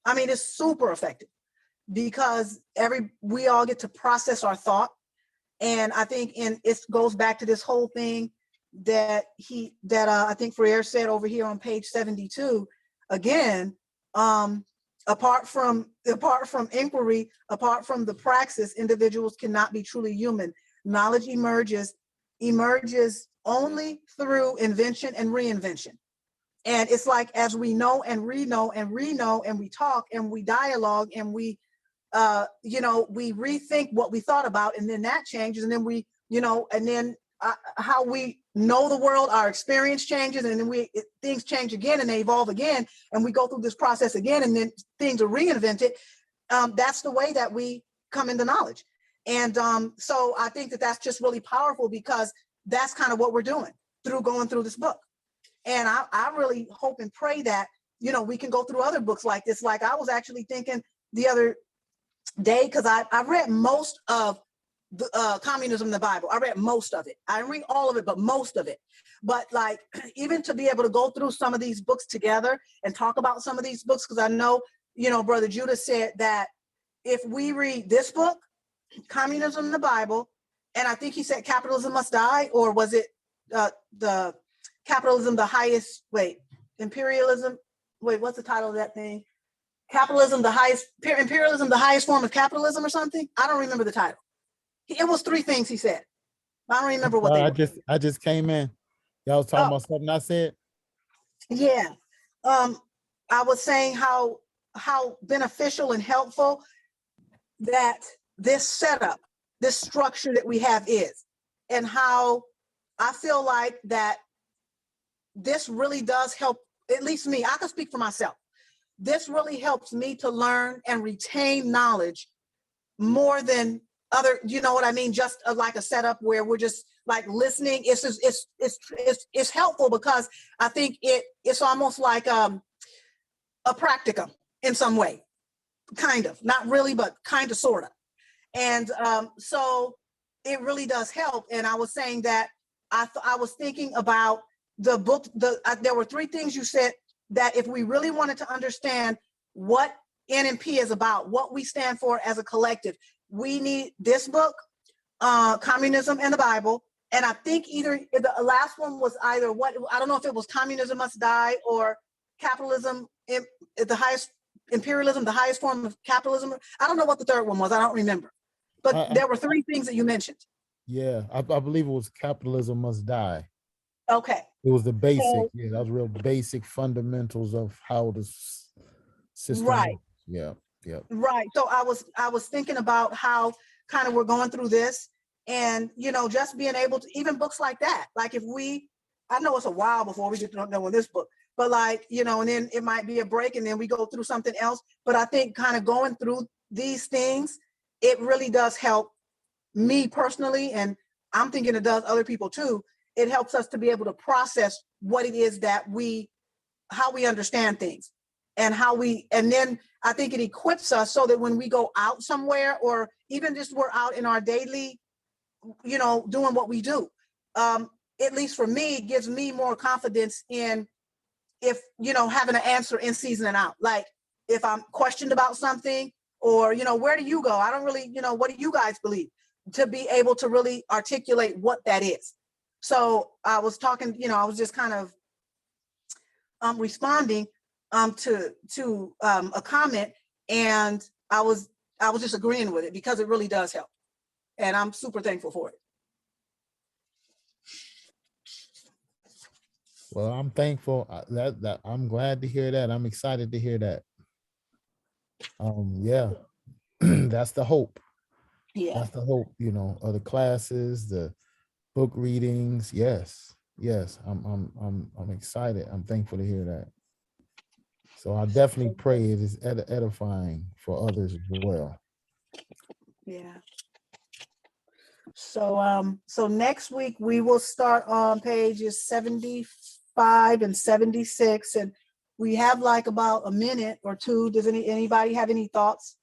I mean, it's super effective, because we all get to process our thought. And I think it goes back to this whole thing that I think Freire said over here on page 72. Again, apart from inquiry, apart from the praxis, individuals cannot be truly human. Knowledge emerges only through invention and reinvention. And it's like, as we know and re-know and re-know, and we talk and we dialogue and we we rethink what we thought about, and then that changes, and then how we know the world, our experience changes, and then things change again, and they evolve again, and we go through this process again, and then things are reinvented. That's the way that we come into knowledge. And so I think that's just really powerful, because that's kind of what we're doing through going through this book. And I really hope and pray that we can go through other books like this. Like, I was actually thinking the other day, because I read most of the communism in the Bible. I read most of it. I didn't read all of it, but most of it. But like, even to be able to go through some of these books together and talk about some of these books, because I know Brother Judah said that if we read this book, Communism in the Bible, and I think he said Capitalism Must Die, or was it the Capitalism, the highest, imperialism, what's the title of that thing? Capitalism, the highest, imperialism, the highest form of capitalism or something? I don't remember the title. It was 3 things he said. I don't remember what they were. I just came in. Y'all was talking about something I said? Yeah. I was saying how beneficial and helpful that this setup, this structure that we have is, and how I feel like that this really does help, at least me. I can speak for myself. This really helps me to learn and retain knowledge more than other, you know what I mean? Just like a setup where we're just like listening. It's helpful because I think it's almost like a practicum in some way, kind of, not really, but kind of, sort of. And so it really does help. And I was saying that I was thinking about the book. There were 3 things you said that if we really wanted to understand what NMP is about, what we stand for as a collective, we need this book, Communism and the Bible. And I think either the last one was either I don't know if it was Communism Must Die or Capitalism, the highest imperialism, the highest form of capitalism. I don't know what the third one was. I don't remember. But there were 3 things that you mentioned. Yeah, I believe it was Capitalism Must Die. Okay. It was the basic, that was real basic fundamentals of how the system right works. Yeah. Right. So I was thinking about how kind of we're going through this, and just being able to, even books like that, like if I know it's a while before we get to know this book, but and then it might be a break and then we go through something else. But I think kind of going through these things, it really does help me personally, and I'm thinking it does other people too. It helps us to be able to process what it is that how we understand things, and then I think it equips us so that when we go out somewhere, or even just we're out in our daily, doing what we do, at least for me, it gives me more confidence in having an answer in season and out. Like if I'm questioned about something, or, where do you go? I don't really, what do you guys believe? To be able to really articulate what that is. So I was talking, I was just kind of responding to a comment, and I was just agreeing with it because it really does help, and I'm super thankful for it. Well, I'm thankful that I'm glad to hear that. I'm excited to hear that. Yeah, that's the hope. Yeah, that's the hope. Of the classes, the book readings. Yes, I'm excited. I'm thankful to hear that. So I definitely pray it is edifying for others as well. Yeah. So next week we will start on pages 75 and 76, and we have like about a minute or two. Does anybody have any thoughts?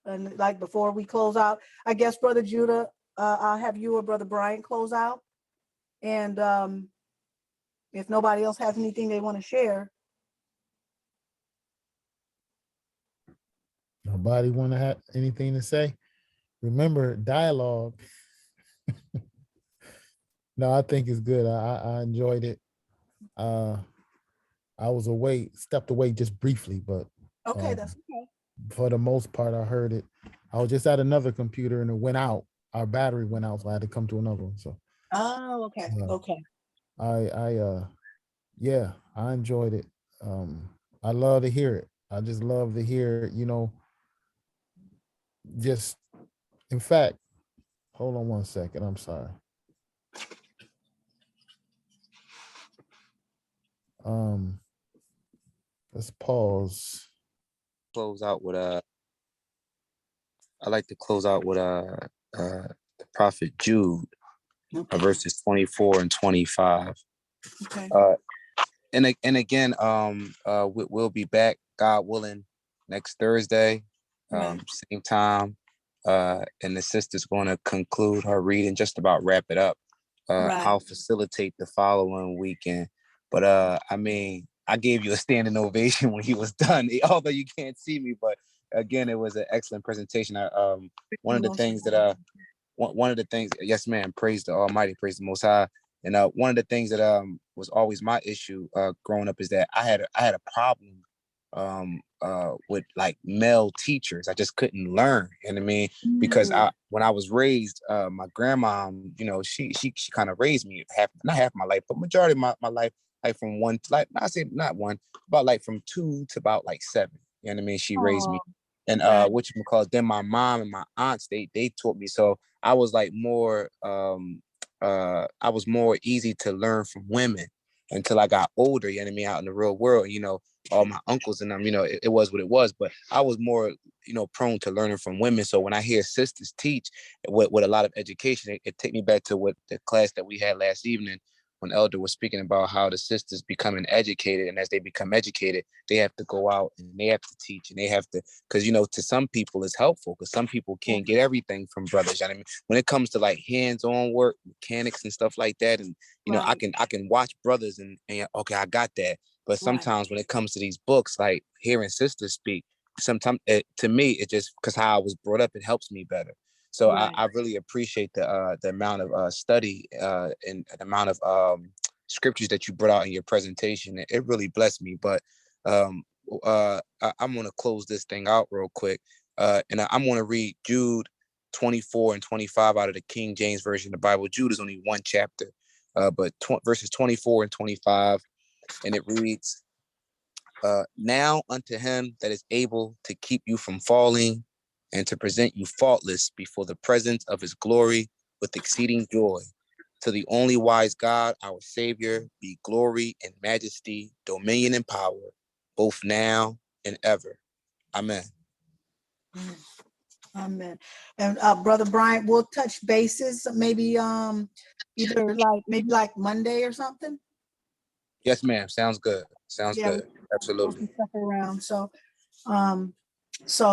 And like before we close out, I guess Brother Judah, I'll have you or Brother Brian close out. And if nobody else has anything they want to share. Nobody want to have anything to say? Remember, dialogue. No, I think it's good. I enjoyed it. I was stepped away just briefly, but Okay, that's okay. For the most part, I heard it. I was just at another computer and it went out. Our battery went out, so I had to come to another one. So okay. Okay. I enjoyed it. I love to hear it. I just love to hear, just in fact, hold on one second. I'm sorry. Let's pause. Close out with I like to close out with the prophet Jude, verses 24 and 25. Okay. And again, we'll be back, God willing, next Thursday, same time. And the sister's going to conclude her reading, just about wrap it up. I'll facilitate the following weekend. But I mean, I gave you a standing ovation when he was done, although you can't see me. But again, it was an excellent presentation. One of the things that one of the things, yes, man, praise the Almighty, praise the Most High. And one of the things that was always my issue growing up is that I had a problem with like male teachers. I just couldn't learn. And I mean, because when I was raised, my grandma, you know, she kind of raised me not half my life, but majority of my life, like from one, like I say not one, about like from 2 to about like 7. You know what I mean? She raised me. And because then my mom and my aunts, they taught me. So I was like more I was more easy to learn from women until I got older, you know what I mean, out in the real world, you know, all my uncles and them, you know, it was what it was, but I was more, you know, prone to learning from women. So when I hear sisters teach with a lot of education, it take me back to what the class that we had last evening when Elder was speaking about how the sisters becoming educated, and as they become educated, they have to go out and they have to teach and they have to, because, you know, to some people it's helpful because some people can't get everything from brothers. You know what I mean? When it comes to like hands-on work, mechanics and stuff like that, and you know, I can watch brothers and okay, I got that. But sometimes when it comes to these books, like hearing sisters speak, sometimes to me, it just because how I was brought up, it helps me better. So I really appreciate the amount of study and the amount of scriptures that you brought out in your presentation. It really blessed me. But I'm going to close this thing out real quick. And I'm going to read Jude 24 and 25 out of the King James Version of the Bible. Jude is only one chapter, but verses 24 and 25. And it reads, now unto him that is able to keep you from falling and to present you faultless before the presence of his glory with exceeding joy. To the only wise God, our Savior, be glory and majesty, dominion and power, both now and ever. Amen. Amen. And Brother Bryant, we'll touch bases maybe either like Monday or something. Yes, ma'am. Sounds good. Sounds good. Absolutely. Stuff around. So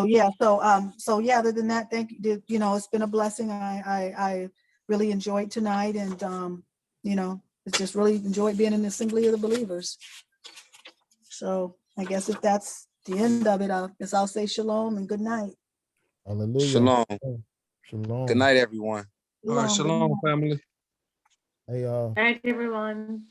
other than that, thank you. You know, it's been a blessing. I really enjoyed tonight, and you know, it's just really enjoyed being in the assembly of the believers. So I guess if that's the end of it, I'll say shalom and good night. Hallelujah. Shalom. Shalom. Good night, everyone. All right, shalom, family. Hey, Good night, everyone.